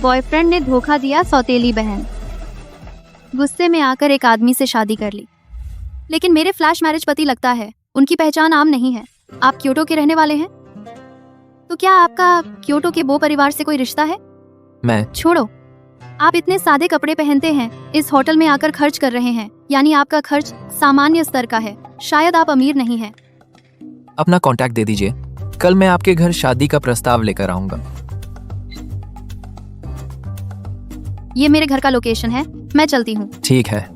Boyfriend ने धोखा दिया सौतेली बहन। गुस्से में आकर एक आदमी से शादी कर ली, लेकिन मेरे फ्लैश मैरिज पति लगता है उनकी पहचान आम नहीं है। आप क्योटो के रहने वाले हैं, तो क्या आपका क्योटो के बो परिवार से कोई रिश्ता है? मैं छोड़ो, आप इतने सादे कपड़े पहनते हैं, इस होटल में आकर खर्च कर रहे हैं, यानी आपका खर्च सामान्य स्तर का है। शायद आप अमीर नहीं हैं। अपना कांटेक्ट दे दीजिए, कल मैं आपके घर शादी का प्रस्ताव लेकर आऊंगा। ये मेरे घर का लोकेशन है, मैं चलती हूँ। ठीक है।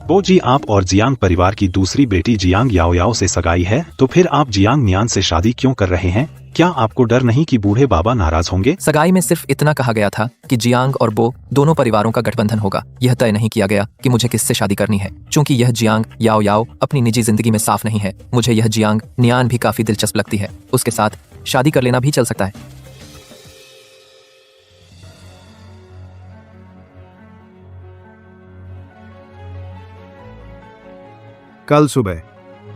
बो जी, आप और जियांग परिवार की दूसरी बेटी जियांग याओ याओ से सगाई है, तो फिर आप जियांग नियान से शादी क्यों कर रहे हैं? क्या आपको डर नहीं कि बूढ़े बाबा नाराज होंगे? सगाई में सिर्फ इतना कहा गया था कि जियांग और बो दोनों परिवारों का गठबंधन होगा। यह तय नहीं किया गया कि मुझे किससे शादी करनी है, क्योंकि यह जियांग याओ याओ अपनी निजी जिंदगी में साफ नहीं है। मुझे यह जियांग नियान भी काफी दिलचस्प लगती है, उसके साथ शादी कर लेना भी चल सकता है। कल सुबह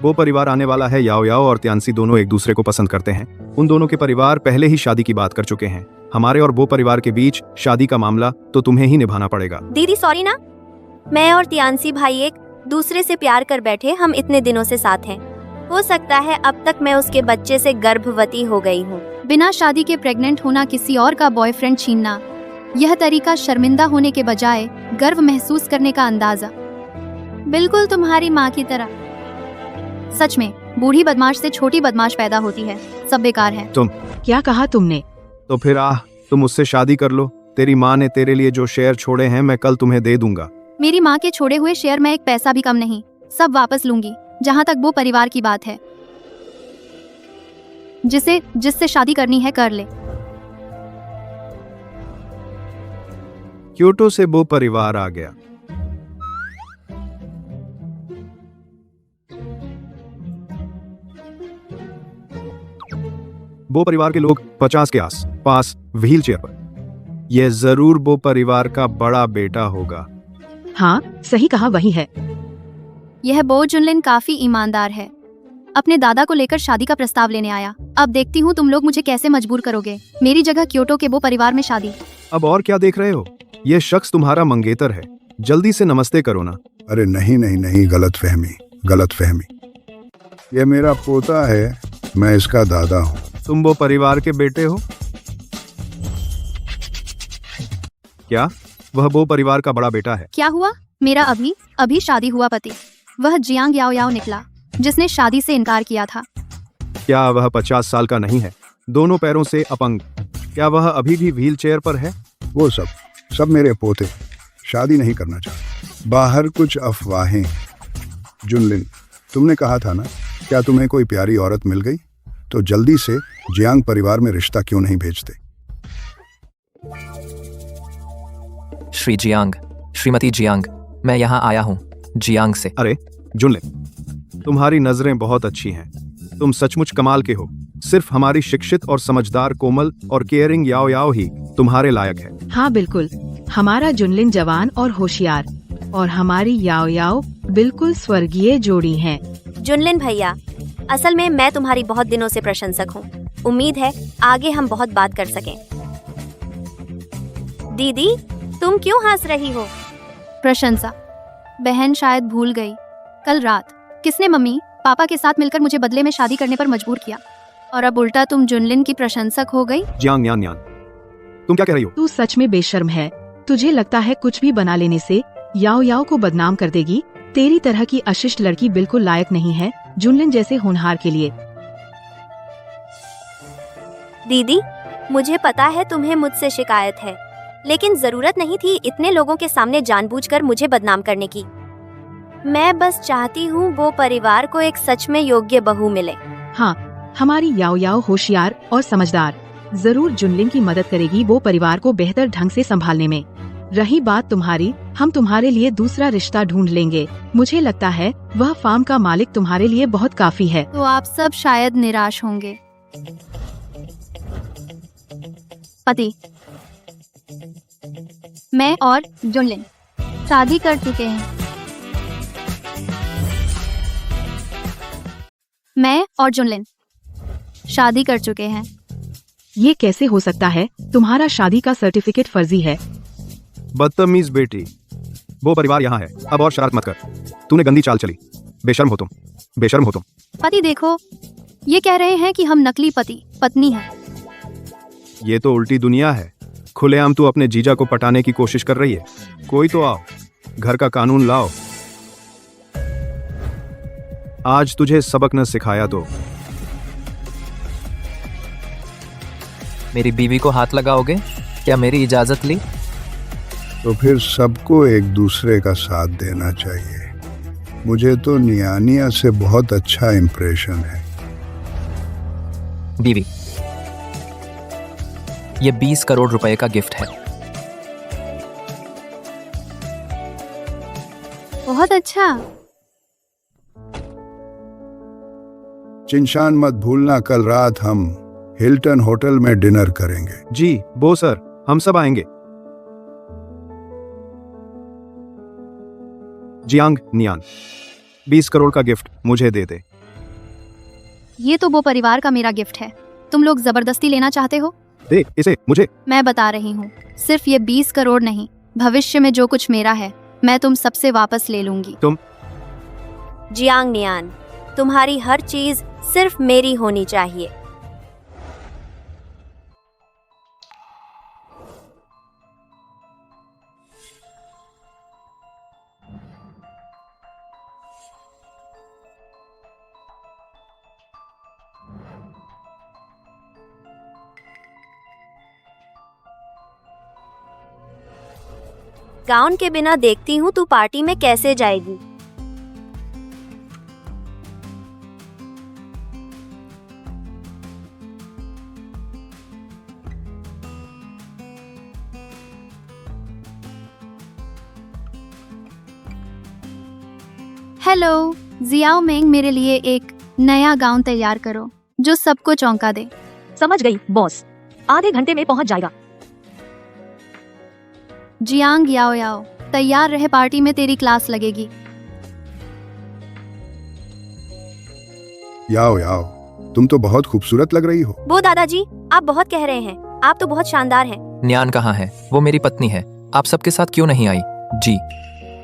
वो परिवार आने वाला है। याओ याओ और त्यांसी दोनों एक दूसरे को पसंद करते हैं। उन दोनों के परिवार पहले ही शादी की बात कर चुके हैं। हमारे और वो परिवार के बीच शादी का मामला तो तुम्हें ही निभाना पड़ेगा। दीदी सॉरी ना, मैं और त्यांसी भाई एक दूसरे से प्यार कर बैठे, हम इतने दिनों से साथ हैं। हो सकता है अब तक मैं उसके बच्चे से गर्भवती हो गई हूँ। बिना शादी के प्रेग्नेंट होना, किसी और का बॉयफ्रेंड छीनना, यह तरीका शर्मिंदा होने के बजाय गर्व महसूस करने का अंदाजा, बिल्कुल तुम्हारी माँ की तरह। सच में बूढ़ी बदमाश से छोटी बदमाश पैदा होती है, सब बेकार है। तुम क्या कहा तुमने? तो फिर तुम मुझसे शादी कर लो। तेरी माँ ने तेरे लिए जो शेयर छोड़े हैं मैं कल तुम्हें दे दूंगा। मेरी माँ के छोड़े हुए शेयर मैं एक पैसा भी कम नहीं, सब वापस लूंगी। जहाँ तक वो परिवार की बात है, जिससे शादी करनी है कर ले। क्योटो से वो परिवार आ गया। वो परिवार के लोग 50 के आस पास व्हील चेयर पर। यह जरूर वो परिवार का बड़ा बेटा होगा। हाँ सही कहा, वही है। यह बो जुनलिन काफी ईमानदार है, अपने दादा को लेकर शादी का प्रस्ताव लेने आया। अब देखती हूँ तुम लोग मुझे कैसे मजबूर करोगे। मेरी जगह क्योटो के वो परिवार में शादी। अब और क्या देख रहे हो? यह शख्स तुम्हारा मंगेतर है, जल्दी से नमस्ते करो ना। अरे नहीं नहीं नहीं, गलत फहमी। ये मेरा पोता है, मैं इसका दादा हूँ। तुम वो परिवार के बेटे हो क्या? वह वो परिवार का बड़ा बेटा है। क्या हुआ? मेरा अभी शादी हुआ पति, वह जियांग याओ याओ निकला, जिसने शादी से इनकार किया था। क्या वह 50 साल का नहीं है, दोनों पैरों से अपंग? क्या वह अभी भी व्हील चेयर पर है? वो सब मेरे पोते शादी नहीं करना चाहते। बाहर कुछ अफवाहें। जुनलिन, तुमने कहा था ना, क्या तुम्हें कोई प्यारी औरत मिल गई तो जल्दी से जियांग परिवार में रिश्ता क्यों नहीं भेजते? श्री जियांग, श्रीमती जियांग, मैं यहाँ आया हूँ जियांग से। अरे जुनलिन, तुम्हारी नजरें बहुत अच्छी हैं। तुम सचमुच कमाल के हो। सिर्फ हमारी शिक्षित और समझदार, कोमल और केयरिंग याओ याओ ही तुम्हारे लायक है। हाँ बिल्कुल, हमारा जुनलिन जवान और होशियार, और हमारी याओ याओ बिल्कुल स्वर्गीय जोड़ी है। जुनलिन भैया, असल में मैं तुम्हारी बहुत दिनों से प्रशंसक हूँ। उम्मीद है आगे हम बहुत बात कर सकें। दीदी तुम क्यों हंस रही हो? प्रशंसा? बहन शायद भूल गई, कल रात किसने मम्मी पापा के साथ मिलकर मुझे बदले में शादी करने पर मजबूर किया, और अब उल्टा तुम जुनलिन की प्रशंसक हो गई। जियांग यान, तुम क्या कह रही हो? तू सच में बेशर्म है। तुझे लगता है कुछ भी बना लेने से याओ याओ को बदनाम कर देगी? तेरी तरह की अशिष्ट लड़की बिल्कुल लायक नहीं है जुनलिन जैसे होनहार के लिए। दीदी मुझे पता है तुम्हें मुझसे शिकायत है, लेकिन जरूरत नहीं थी इतने लोगों के सामने जानबूझकर मुझे बदनाम करने की। मैं बस चाहती हूँ वो परिवार को एक सच में योग्य बहू मिले। हाँ, हमारी याओ याओ होशियार और समझदार, जरूर जुनलिन की मदद करेगी वो परिवार को बेहतर ढंग से संभालने में। रही बात तुम्हारी, हम तुम्हारे लिए दूसरा रिश्ता ढूंढ लेंगे। मुझे लगता है वह फार्म का मालिक तुम्हारे लिए बहुत काफी है। तो आप सब शायद निराश होंगे। पति, मैं और जुनलिन शादी कर चुके हैं। मैं और जुनलिन शादी कर चुके हैं। ये कैसे हो सकता है? तुम्हारा शादी का सर्टिफिकेट फर्जी है। बदतमीज बेटी, वो परिवार यहाँ है, अब और शरारत मत कर। तूने गंदी चाल चली, बेशर्म हो तुम, बेशर्म हो तुम। पति देखो, ये कह रहे हैं कि हम नकली पति पत्नी हैं। ये तो उल्टी दुनिया है। खुलेआम तू अपने जीजा को पटाने की कोशिश कर रही है। कोई तो आओ, घर का कानून लाओ। आज तुझे सबक न सिखाया तो। मेरी बीवी को हाथ लगाओगे? क्या मेरी इजाजत ली? तो फिर सबको एक दूसरे का साथ देना चाहिए। मुझे तो नियानिया से बहुत अच्छा इंप्रेशन है। बीवी, ये 20 करोड़ रुपए का गिफ्ट है। बहुत अच्छा। चिंशान मत भूलना, कल रात हम हिल्टन होटल में डिनर करेंगे। जी बो सर, हम सब आएंगे। जियांग नियान, 20 करोड़ का गिफ्ट मुझे दे दे। ये तो वो परिवार का मेरा गिफ्ट है। तुम लोग जबरदस्ती लेना चाहते हो? दे इसे मुझे। मैं बता रही हूँ, सिर्फ ये 20 करोड़ नहीं, भविष्य में जो कुछ मेरा है मैं तुम सबसे वापस ले लूंगी। जियांग नियान, तुम्हारी हर चीज सिर्फ मेरी होनी चाहिए। गाउन के बिना देखती हूँ तू पार्टी में कैसे जाएगी। हेलो जियाओ मेंग, मेरे लिए एक नया गाउन तैयार करो जो सबको चौंका दे। समझ गई बॉस, आधे घंटे में पहुंच जाएगा। जियांग याओ याओ, तैयार रहे, पार्टी में तेरी क्लास लगेगी। याओ याओ, तुम तो बहुत खूबसूरत लग रही हो। वो दादाजी, आप बहुत कह रहे हैं, आप तो बहुत शानदार हैं। न्यान कहाँ है? वो मेरी पत्नी है। आप सबके साथ क्यों नहीं आई? जी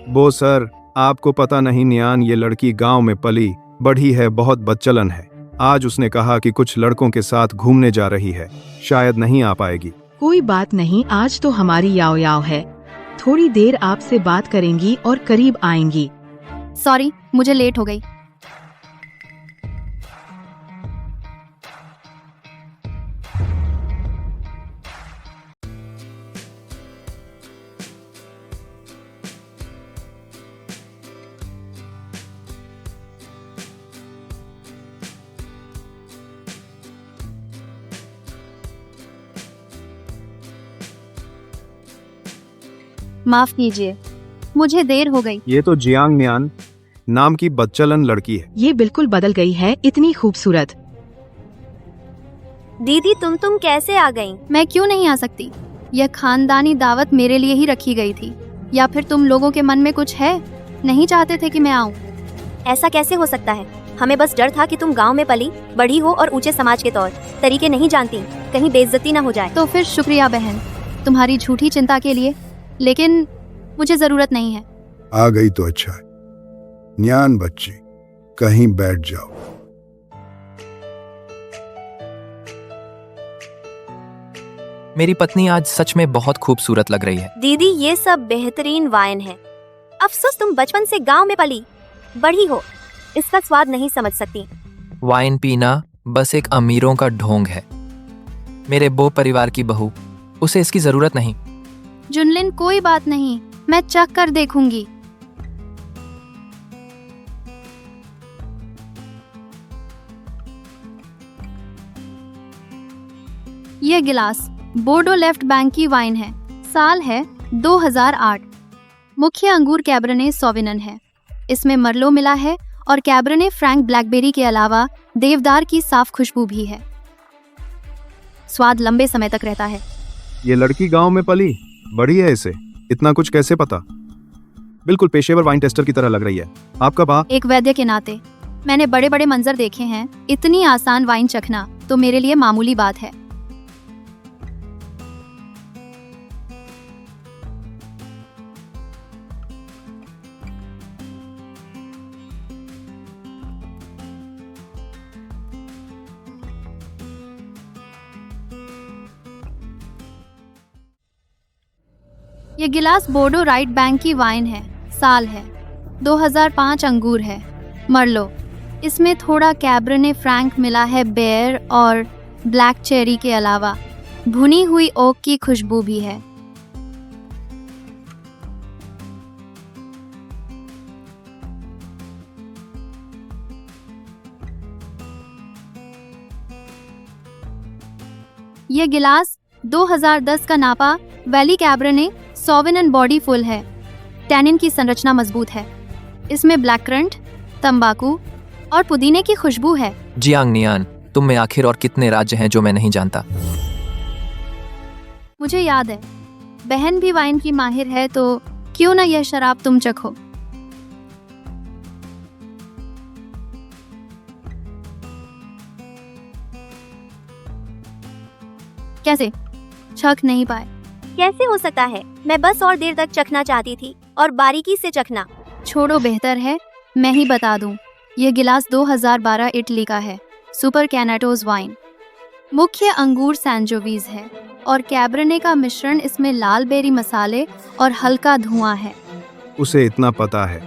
बो सर, आपको पता नहीं, नियान ये लड़की गांव में पली बढ़ी है, बहुत बच्चलन है। आज उसने कहा कि कुछ लड़कों के साथ घूमने जा रही है, शायद नहीं आ पाएगी। कोई बात नहीं, आज तो हमारी याओ याओ है। थोड़ी देर आपसे बात करेंगी और करीब आएंगी। सॉरी, मुझे लेट हो गई। माफ कीजिए, मुझे देर हो गई। ये तो जियांग नियान नाम की बच्चलन लड़की है। ये बिल्कुल बदल गई है, इतनी खूबसूरत। दीदी तुम कैसे आ गईं? मैं क्यों नहीं आ सकती? यह खानदानी दावत मेरे लिए ही रखी गई थी। या फिर तुम लोगों के मन में कुछ है, नहीं चाहते थे कि मैं आऊं? ऐसा कैसे हो सकता है? हमें बस डर था कि तुम गांव में पली बड़ी हो और ऊंचे समाज के तौर तरीके नहीं जानती, कहीं बेइज्जती न हो जाए। तो फिर शुक्रिया बहन, तुम्हारी झूठी चिंता के लिए, लेकिन मुझे जरूरत नहीं है। आ गई तो अच्छा है। न्यान बच्ची, कहीं बैठ जाओ। मेरी पत्नी आज सच में बहुत खूबसूरत लग रही है। दीदी ये सब बेहतरीन वाइन है। अफसोस तुम बचपन से गांव में पली बड़ी हो, इसका स्वाद नहीं समझ सकती। वाइन पीना बस एक अमीरों का ढोंग है। मेरे बो परिवार की बहू, उसे इसकी जरूरत नहीं। जुनलिन कोई बात नहीं, मैं चख कर देखूंगी। यह गिलास बोर्डो लेफ्ट बैंक की वाइन है। साल है 2008। मुख्य अंगूर कैबरने सॉविनन है। इसमें मर्लो मिला है और कैबरने फ्रैंक ब्लैकबेरी के अलावा देवदार की साफ खुशबू भी है। स्वाद लंबे समय तक रहता है। ये लड़की गांव में पली बड़ी है, इसे इतना कुछ कैसे पता? बिल्कुल पेशेवर वाइन टेस्टर की तरह लग रही है। आपका बा? एक वैद्य के नाते मैंने बड़े बड़े मंजर देखे हैं, इतनी आसान वाइन चखना तो मेरे लिए मामूली बात है। ये गिलास बोर्डो राइट बैंक की वाइन है। साल है 2005। अंगूर है मर्लो। इसमें थोड़ा कैबरने फ्रैंक मिला है, बेयर और ब्लैक चेरी के अलावा भुनी हुई ओक की खुशबू भी है। यह गिलास 2010 का नापा वैली कैबरने सॉविनन बॉडी फुल है। टैनिन की संरचना मजबूत है। इसमें ब्लैक करंट, तंबाकू और पुदीने की खुशबू है। जियांग नियान, तुम में आखिर और कितने राज्य हैं जो मैं नहीं जानता? मुझे याद है, बहन भी वाइन की माहिर है, तो क्यों ना यह शराब तुम चखो। कैसे चख नहीं पाए? कैसे हो सकता है? मैं बस और देर तक चखना चाहती थी, और बारीकी से चखना। छोड़ो, बेहतर है मैं ही बता दूं। यह गिलास 2012 इटली का है। सुपर कैनाटोज वाइन। मुख्य अंगूर सैंजोवीज है और कैबरने का मिश्रण। इसमें लाल बेरी मसाले और हल्का धुआं है। उसे इतना पता है।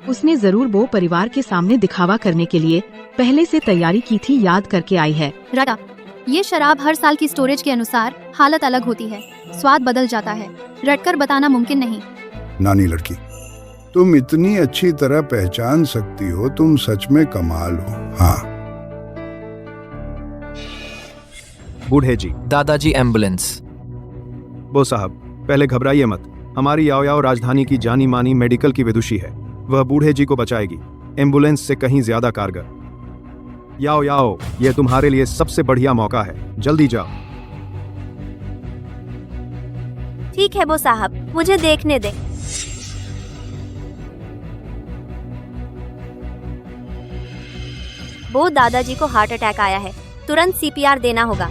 उसने जरूर वो परिवार के सामने दिखावा करने के लिए पहले से तैयारी की थी, याद करके आई है। रटा, ये शराब हर साल की स्टोरेज के अनुसार हालत अलग होती है, स्वाद बदल जाता है। रटकर बताना मुमकिन नहीं। नानी लड़की, तुम इतनी अच्छी तरह पहचान सकती हो, तुम सच में कमाल हो। हाँ, बूढ़े जी। दादाजी एम्बुलेंस। बो साहब, पहले घबराइए मत। हमारी याओ याओ राजधानी की जानी मानी मेडिकल की विदुषी है। वह बूढ़े जी को बचाएगी, एम्बुलेंस से कहीं ज्यादा कारगर। याओ याओ, यह तुम्हारे लिए सबसे बढ़िया मौका है, जल्दी जाओ। ठीक है बो साहब, मुझे देखने दे। वो दादाजी को हार्ट अटैक आया है, तुरंत सीपीआर देना होगा।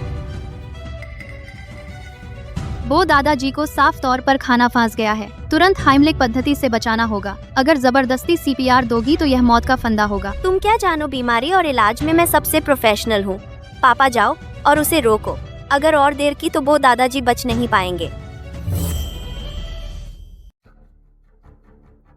वो दादाजी को साफ तौर पर खाना फांस गया है, तुरंत हाइमलिक पद्धति से बचाना होगा। अगर जबरदस्ती सीपीआर दोगी तो यह मौत का फंदा होगा। तुम क्या जानो, बीमारी और इलाज में मैं सबसे प्रोफेशनल हूँ। पापा जाओ और उसे रोको। अगर और देर की तो वो दादाजी बच नहीं पाएंगे।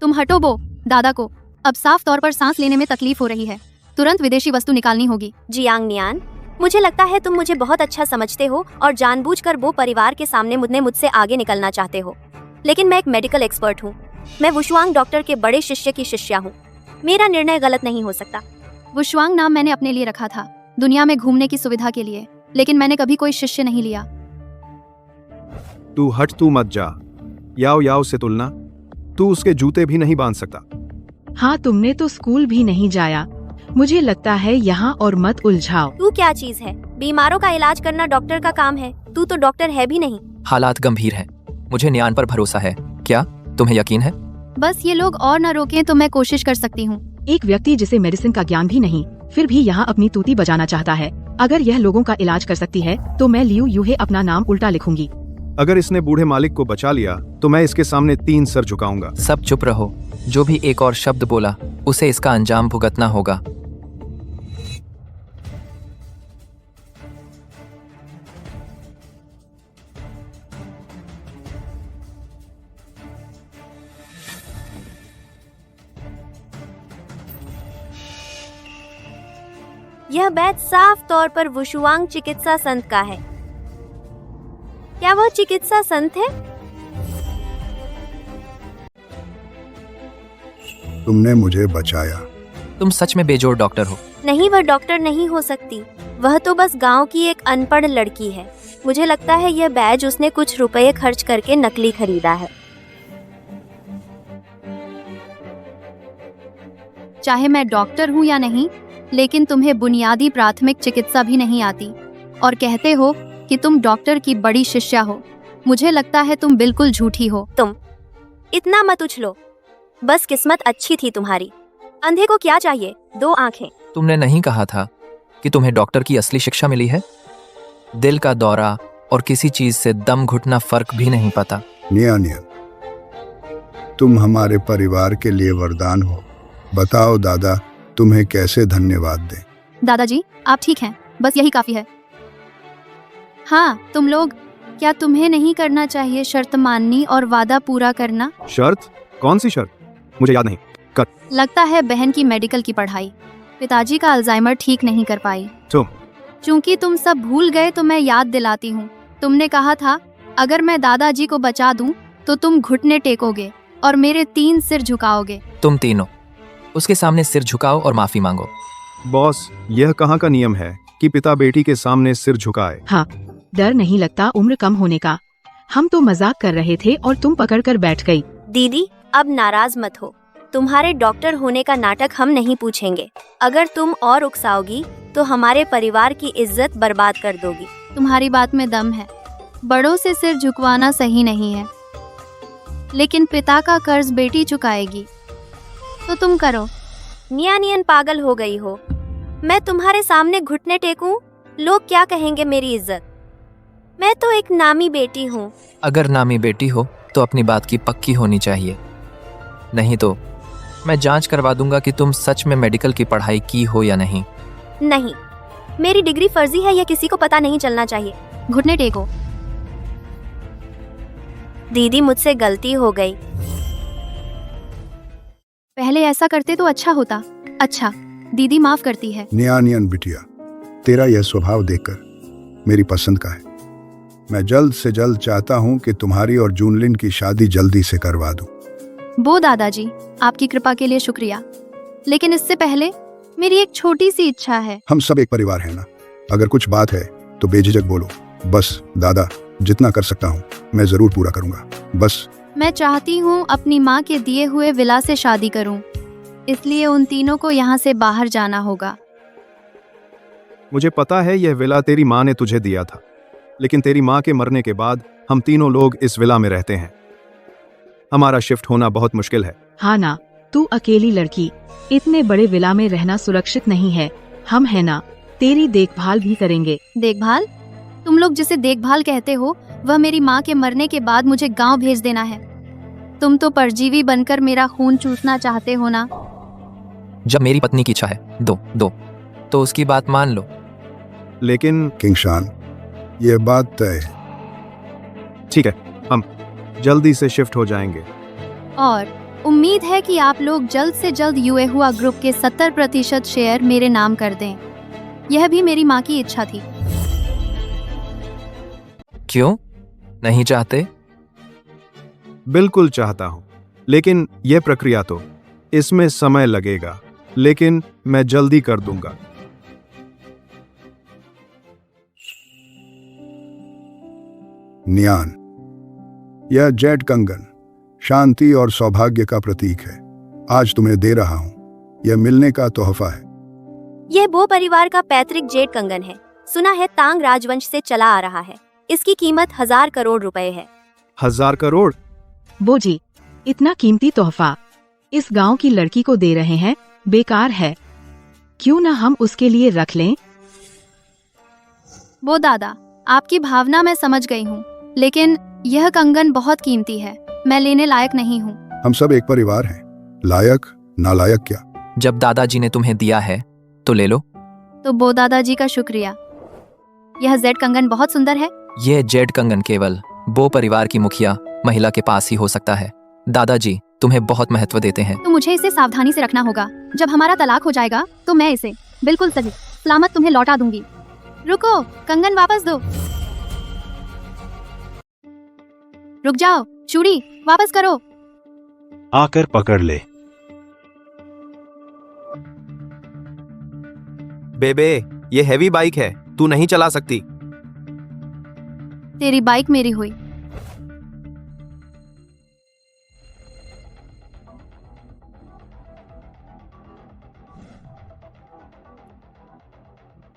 तुम हटो बो। दादा को अब साफ तौर पर सांस लेने में तकलीफ हो रही है, तुरंत विदेशी वस्तु निकालनी होगी। जियांग नियान, मुझे लगता है तुम मुझे बहुत अच्छा समझते हो और जानबूझकर वो परिवार के सामने मुझसे आगे निकलना चाहते हो। लेकिन मैं एक मेडिकल एक्सपर्ट हूँ। मैं वुशुआंग डॉक्टर के बड़े शिष्य की शिष्या हूँ। मेरा निर्णय गलत नहीं हो सकता। वुशुआंग नाम मैंने अपने लिए रखा था, दुनिया में घूमने की सुविधा के लिए, लेकिन मैंने कभी कोई शिष्य नहीं लिया। तू हट, तू मत जा। याओ याओ से तुलना, तू उसके जूते भी नहीं बांध सकता। हाँ, तुमने तो स्कूल भी नहीं जाया। मुझे लगता है यहाँ और मत उलझाओ। तू क्या चीज है? बीमारों का इलाज करना डॉक्टर का काम है। तू तो डॉक्टर है भी नहीं। हालात गंभीर हैं। मुझे न्यान पर भरोसा है। क्या तुम्हें यकीन है? बस ये लोग और न रोकें तो मैं कोशिश कर सकती हूँ। एक व्यक्ति जिसे मेडिसिन का ज्ञान भी नहीं, फिर भी यहाँ अपनी तूती बजाना चाहता है। अगर यह लोगों का इलाज कर सकती है तो मैं लियू यूहे अपना नाम उल्टा लिखूंगी। अगर इसने बूढ़े मालिक को बचा लिया तो मैं इसके सामने 3 सर झुकाऊंगा। सब चुप रहो। जो भी एक और शब्द बोला उसे इसका अंजाम भुगतना होगा। यह बैच साफ तौर पर वुशुआंग चिकित्सा संत का है। क्या वह चिकित्सा संत है? तुमने मुझे बचाया। तुम सच में बेजोड़ डॉक्टर हो। नहीं, वह डॉक्टर नहीं हो सकती। वह तो बस गांव की एक अनपढ़ लड़की है। मुझे लगता है यह बैज उसने कुछ रुपए खर्च करके नकली खरीदा है। चाहे मैं डॉक्टर हूँ या नहीं, लेकिन तुम्हें बुनियादी प्राथमिक चिकित्सा भी नहीं आती और कहते हो कि तुम डॉक्टर की बड़ी शिष्या हो। मुझे लगता है तुम बिल्कुल झूठी हो। तुम इतना मत उछलो। बस किस्मत अच्छी थी तुम्हारी। अंधे को क्या चाहिए? 2 आंखें। तुमने नहीं कहा था कि तुम्हें डॉक्टर की असली शिक्षा मिली है? दिल का दौरा और किसी चीज से दम घुटना फर्क भी नहीं पता। नियान, तुम हमारे परिवार के लिए वरदान हो। बताओ दादा, तुम्हें कैसे धन्यवाद दें? दादाजी, आप ठीक हैं, बस यही काफी है। हाँ, तुम लोग क्या तुम्हें नहीं करना चाहिए शर्त माननी और वादा पूरा करना? शर्त? कौन सी शर्त? मुझे याद नहीं। लगता है बहन की मेडिकल की पढ़ाई, पिताजी का अल्जाइमर ठीक नहीं कर पाई। चूंकि तुम सब भूल गए तो मैं याद दिलाती हूँ। तुमने कहा था अगर मैं दादाजी को बचा दूं तो तुम घुटने टेकोगे और मेरे 3 सिर झुकाओगे। तुम तीनों उसके सामने सिर झुकाओ और माफी मांगो। बॉस, यह कहाँ का नियम है कि पिता बेटी के सामने सिर झुकाए? हाँ, डर नहीं लगता उम्र कम होने का? हम तो मजाक कर रहे थे और तुम पकड़ कर बैठ गई। दीदी अब नाराज मत हो, तुम्हारे डॉक्टर होने का नाटक हम नहीं पूछेंगे। अगर तुम और उकसाओगी तो हमारे परिवार की इज्जत बर्बाद कर दोगी। तुम्हारी बात में दम है, बड़ों से सिर झुकवाना सही नहीं है, लेकिन पिता का कर्ज बेटी चुकाएगी तो तुम करो। नियन पागल हो गई हो? मैं तुम्हारे सामने घुटने टेकूं? लोग क्या कहेंगे मेरी इज्जत? मैं तो एक नामी बेटी हूँ। अगर नामी बेटी हो तो अपनी बात की पक्की होनी चाहिए, नहीं तो मैं जांच करवा दूंगा कि तुम सच में मेडिकल की पढ़ाई की हो या नहीं। नहीं, मेरी डिग्री फर्जी है, यह किसी को पता नहीं चलना चाहिए। घुटने टेको। दीदी मुझसे गलती हो गई। पहले ऐसा करते तो अच्छा होता। अच्छा, दीदी माफ करती है। नियन बिटिया, तेरा यह स्वभाव देखकर मेरी पसंद का है। मैं जल्द से जल्द चाहता हूँ कि तुम्हारी और जूनलिन की शादी जल्दी से करवा दूं। वो दादाजी, आपकी कृपा के लिए शुक्रिया, लेकिन इससे पहले मेरी एक छोटी सी इच्छा है। हम सब एक परिवार है ना, अगर कुछ बात है तो बेझिझक बोलो। बस दादा, जितना कर सकता हूँ मैं जरूर पूरा करूँगा। बस मैं चाहती हूँ अपनी माँ के दिए हुए विला से शादी करूँ, इसलिए उन तीनों को यहाँ से बाहर जाना होगा। मुझे पता है यह विला तेरी माँ ने तुझे दिया था, लेकिन तेरी माँ के मरने के बाद हम तीनों लोग इस विला में रहते हैं। हमारा शिफ्ट होना बहुत मुश्किल है। हाँ ना, तू अकेली लड़की, इतने बड़े विला में रहना सुरक्षित नहीं है। हम है ना, तेरी देखभाल भी करेंगे। देखभाल? तुम लोग जिसे देखभाल कहते हो वह मेरी माँ के मरने के बाद मुझे गांव भेज देना है। तुम तो परजीवी बनकर मेरा खून चूसना चाहते हो ना? जब मेरी पत्नी की इच्छा है दो तो उसकी बात मान लो। लेकिन किंगशान, यह बात तय है। ठीक है, हम जल्दी से शिफ्ट हो जाएंगे। और उम्मीद है कि आप लोग जल्द से जल्द यूए हुआ ग्रुप के 70% शेयर मेरे नाम कर दें। यह भी मेरी माँ की इच्छा थी। क्यों नहीं चाहते? बिल्कुल चाहता हूँ, लेकिन यह प्रक्रिया तो इसमें समय लगेगा, लेकिन मैं जल्दी कर दूंगा। नियान, यह जेड कंगन शांति और सौभाग्य का प्रतीक है। आज तुम्हें दे रहा हूँ, यह मिलने का तोहफा है। यह बो परिवार का पैतृक जेड कंगन है। सुना है तांग राजवंश से चला आ रहा है। इसकी कीमत 1000 करोड़ रुपए है। 1000 करोड़? बोजी, इतना कीमती तोहफा इस गांव की लड़की को दे रहे हैं? बेकार है। क्यों ना हम उसके लिए रख लें? वो दादा, आपकी भावना मैं समझ गई हूँ, लेकिन यह कंगन बहुत कीमती है। मैं लेने लायक नहीं हूँ। हम सब एक परिवार हैं, लायक नालायक क्या। जब दादाजी ने तुम्हें दिया है तो ले लो। तो बो दादाजी का शुक्रिया। यह जेड कंगन बहुत सुंदर है। यह जेड कंगन केवल बो परिवार की मुखिया महिला के पास ही हो सकता है। दादाजी तुम्हें बहुत महत्व देते हैं। तो मुझे इसे सावधानी से रखना होगा। जब हमारा तलाक हो जाएगा तो मैं इसे बिल्कुल सही सलामत तुम्हें लौटा दूंगी। रुको, कंगन वापस दो। रुक जाओ, चूड़ी वापस करो। आकर पकड़ ले। बेबे, ये हैवी बाइक है, तू नहीं चला सकती। तेरी बाइक मेरी हुई।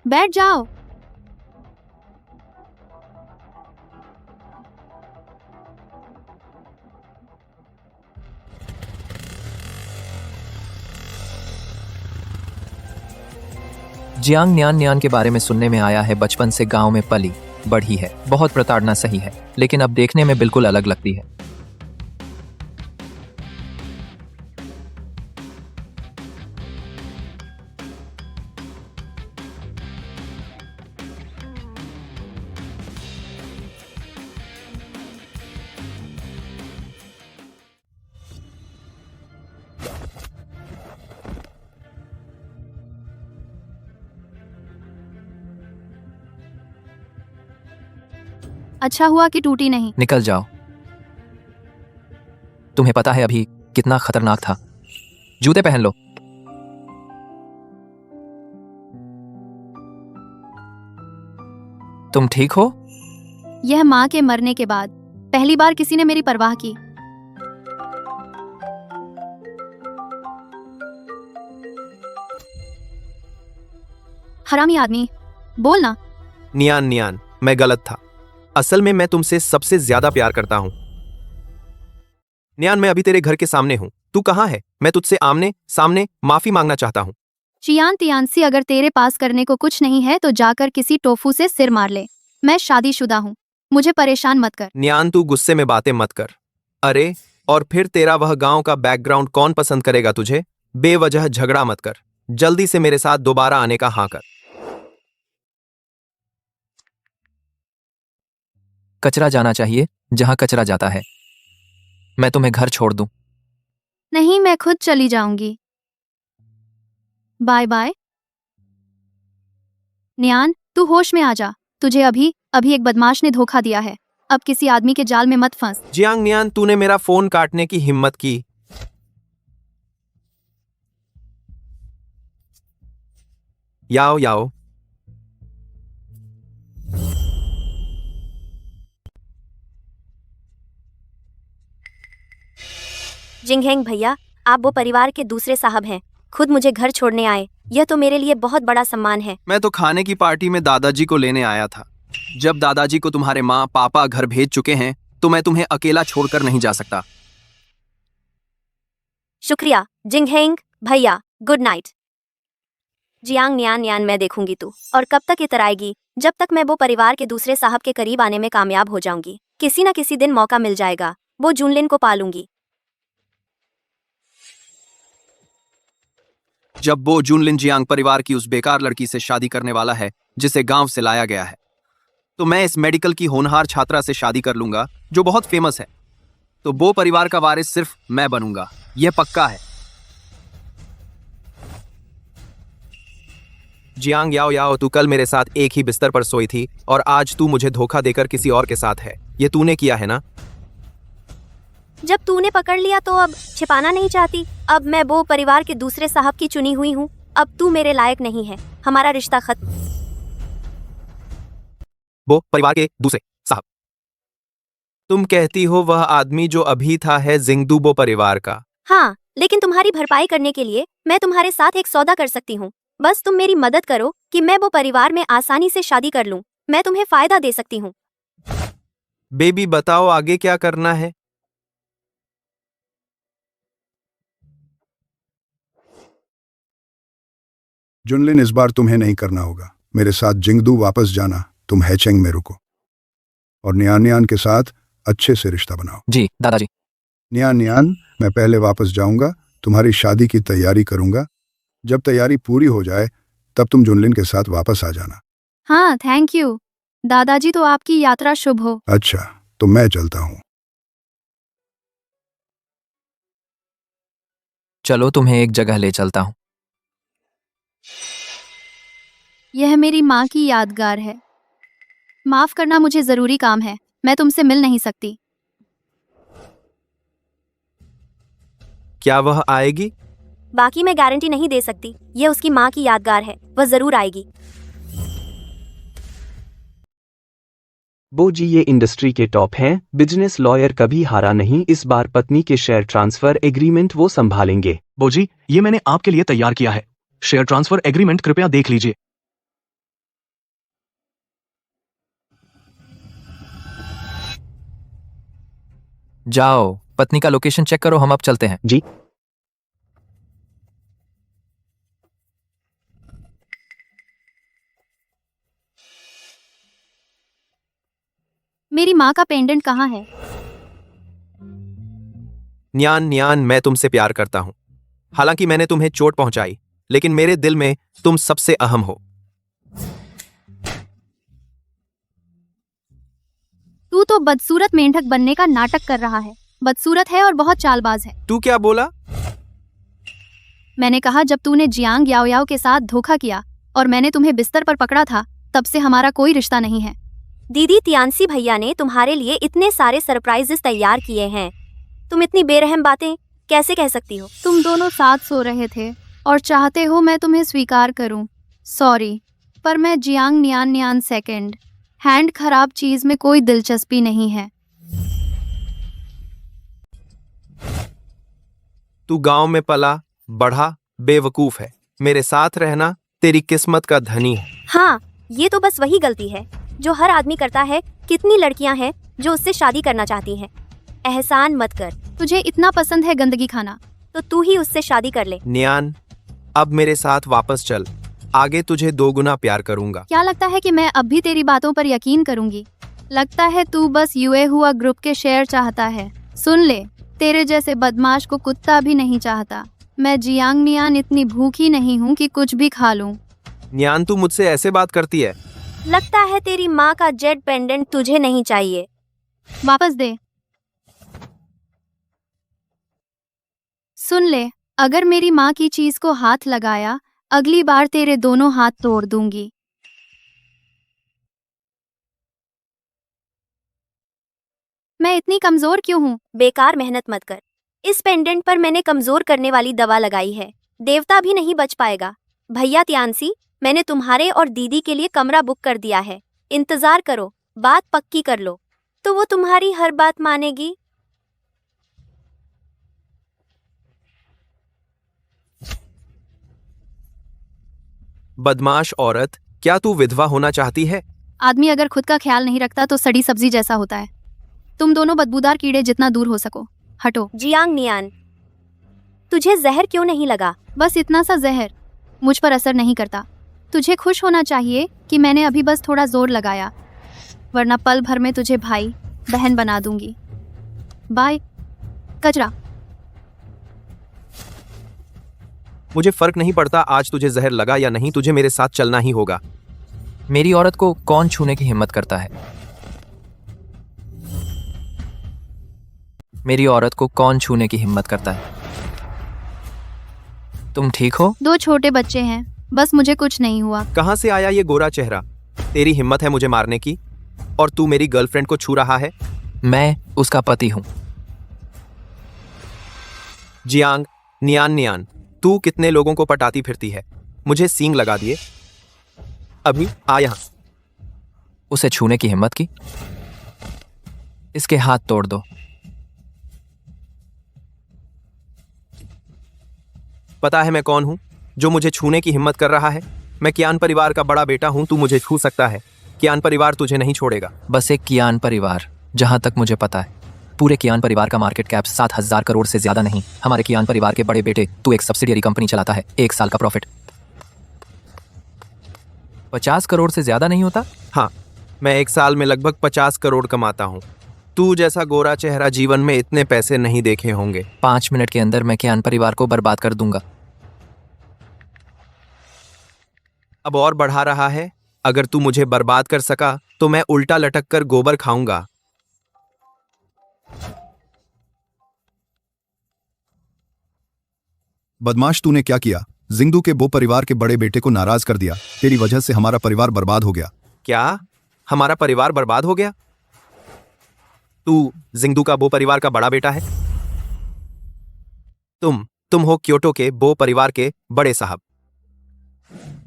बैठ जाओ। जियांग न्यान के बारे में सुनने में आया है बचपन से गांव में पली बढ़ी है। बहुत प्रताड़ना सही है, लेकिन अब देखने में बिल्कुल अलग लगती है। अच्छा हुआ कि टूटी नहीं। निकल जाओ। तुम्हें पता है अभी कितना खतरनाक था। जूते पहन लो। तुम ठीक हो? यह माँ के मरने के बाद पहली बार किसी ने मेरी परवाह की। हरामी आदमी, बोल ना। नियान नियान, मैं गलत था। असल में मैं तुमसे सबसे ज्यादा प्यार करता हूँ। नियान, मैं अभी तेरे घर के सामने हूँ। तू कहाँ है? मैं तुझसे आमने सामने माफी मांगना चाहता हूँ। चियान तियानसी, अगर तेरे पास करने को कुछ नहीं है तो जाकर किसी टोफू से सिर मार ले। मैं शादीशुदा हूँ, मुझे परेशान मत कर। नियान, तू गुस्से में बातें मत कर। अरे, और फिर तेरा वह गांव का बैकग्राउंड कौन पसंद करेगा तुझे? बेवजह झगड़ा मत कर। जल्दी से मेरे साथ दोबारा आने का हाँ कर। कचरा जाना चाहिए जहां कचरा जाता है। मैं तुम्हें घर छोड़ दूं? नहीं, मैं खुद चली जाऊंगी। Bye bye. नियान, तू होश में आ जा। तुझे अभी अभी एक बदमाश ने धोखा दिया है। अब किसी आदमी के जाल में मत फंस। जियांग नियान, तूने मेरा फोन काटने की हिम्मत की। याओ याओ। जिंगहेंग भैया, आप वो परिवार के दूसरे साहब हैं। खुद मुझे घर छोड़ने आए, यह तो मेरे लिए बहुत बड़ा सम्मान है। मैं तो खाने की पार्टी में दादाजी को लेने आया था। जब दादाजी को तुम्हारे माँ पापा घर भेज चुके हैं तो मैं तुम्हें अकेला छोड़कर नहीं जा सकता। शुक्रिया जिंगहेंग भैया, गुड नाइट। जियांग नियान नियान, मैं देखूंगी तू और कब तक इतर आएगी। जब तक मैं वो परिवार के दूसरे साहब के करीब आने में कामयाब हो जाऊंगी, किसी न किसी दिन मौका मिल जाएगा, वो जूनलिन को पालूंगी। जब वो जूनलिन जियांग परिवार की उस बेकार लड़की से शादी करने वाला है जिसे गांव से लाया गया है, तो मैं इस मेडिकल की होनहार छात्रा से शादी कर लूंगा जो बहुत फेमस है। तो वो परिवार का वारिस सिर्फ मैं बनूंगा, यह पक्का है। जियांग याओ याओ, तू कल मेरे साथ एक ही बिस्तर पर सोई थी और आज तू मुझे धोखा देकर किसी और के साथ है। ये तूने किया है ना? जब तूने पकड़ लिया तो अब छिपाना नहीं चाहती। अब मैं वो परिवार के दूसरे साहब की चुनी हुई हूँ। अब तू मेरे लायक नहीं है, हमारा रिश्ता खत्म। वो परिवार के दूसरे साहब? तुम कहती हो वह आदमी जो अभी था है जिंगदुबो परिवार का? हाँ, लेकिन तुम्हारी भरपाई करने के लिए मैं तुम्हारे साथ एक सौदा कर सकती हूँ। बस तुम मेरी मदद करो कि मैं वो परिवार में आसानी से शादी कर लूँ। मैं तुम्हें फायदा दे सकती हूँ। बेबी, बताओ आगे क्या करना है? जुनलिन, इस बार तुम्हें नहीं करना होगा। मेरे साथ जिंगदू वापस जाना, तुम हैचेंग में रुको और नियान नियान के साथ अच्छे से रिश्ता बनाओ। जी दादाजी। नियान नियान, मैं पहले वापस जाऊंगा, तुम्हारी शादी की तैयारी करूंगा। जब तैयारी पूरी हो जाए तब तुम जुनलिन के साथ वापस आ जाना। हाँ, थैंक यू दादाजी। तो आपकी यात्रा शुभ हो। अच्छा, तो मैं चलता हूँ। चलो तुम्हें एक जगह ले चलता हूँ। यह मेरी माँ की यादगार है। माफ करना, मुझे जरूरी काम है, मैं तुमसे मिल नहीं सकती। क्या वह आएगी? बाकी मैं गारंटी नहीं दे सकती। यह उसकी माँ की यादगार है, वह जरूर आएगी। वो जी ये इंडस्ट्री के टॉप हैं, बिजनेस लॉयर कभी हारा नहीं। इस बार पत्नी के शेयर ट्रांसफर एग्रीमेंट वो संभालेंगे। बोजी, ये मैंने आपके लिए तैयार किया है। शेयर ट्रांसफर एग्रीमेंट कृपया देख लीजिए। जाओ, पत्नी का लोकेशन चेक करो, हम अब चलते हैं। जी। मेरी माँ का पेंडेंट कहाँ है? नियान नियान, मैं तुमसे प्यार करता हूँ। हालांकि मैंने तुम्हें चोट पहुंचाई, लेकिन मेरे दिल में तुम सबसे अहम हो। तू तो बदसूरत मेंढक बनने का नाटक कर रहा है। बदसूरत है और बहुत चालबाज है। तू क्या बोला? मैंने कहा जब तूने जियांग याओ याओ के साथ धोखा किया और मैंने तुम्हें बिस्तर पर पकड़ा था, तब से हमारा कोई रिश्ता नहीं है। दीदी तियानसी भैया ने तुम्हारे लिए इतने सारे सरप्राइजेस तैयार किए हैं। तुम इतनी बेरहम बातें कैसे कह सकती हो? तुम दोनों साथ सो रहे थे और चाहते हो मैं तुम्हें स्वीकार करूं। सॉरी, पर मैं जियांग नियान नियान सेकंड हैंड खराब चीज में कोई दिलचस्पी नहीं है। तू गांव में पला बढ़ा बेवकूफ है। मेरे साथ रहना तेरी किस्मत का धनी है। हाँ, ये तो बस वही गलती है जो हर आदमी करता है। कितनी लड़कियां हैं जो उससे शादी करना चाहती हैं। एहसान मत कर। तुझे इतना पसंद है गंदगी खाना तो तू ही उससे शादी कर ले। नियान, अब मेरे साथ वापस चल। आगे तुझे 2 गुना प्यार करूंगा। क्या लगता है कि मैं अब भी तेरी बातों पर यकीन करूंगी? लगता है तू बस यूए हुआ ग्रुप के शेयर चाहता है। सुन ले, तेरे जैसे बदमाश को कुत्ता भी नहीं चाहता। मैं जियांग नियान इतनी भूखी नहीं हूँ कि कुछ भी खा लूं। नियान, तू मुझसे ऐसे बात करती है? लगता है तेरी माँ का जेड पेंडेंट तुझे नहीं चाहिए। वापस दे। सुन ले, अगर मेरी माँ की चीज को हाथ लगाया, अगली बार तेरे दोनों हाथ तोड़ दूंगी। मैं इतनी कमजोर क्यों हूँ? बेकार मेहनत मत कर। इस पेंडेंट पर मैंने कमजोर करने वाली दवा लगाई है। देवता भी नहीं बच पाएगा। भैया तियानसी, मैंने तुम्हारे और दीदी के लिए कमरा बुक कर दिया है। इंतजार करो, बात पक्की कर लो तो वो तुम्हारी हर बात मानेगी। बदमाश औरत, क्या तू विधवा होना चाहती है? आदमी अगर खुद का ख्याल नहीं रखता तो सड़ी सब्जी जैसा होता है। तुम दोनों बदबूदार कीड़े जितना दूर हो सको हटो। जियांग नियान, तुझे जहर क्यों नहीं लगा? बस इतना सा जहर मुझ पर असर नहीं करता। तुझे खुश होना चाहिए कि मैंने अभी बस थोड़ा जोर लगाया, वरना पल भर में तुझे भाई बहन बना दूंगी। बाय कचरा। मुझे फर्क नहीं पड़ता आज तुझे जहर लगा या नहीं, तुझे मेरे साथ चलना ही होगा। मेरी औरत को कौन छूने की हिम्मत करता है? मेरी औरत को कौन छूने की हिम्मत करता है? तुम ठीक हो? 2 छोटे बच्चे हैं, बस मुझे कुछ नहीं हुआ। कहां से आया ये गोरा चेहरा? तेरी हिम्मत है मुझे मारने की और तू मेरी गर्लफ्रेंड को छू रहा है? मैं उसका पति हूं। जियांग नियान नियान, तू कितने लोगों को पटाती फिरती है? मुझे सींग लगा दिए। अभी आ यहां। उसे छूने की हिम्मत की? इसके हाथ तोड़ दो। पता है मैं कौन हूं जो मुझे छूने की हिम्मत कर रहा है? मैं कियान परिवार का बड़ा बेटा हूं। तू मुझे छू सकता है, कियान परिवार तुझे नहीं छोड़ेगा। बस एक कियान परिवार, जहां तक मुझे पता है पूरे कियान परिवार का मार्केट कैप 7,000 करोड़ से ज्यादा नहीं। हमारे कियान परिवार के बड़े बेटे, तू एक सब्सिडियरी कंपनी चलाता है, 1 साल का प्रॉफिट 50 करोड़ से ज्यादा नहीं होता। हाँ, मैं 1 साल में लगभग 50 करोड़ कमाता हूँ। तू जैसा गोरा चेहरा जीवन में इतने पैसे नहीं देखे होंगे। 5 मिनट के अंदर मैं कियान परिवार को बर्बाद कर दूंगा। अब और बढ़ा रहा है? अगर तू मुझे बर्बाद कर सका तो मैं उल्टा लटक कर गोबर खाऊंगा। बदमाश, तूने क्या किया? जिंगदू के बो परिवार के बड़े बेटे को नाराज कर दिया। तेरी वजह से हमारा परिवार बर्बाद हो गया। क्या हमारा परिवार बर्बाद हो गया? तू जिंगदू का बो परिवार का बड़ा बेटा है? तुम हो क्योटो के बो परिवार के बड़े साहब।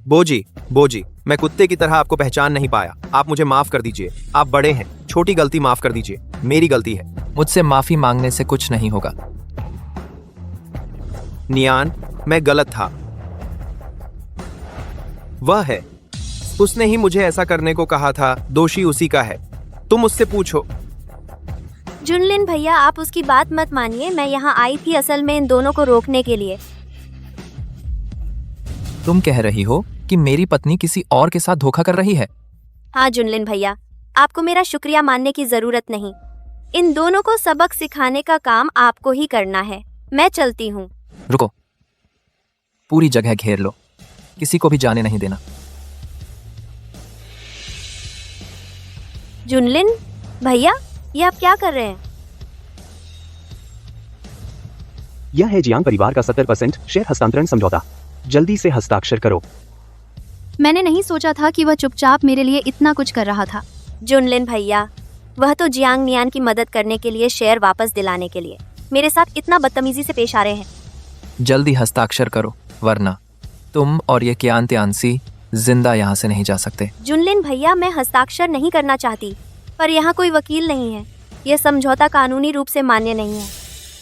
बोजी, मैं कुत्ते की तरह आपको पहचान नहीं पाया। आप मुझे माफ कर दीजिए। आप बड़े हैं, छोटी गलती माफ कर दीजिए, मेरी गलती है। मुझसे माफी मांगने से कुछ नहीं होगा। नियान, मैं गलत था। वह है, उसने ही मुझे ऐसा करने को कहा था। दोषी उसी का है, तुम उससे पूछो। जुनलिन भैया, आप उसकी बात मत मानिए। मैं यहाँ आई थी असल में इन दोनों को रोकने के लिए। तुम कह रही हो कि मेरी पत्नी किसी और के साथ धोखा कर रही है? हाँ जुनलिन भैया, आपको मेरा शुक्रिया मानने की जरूरत नहीं। इन दोनों को सबक सिखाने का काम आपको ही करना है। मैं चलती हूँ। रुको, पूरी जगह घेर लो, किसी को भी जाने नहीं देना। जुनलिन भैया, ये आप क्या कर रहे हैं? यह है जियांग परिवार का 70% शेयर हस्तांतरण समझौता। जल्दी से हस्ताक्षर करो। मैंने नहीं सोचा था कि वह चुपचाप मेरे लिए इतना कुछ कर रहा था। जुनलिन भैया, वह तो जियांग नियान की मदद करने के लिए शेयर वापस दिलाने के लिए मेरे साथ इतना बदतमीजी से पेश आ रहे हैं। जल्दी हस्ताक्षर करो, वरना तुम और ये कियान त्यांसी जिंदा यहाँ से नहीं जा सकते। जुनलिन भैया, मैं हस्ताक्षर नहीं करना चाहती, पर यहाँ कोई वकील नहीं है। यह समझौता कानूनी रूप से मान्य नहीं है।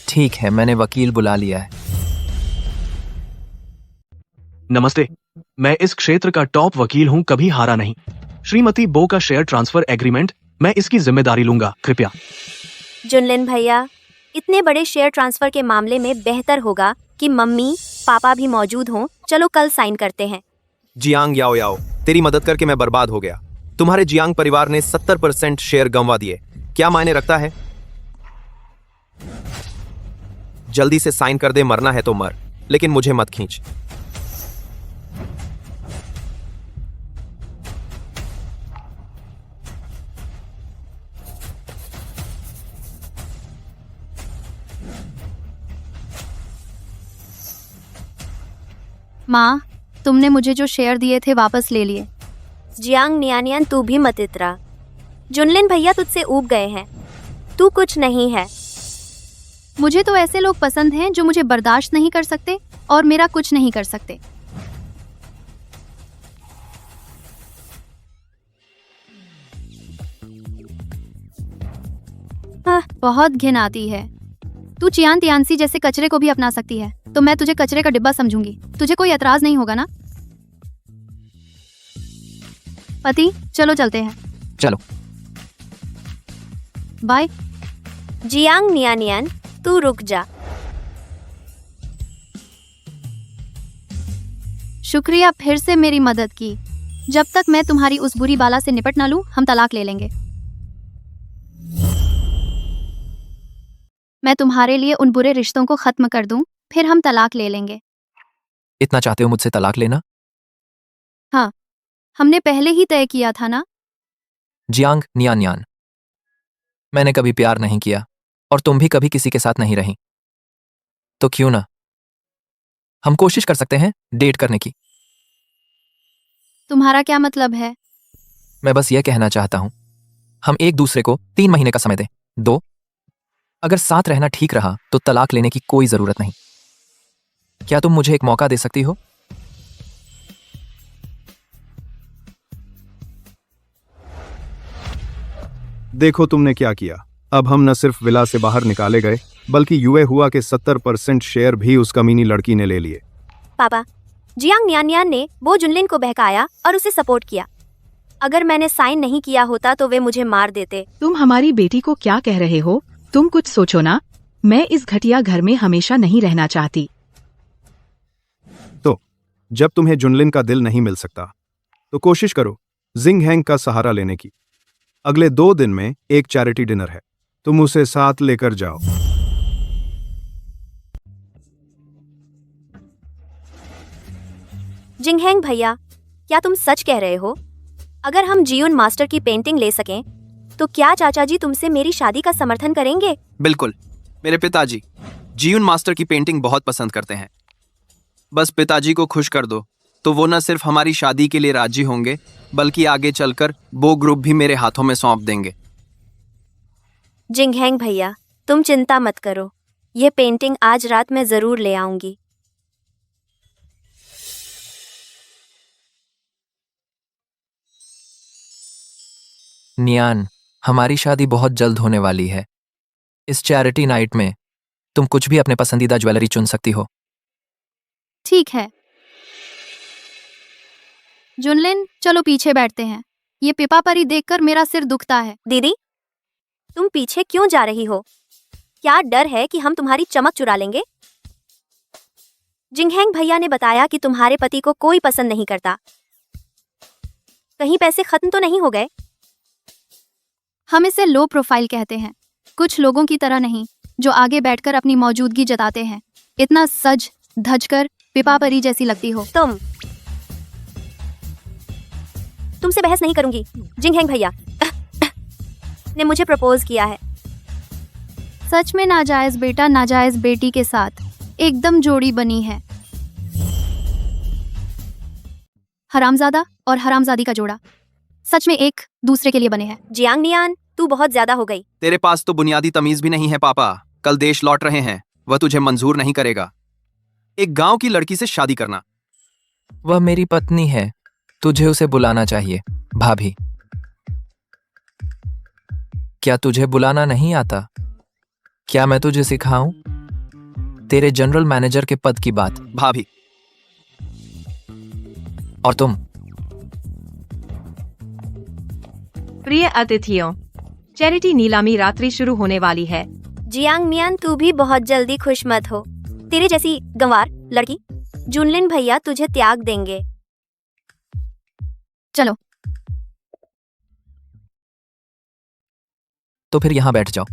ठीक है, मैंने वकील बुला लिया है। नमस्ते, मैं इस क्षेत्र का टॉप वकील हूँ, कभी हारा नहीं। श्रीमती बो का शेयर ट्रांसफर एग्रीमेंट, मैं इसकी जिम्मेदारी लूंगा, कृपया। जुनलिन भैया, इतने बड़े शेयर ट्रांसफर के मामले में बेहतर होगा कि मम्मी पापा भी मौजूद हों। चलो कल साइन करते हैं। जियांग याओ याओ, तेरी मदद करके मैं बर्बाद हो गया। तुम्हारे जियांग परिवार ने 70% शेयर गंवा दिए। क्या मायने रखता है? जल्दी से साइन कर दे, मरना है तो मर, लेकिन मुझे मत खींच। माँ, तुमने मुझे जो शेयर दिए थे वापस ले लिए। जियांग नियानियन, तू भी मत इतरा। जुनलिन भैया तुझसे ऊब गए हैं। तू कुछ नहीं है। मुझे तो ऐसे लोग पसंद हैं जो मुझे बर्दाश्त नहीं कर सकते और मेरा कुछ नहीं कर सकते। बहुत घिन आती है। तू चियान तियानसी जैसे कचरे को भी अपना सकती है, तो मैं तुझे कचरे का डिब्बा समझूंगी। तुझे कोई एतराज नहीं होगा ना? पति, चलो चलते हैं। चलो। बाय। जियांग नियानियन, तू रुक जा। शुक्रिया, फिर से मेरी मदद की। जब तक मैं तुम्हारी उस बुरी बाला से निपट ना लूं, हम तलाक ले लेंगे। मैं तुम्हारे लिए उन बुरे रिश्तों को खत्म कर दूं, फिर हम तलाक ले लेंगे। इतना चाहते हो मुझसे तलाक लेना? हाँ, हमने पहले ही तय किया था ना। जियांग नियान, मैंने कभी प्यार नहीं किया और तुम भी कभी किसी के साथ नहीं रही, तो क्यों ना हम कोशिश कर सकते हैं डेट करने की। तुम्हारा क्या मतलब है? मैं बस यह कहना चाहता हूं, हम एक दूसरे को 3 महीने का समय दें। 2, अगर साथ रहना ठीक रहा तो तलाक लेने की कोई जरूरत नहीं। क्या तुम मुझे एक मौका दे सकती हो? देखो तुमने क्या किया। अब हम न सिर्फ विला से बाहर निकाले गए, बल्कि युए हुआ के 70% शेयर भी उस कमीनी लड़की ने ले लिए। पापा, जियांग नियानियन ने वो जुनलिन को बहकाया और उसे सपोर्ट किया। अगर मैंने साइन नहीं किया होता तो वे मुझे मार देते। तुम हमारी बेटी को क्या कह रहे हो? तुम कुछ सोचो ना। मैं इस घटिया घर में हमेशा नहीं रहना चाहती। तो जब तुम्हें जुनलिन का दिल नहीं मिल सकता, तो कोशिश करो जिंग हैंग का सहारा लेने की। अगले 2 दिन में एक चैरिटी डिनर है, तुम उसे साथ लेकर जाओ। जिंगहेंग भैया, क्या तुम सच कह रहे हो? अगर हम जियुन मास्टर की पेंटिंग ले सकें, तो क्या चाचा जी तुमसे मेरी शादी का समर्थन करेंगे? बिल्कुल। मेरे पिताजी जियुन मास्टर की पेंटिंग बहुत पसंद करते हैं। बस पिताजी को खुश कर दो, तो वो न सिर्फ हमारी शादी के लिए राजी होंगे, बल्कि आगे चलकर बो ग्रुप भी मेरे हाथों में सौंप देंगे। जिंगहेंग भैया, तुम चिंता मत करो। यह पेंटिंग आज रात मैं जरूर ले आऊंगी। नियान, हमारी शादी बहुत जल्द होने वाली है। इस चैरिटी नाइट में तुम कुछ भी अपने पसंदीदा ज्वेलरी चुन सकती हो। ठीक है। जुनलिन, चलो पीछे बैठते हैं। ये पिपा परी देखकर मेरा सिर दुखता है। दीदी, तुम पीछे क्यों जा रही हो? क्या डर है कि हम तुम्हारी चमक चुरा लेंगे? जिंगहेंग भैया ने बताया कि तुम्हारे पति को कोई पसंद नहीं करता। कहीं पैसे खत्म तो नहीं हो गए? हम इसे लो प्रोफाइल कहते हैं। कुछ लोगों की तरह नहीं, जो आगे बैठकर अपनी मौजूदगी जताते हैं। इतना सज धज कर पिपा परी जैसी लगती हो। तुमसे बहस नहीं करूंगी। जिंगहेंग भैया ने मुझे प्रपोज किया है। सच में नाजायज बेटा नाजायज बेटी के साथ एकदम जोड़ी बनी है। हरामजादा और हरामजादी का जोड़ा। सच में एक दूसरे के लिए बने हैं। जियांग नियान, तू बहुत ज्यादा हो गई। तेरे पास तो बुनियादी तमीज भी नहीं है पापा। कल देश लौट रहे हैं, वह तुझे मंजूर नहीं करेगा एक गांव की लड़की से शादी करना। वह मेरी पत्नी है, तुझे उसे बुलाना चाहिए। भाभी, क्या तुझे बुलाना नहीं आता? क्या मैं तुझे सिखाऊं? तेरे जनरल मैनेजर के पद की बात। भाभी, और तुम? प्रिय अतिथियों, चैरिटी नीलामी रात्रि शुरू होने वाली है। जियांग मियान, तू भी बहुत जल्दी खुश मत हो। तेरे जैसी गंवार लड़की जुनलिन भैया तुझे त्याग देंगे। चलो। तो फिर यहां बैठ जाओ।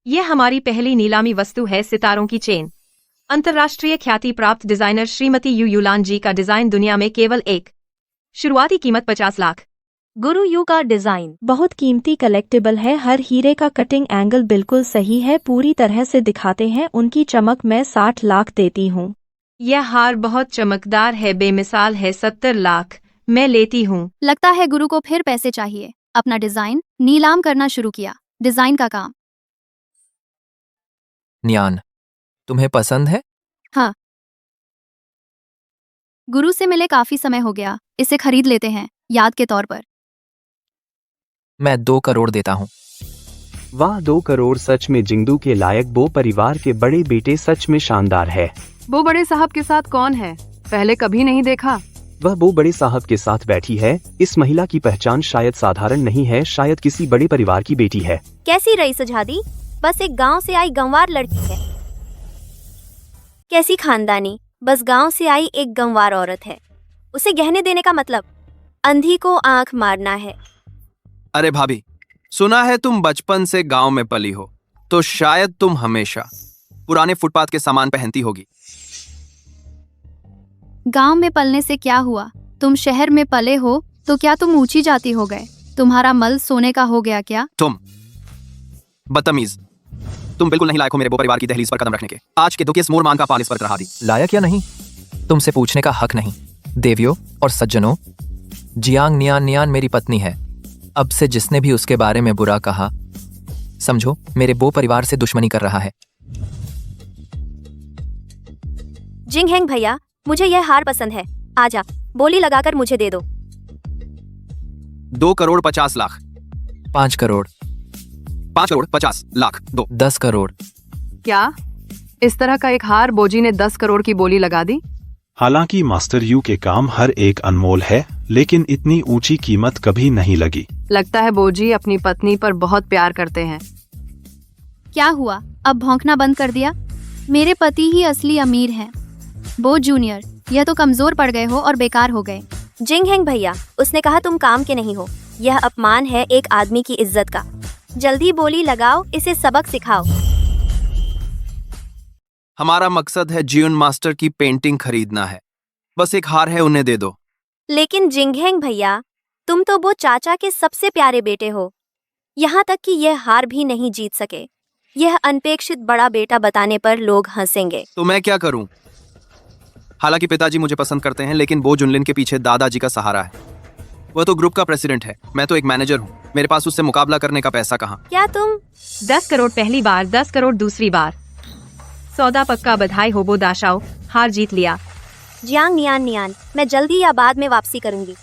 यह हमारी पहली नीलामी वस्तु है, सितारों की चेन। अंतर्राष्ट्रीय ख्याति प्राप्त डिजाइनर श्रीमती यू युलान जी का डिजाइन दुनिया में केवल एक। शुरुआती कीमत 50 लाख। गुरु यू का डिजाइन बहुत कीमती कलेक्टिबल है। हर हीरे का कटिंग एंगल बिल्कुल सही है, पूरी तरह से दिखाते हैं उनकी चमक। मैं 60 लाख देती हूँ। यह हार बहुत चमकदार है, बेमिसाल है। 70 लाख मैं लेती हूँ। लगता है गुरु को फिर पैसे चाहिए। अपना डिजाइन नीलाम करना शुरू किया। डिजाइन का काम। नियान, तुम्हें पसंद है? हाँ। गुरु से मिले काफी समय हो गया, इसे खरीद लेते हैं याद के तौर पर। मैं 2 करोड़ देता हूँ। वाह, 2 करोड़ सच में जिंगदू के लायक। बो परिवार के बड़े बेटे सच में शानदार है। वो बड़े साहब के साथ कौन है? पहले कभी नहीं देखा। वह बो बड़े साहब के साथ बैठी है। इस महिला की पहचान शायद साधारण नहीं है, शायद किसी बड़े परिवार की बेटी है। कैसी रही सुझादी? बस एक गांव से आई गंवार लड़की है। कैसी खानदानी? बस गांव से आई एक गंवार औरत है। उसे गहने देने का मतलब अंधी को आंख मारना है। अरे भाभी, सुना है तुम बचपन से गांव में पली हो, तो शायद तुम हमेशा पुराने फुटपाथ के सामान पहनती होगी। गांव में पलने से क्या हुआ? तुम शहर में पले हो तो क्या तुम ऊंची जाति हो गए? तुम्हारा मल सोने का हो गया क्या? तुम बदतमीज, तुम बिल्कुल नहीं लायक हो मेरे बो परिवार की दहलीज पर कदम रखने के। आज के दुख इस मोरमान का पाल इस पर रहा दी। लायक या नहीं, तुमसे पूछने का हक नहीं। देवियों और सज्जनों, जियांग नियान नियान मेरी पत्नी है। अब से जिसने भी उसके बारे में बुरा कहा, समझो मेरे बो परिवार से दुश्मनी कर रहा है। जिंगहेंग भैया, मुझे यह हार पसंद है। आजा, बोली लगाकर मुझे दे दो। 2 करोड़ 50 लाख। 5 करोड़। 5 करोड़ 50 लाख। 2। 10 करोड़। क्या इस तरह का एक हार बोजी ने 10 करोड़ की बोली लगा दी? हालांकि मास्टर यू के काम हर एक अनमोल है, लेकिन इतनी ऊंची कीमत कभी नहीं लगी। लगता है बोजी अपनी पत्नी पर बहुत प्यार करते हैं। क्या हुआ? अब भौंकना बंद कर दिया? मेरे पति ही असली अमीर हैं। बो जूनियर, यह तो कमजोर पड़ गए हो और बेकार हो गए। जिंगहेंग भैया, उसने कहा तुम काम के नहीं हो। यह अपमान है एक आदमी की इज्जत का। जल्दी बोली लगाओ, इसे सबक सिखाओ। हमारा मकसद है जियुन मास्टर की पेंटिंग खरीदना है। बस एक हार है, उन्हें दे दो। लेकिन जिंगहेंग भैया, तुम तो वो चाचा के सबसे प्यारे बेटे हो। यहाँ तक कि यह हार भी नहीं जीत सके। यह अनपेक्षित बड़ा बेटा बताने पर लोग हंसेंगे। तो मैं क्या करूं? हालांकि पिताजी मुझे पसंद करते हैं, लेकिन बो जुनलिन के पीछे दादाजी का सहारा है। वह तो ग्रुप का प्रेसिडेंट है, मैं तो एक मैनेजर हूँ। मेरे पास उससे मुकाबला करने का पैसा कहाँ? क्या तुम 10 करोड़ पहली बार, 10 करोड़ दूसरी बार। सौदा पक्का, बधाई हो बो दाशाओ, हार जीत लिया। जियांग नियान नियान, मैं जल्दी या बाद में वापसी करूंगी।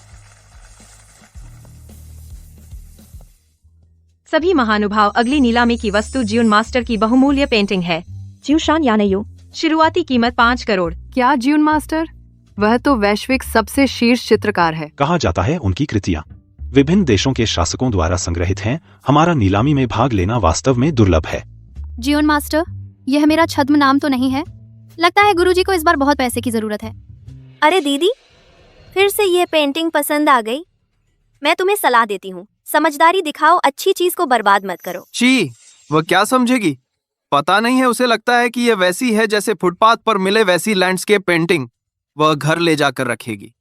सभी महानुभाव, अगली नीलामी की वस्तु जियुन मास्टर की बहुमूल्य पेंटिंग है। ज्यूशान यानेयू। शुरुआती कीमत 5 करोड़। क्या जियुन मास्टर? वह तो वैश्विक सबसे शीर्ष चित्रकार है। कहा जाता है उनकी कृतियां विभिन्न देशों के शासकों द्वारा संग्रहित हैं। हमारा नीलामी में भाग लेना वास्तव में दुर्लभ है। जियोन मास्टर, यह मेरा छद्म नाम तो नहीं है? लगता है गुरुजी को इस बार बहुत पैसे की जरूरत है। अरे दीदी, फिर से ये पेंटिंग पसंद आ गई? मैं तुम्हें सलाह देती हूँ, समझदारी दिखाओ, अच्छी चीज को बर्बाद मत करो। ची, वह क्या समझेगी? पता नहीं है, उसे लगता है कि यह वैसी है जैसे फुटपाथ पर मिले वैसी लैंडस्केप पेंटिंग वह घर ले जाकर रखेगी।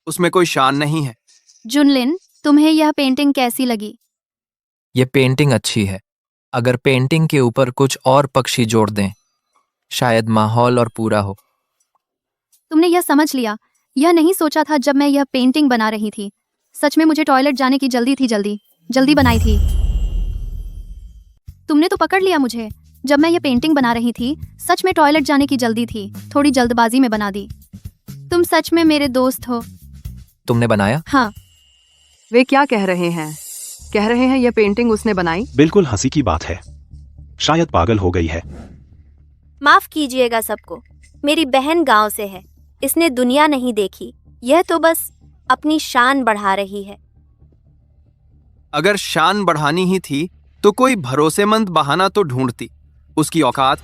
उसमें कोई शान नहीं है। जुनलिन, तुम्हें यह पेंटिंग कैसी लगी? ये पेंटिंग अच्छी है। अगर पेंटिंग के ऊपर कुछ और पक्षी जोड़ दें, शायद माहौल और पूरा हो। तुमने यह समझ लिया। यह नहीं सोचा था जब मैं यह पेंटिंग बना रही थी। सच में मुझे टॉयलेट जाने की जल्दी थी, जल्दी बनाई थी। तुमने तो पकड़ लिया मुझे जब मैं यह पेंटिंग बना रही थी। सच में टॉयलेट जाने की जल्दी थी, थोड़ी जल्दबाजी में बना दी। तुम सच में मेरे दोस्त हो। तुमने बनाया? हाँ। वे क्या कह रहे हैं? कह रहे हैं यह पेंटिंग उसने बनाई? बिल्कुल हंसी की बात है, शायद पागल हो गई है। माफ कीजिएगा सबको, मेरी बहन गांव से है, इसने दुनिया नहीं देखी, यह तो बस अपनी शान बढ़ा रही है। अगर शान बढ़ानी ही थी तो कोई भरोसेमंद बहाना तो ढूंढती। उसकी औकात,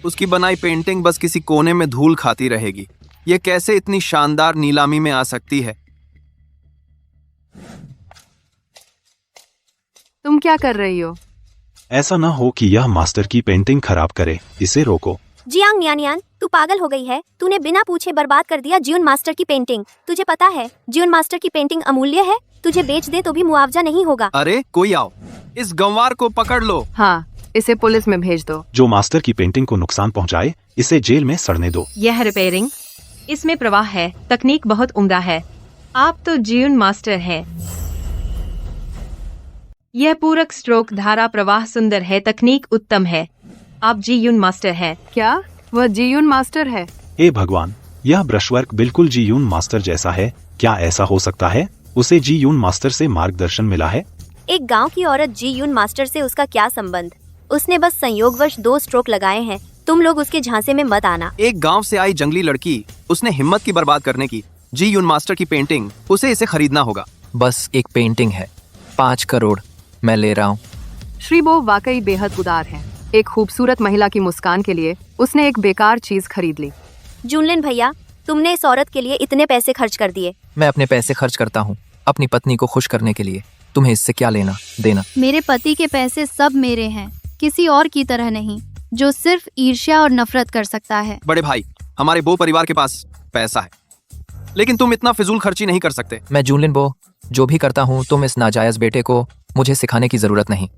उसकी बनाई पेंटिंग बस किसी कोने में धूल खाती रहेगी। यह कैसे इतनी शानदार नीलामी में आ सकती है? तुम क्या कर रही हो? ऐसा ना हो कि यह मास्टर की पेंटिंग खराब करे, इसे रोको। जियांग न्यानियान, तू पागल हो गई है। तूने बिना पूछे बर्बाद कर दिया जियुन मास्टर की पेंटिंग। तुझे पता है जियुन मास्टर की पेंटिंग अमूल्य है, तुझे बेच दे तो भी मुआवजा नहीं होगा। अरे कोई आओ, इस गंवार को पकड़ लो। हाँ, इसे पुलिस में भेज दो। जो मास्टर की पेंटिंग को नुकसान पहुंचाए, इसे जेल में सड़ने दो। यह रिपेयरिंग, इसमें प्रवाह है, तकनीक बहुत उम्दा है। आप तो जियुन मास्टर है। यह पूरक स्ट्रोक धारा प्रवाह सुंदर है, तकनीक उत्तम है। आप जियुन मास्टर है। क्या वह जियुन मास्टर है? हे भगवान, यह ब्रशवर्क बिल्कुल जी यून मास्टर जैसा है। क्या ऐसा हो सकता है? उसे जी यून मास्टर से मार्गदर्शन मिला है। एक गांव की औरत जियुन मास्टर से उसका क्या संबंध? उसने बस संयोगवश 2 स्ट्रोक लगाए हैं। तुम लोग उसके झांसे में मत आना। एक गांव से आई जंगली लड़की, उसने हिम्मत की बर्बाद करने की। जी यून मास्टर की पेंटिंग, उसे इसे खरीदना होगा। बस एक पेंटिंग है, 5 करोड़ मैं ले रहा हूँ। श्री बो वाकई बेहद उदार है। एक खूबसूरत महिला की मुस्कान के लिए उसने एक बेकार चीज खरीद ली। जुनलिन भैया, तुमने इस औरत के लिए इतने पैसे खर्च कर दिए। मैं अपने पैसे खर्च करता हूँ अपनी पत्नी को खुश करने के लिए। तुम्हें इससे क्या लेना देना? मेरे पति के पैसे सब मेरे हैं, किसी और की तरह नहीं, जो सिर्फ ईर्ष्या और नफरत कर सकता है। बड़े भाई, हमारे बो परिवार के पास पैसा है, लेकिन तुम इतना फिजूल खर्ची नहीं कर सकते। मैं जूनलिन बो जो भी करता हूँ, तुम इस नाजायज बेटे को मुझे सिखाने की जरूरत नहीं।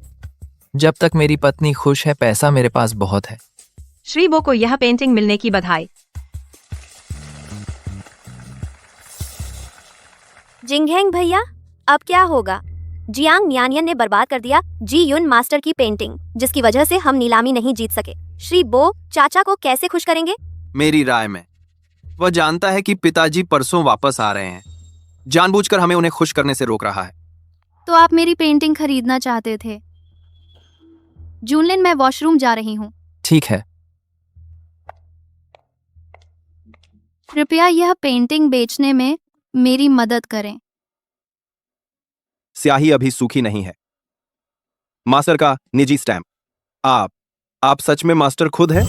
जब तक मेरी पत्नी खुश है, पैसा मेरे पास बहुत है। श्री बो को यह पेंटिंग मिलने की बधाई। जिंगहेंग भैया, अब क्या होगा? जियांग न्यानियन ने बर्बाद कर दिया जी युन मास्टर की पेंटिंग, जिसकी वजह से हम नीलामी नहीं जीत सके। श्री बो चाचा को कैसे खुश करेंगे? मेरी राय में वह जानता है कि पिताजी परसों वापस आ रहे हैं, जानबूझकर हमें उन्हें खुश करने से रोक रहा है। तो आप मेरी पेंटिंग खरीदना चाहते थे? जूनलिन, मैं वॉशरूम जा रही हूँ। ठीक है। कृपया यह पेंटिंग बेचने में मेरी मदद करें। स्याही अभी सूखी नहीं है। मास्टर का निजी स्टैम्प। आप सच में मास्टर खुद है?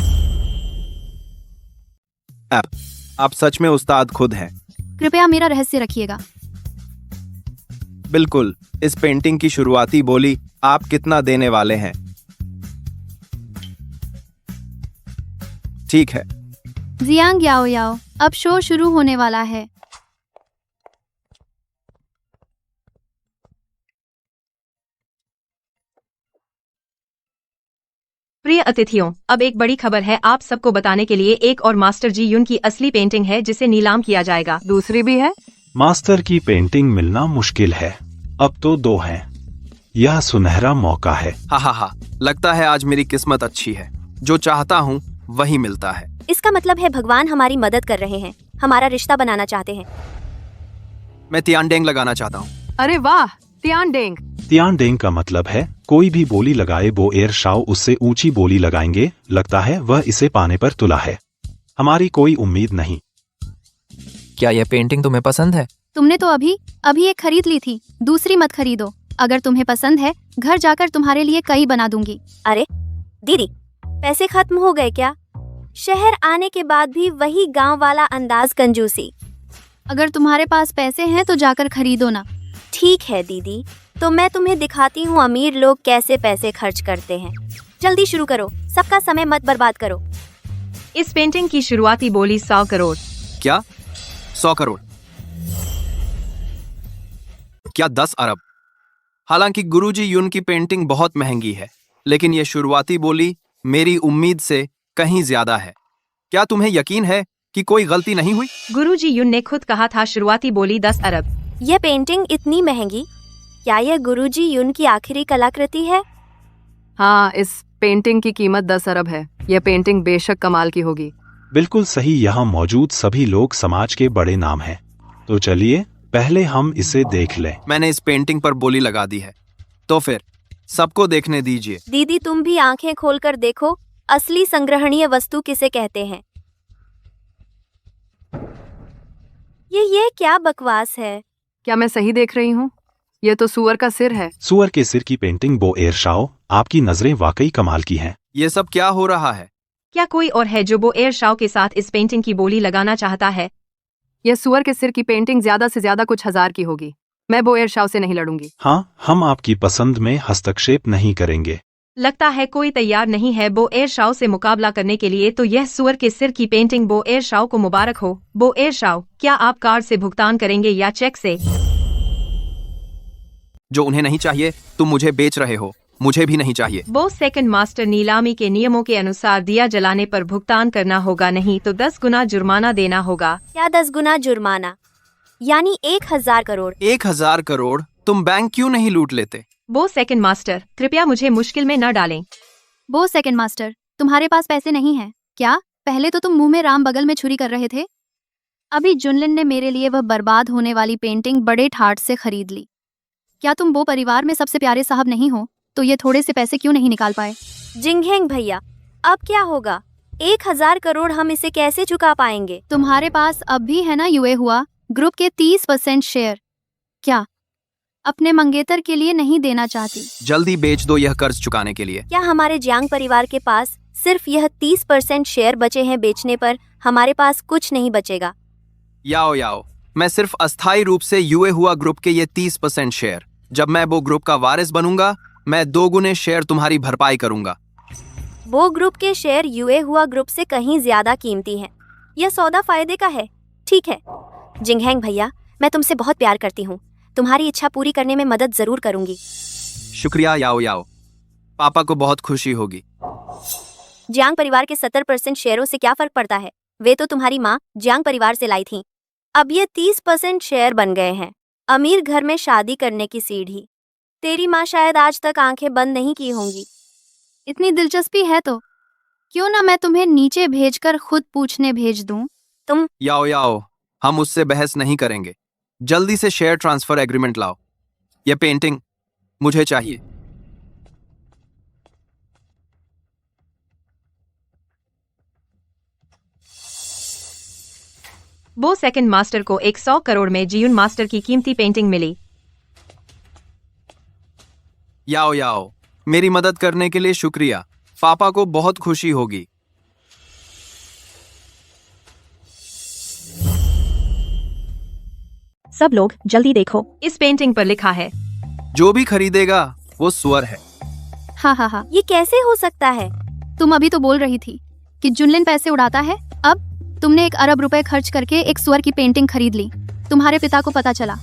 आप सच में उस्ताद खुद हैं। कृपया मेरा रहस्य रखिएगा। बिल्कुल। इस पेंटिंग की शुरुआती बोली आप कितना देने वाले हैं? ठीक है। जियांग याओ याओ, अब शो शुरू होने वाला है। प्रिय अतिथियों, अब एक बड़ी खबर है आप सबको बताने के लिए। एक और मास्टर जी युन की असली पेंटिंग है जिसे नीलाम किया जाएगा। दूसरी भी है? मास्टर की पेंटिंग मिलना मुश्किल है, अब तो 2 हैं। यह सुनहरा मौका है। हा, लगता है आज मेरी किस्मत अच्छी है। जो चाहता हूँ वही मिलता है। इसका मतलब है भगवान हमारी मदद कर रहे हैं, हमारा रिश्ता बनाना चाहते हैं। मैं तियानडेंग लगाना चाहता हूँ। अरे वाह, तियानडेंग। तियानडेंग का मतलब है कोई भी बोली लगाए वो एयर शाओ उससे ऊंची बोली लगाएंगे। लगता है वह इसे पाने पर तुला है। हमारी कोई उम्मीद नहीं। क्या यह पेंटिंग तुम्हें पसंद है? तुमने तो अभी एक खरीद ली थी, दूसरी मत खरीदो। अगर तुम्हें पसंद है, घर जाकर तुम्हारे लिए कई बना दूंगी। अरे दीदी, पैसे खत्म हो गए क्या? शहर आने के बाद भी वही गांव वाला अंदाज, कंजूसी। अगर तुम्हारे पास पैसे हैं तो जाकर खरीदो ना। ठीक है दीदी, तो मैं तुम्हें दिखाती हूँ अमीर लोग कैसे पैसे खर्च करते हैं। जल्दी शुरू करो, सबका समय मत बर्बाद करो। इस पेंटिंग की शुरुआती बोली 100 करोड़। क्या 100 करोड़? क्या 10 अरब? हालांकि गुरुजी युन की पेंटिंग बहुत महंगी है, लेकिन यह शुरुआती बोली मेरी उम्मीद से कहीं ज्यादा है। क्या तुम्हें यकीन है कि कोई गलती नहीं हुई? गुरुजी युन ने खुद कहा था शुरुआती बोली 10 अरब। यह पेंटिंग इतनी महंगी, क्या यह गुरुजी युन की आखिरी कलाकृति है? हाँ, इस पेंटिंग की कीमत 10 अरब है। यह पेंटिंग बेशक कमाल की होगी। बिल्कुल सही। यहाँ मौजूद सभी लोग समाज के बड़े नाम हैं। तो चलिए पहले हम इसे देख लें। मैंने इस पेंटिंग पर बोली लगा दी है, तो फिर सबको देखने दीजिए। दीदी तुम भी आंखें खोलकर देखो, असली संग्रहणीय वस्तु किसे कहते हैं। ये क्या बकवास है? क्या मैं सही देख रही हूँ? यह तो सुअर का सिर है। सुअर के सिर की पेंटिंग बो एयरशाओ, आपकी नजरें वाकई कमाल की हैं। ये सब क्या हो रहा है? क्या कोई और है जो बो एयर शाओ के साथ इस पेंटिंग की बोली लगाना चाहता है? यह सुअर के सिर की पेंटिंग ज्यादा से ज्यादा कुछ हजार की होगी। मैं बोएर शाह से नहीं लड़ूंगी। हाँ, हम आपकी पसंद में हस्तक्षेप नहीं करेंगे। लगता है कोई तैयार नहीं है बो एयर शाओ से मुकाबला करने के लिए। तो यह सुअर के सिर की पेंटिंग बो एयर शाओ को मुबारक हो। बो एयर शाओ, क्या आप कार्ड से भुगतान करेंगे या चेक से? जो उन्हें नहीं चाहिए तुम मुझे बेच रहे हो, मुझे भी नहीं चाहिए। बो सेकंड मास्टर, नीलामी के नियमों के अनुसार दिया जलाने पर भुगतान करना होगा, नहीं तो 10 गुना जुर्माना देना होगा। क्या 10 गुना जुर्माना? यानी 1000 करोड़। 1000 करोड़? तुम बैंक क्यों नहीं लूट लेते? बो सेकंड मास्टर, कृपया मुझे मुश्किल में न डालें। वो सेकंड मास्टर, तुम्हारे पास पैसे नहीं हैं क्या? पहले तो तुम मुंह में राम बगल में छुरी कर रहे थे। अभी जुनलिन ने मेरे लिए वह बर्बाद होने वाली पेंटिंग बड़े ठाठ से खरीद ली। क्या तुम वो परिवार में सबसे प्यारे साहब नहीं हो? तो ये थोड़े से पैसे क्यों नहीं निकाल पाए? जिंगहेंग भैया, अब क्या होगा? 1000 करोड़ हम इसे कैसे चुका पाएंगे? तुम्हारे पास अब भी है ना युए हुआ ग्रुप के 30% शेयर। क्या अपने मंगेतर के लिए नहीं देना चाहती? जल्दी बेच दो यह कर्ज चुकाने के लिए। क्या हमारे जियांग परिवार के पास सिर्फ यह 30% शेयर बचे हैं? बेचने पर हमारे पास कुछ नहीं बचेगा। याओ याओ, मैं सिर्फ अस्थायी रूप से युए हुआ ग्रुप के ये 30% शेयर, जब मैं वो ग्रुप का वारिस बनूंगा, मैं 2 गुने शेयर तुम्हारी भरपाई करूंगा। वो ग्रुप के शेयर युए हुआ ग्रुप से कहीं ज्यादा कीमती हैं। यह सौदा फायदे का है। ठीक है जिंगहेंग भैया, मैं तुमसे बहुत प्यार करती हूँ। तुम्हारी इच्छा पूरी करने में मदद जरूर करूंगी। शुक्रिया याओ याओ, पापा को बहुत खुशी होगी। जियांग परिवार के 70% शेयरों से क्या फर्क पड़ता है? वे तो तुम्हारी माँ जियांग परिवार से लाई थी। अब ये 30% शेयर बन गए हैं। अमीर घर में शादी करने की सीढ़ी। तेरी माँ शायद आज तक आंखें बंद नहीं की होंगी। इतनी दिलचस्पी है तो क्यों ना मैं तुम्हें नीचे भेजकर खुद पूछने भेज दूं? तुम याओ याओ, हम उससे बहस नहीं करेंगे। जल्दी से शेयर ट्रांसफर एग्रीमेंट लाओ। यह पेंटिंग मुझे चाहिए। बो सेकंड मास्टर को 100 करोड़ में जियुन मास्टर की कीमती पेंटिंग मिली। याओ याओ, मेरी मदद करने के लिए शुक्रिया। पापा को बहुत खुशी होगी। सब लोग जल्दी देखो, इस पेंटिंग पर लिखा है जो भी खरीदेगा वो सुअर है। हाँ हाँ हाँ, ये कैसे हो सकता है? तुम अभी तो बोल रही थी कि जुनलिन पैसे उड़ाता है। अब तुमने 1 अरब रुपए खर्च करके एक सुअर की पेंटिंग खरीद ली। तुम्हारे पिता को पता चला,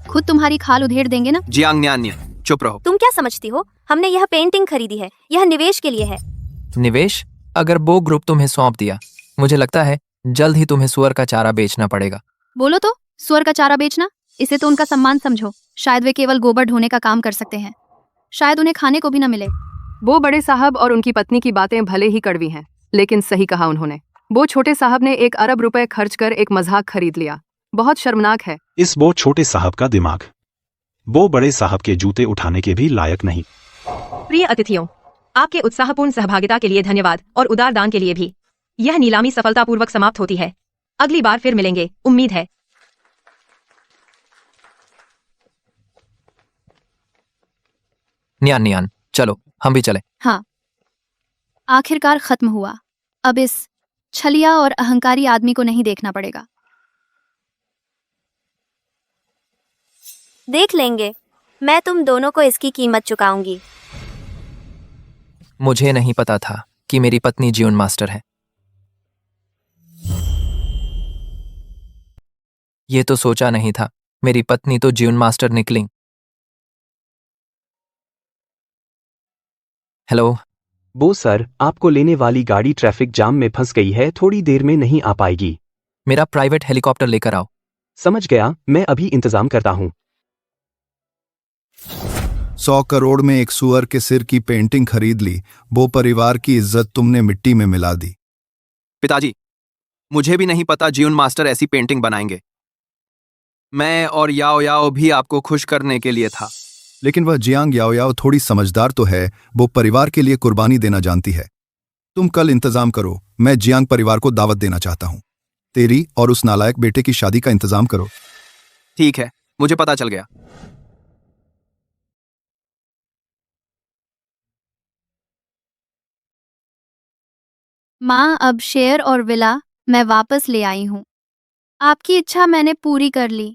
खुद तुम्हारी खाल उधेड़ देंगे ना। जियांग न्यान्य, चुप रहो। तुम क्या समझती हो? हमने यह पेंटिंग खरीदी है, यह निवेश के लिए है। निवेश? अगर बो ग्रुप तुम्हें सौंप दिया, मुझे लगता है जल्द ही तुम्हें सुअर का चारा बेचना पड़ेगा। बोलो तो, सुअर का चारा बेचना? इसे तो उनका सम्मान समझो। शायद वे केवल गोबर ढोने का काम कर सकते हैं। शायद उन्हें खाने को भी न मिले। वो बड़े साहब और उनकी पत्नी की बातें भले ही कड़वी हैं, लेकिन सही कहा उन्होंने। वो छोटे साहब ने 1 अरब रुपए खर्च कर एक मजाक खरीद लिया। बहुत शर्मनाक है। इस बो छोटे साहब का दिमाग वो बड़े साहब के जूते उठाने के भी लायक नहीं। प्रिय अतिथियों, आपके उत्साहपूर्ण सहभागिता के लिए धन्यवाद और उदार दान के लिए भी। यह नीलामी सफलतापूर्वक समाप्त होती है। अगली बार फिर मिलेंगे, उम्मीद है। न्यान न्यान, चलो हम भी चले। हाँ, आखिरकार खत्म हुआ। अब इस छलिया और अहंकारी आदमी को नहीं देखना पड़ेगा। देख लेंगे। मैं तुम दोनों को इसकी कीमत चुकाऊंगी। मुझे नहीं पता था कि मेरी पत्नी जियुन मास्टर है। ये तो सोचा नहीं था। मेरी पत्नी तो जियुन मास्टर निकली। हेलो बो सर, आपको लेने वाली गाड़ी ट्रैफिक जाम में फंस गई है, थोड़ी देर में नहीं आ पाएगी। मेरा प्राइवेट हेलीकॉप्टर लेकर आओ। समझ गया, मैं अभी इंतजाम करता हूँ। 100 करोड़ में एक सुअर के सिर की पेंटिंग खरीद ली। वो परिवार की इज्जत तुमने मिट्टी में मिला दी। पिताजी, मुझे भी नहीं पता जियुन मास्टर ऐसी पेंटिंग बनाएंगे। मैं और याओ याओ भी आपको खुश करने के लिए था। लेकिन वह जियांग याओ याओ थोड़ी समझदार तो है, वो परिवार के लिए कुर्बानी देना जानती है। तुम कल इंतजाम करो, मैं जियांग परिवार को दावत देना चाहता हूँ। तेरी और उस नालायक बेटे की शादी का इंतजाम करो। ठीक है, मुझे पता चल गया। माँ, अब शेयर और विला मैं वापस ले आई हूँ। आपकी इच्छा मैंने पूरी कर ली।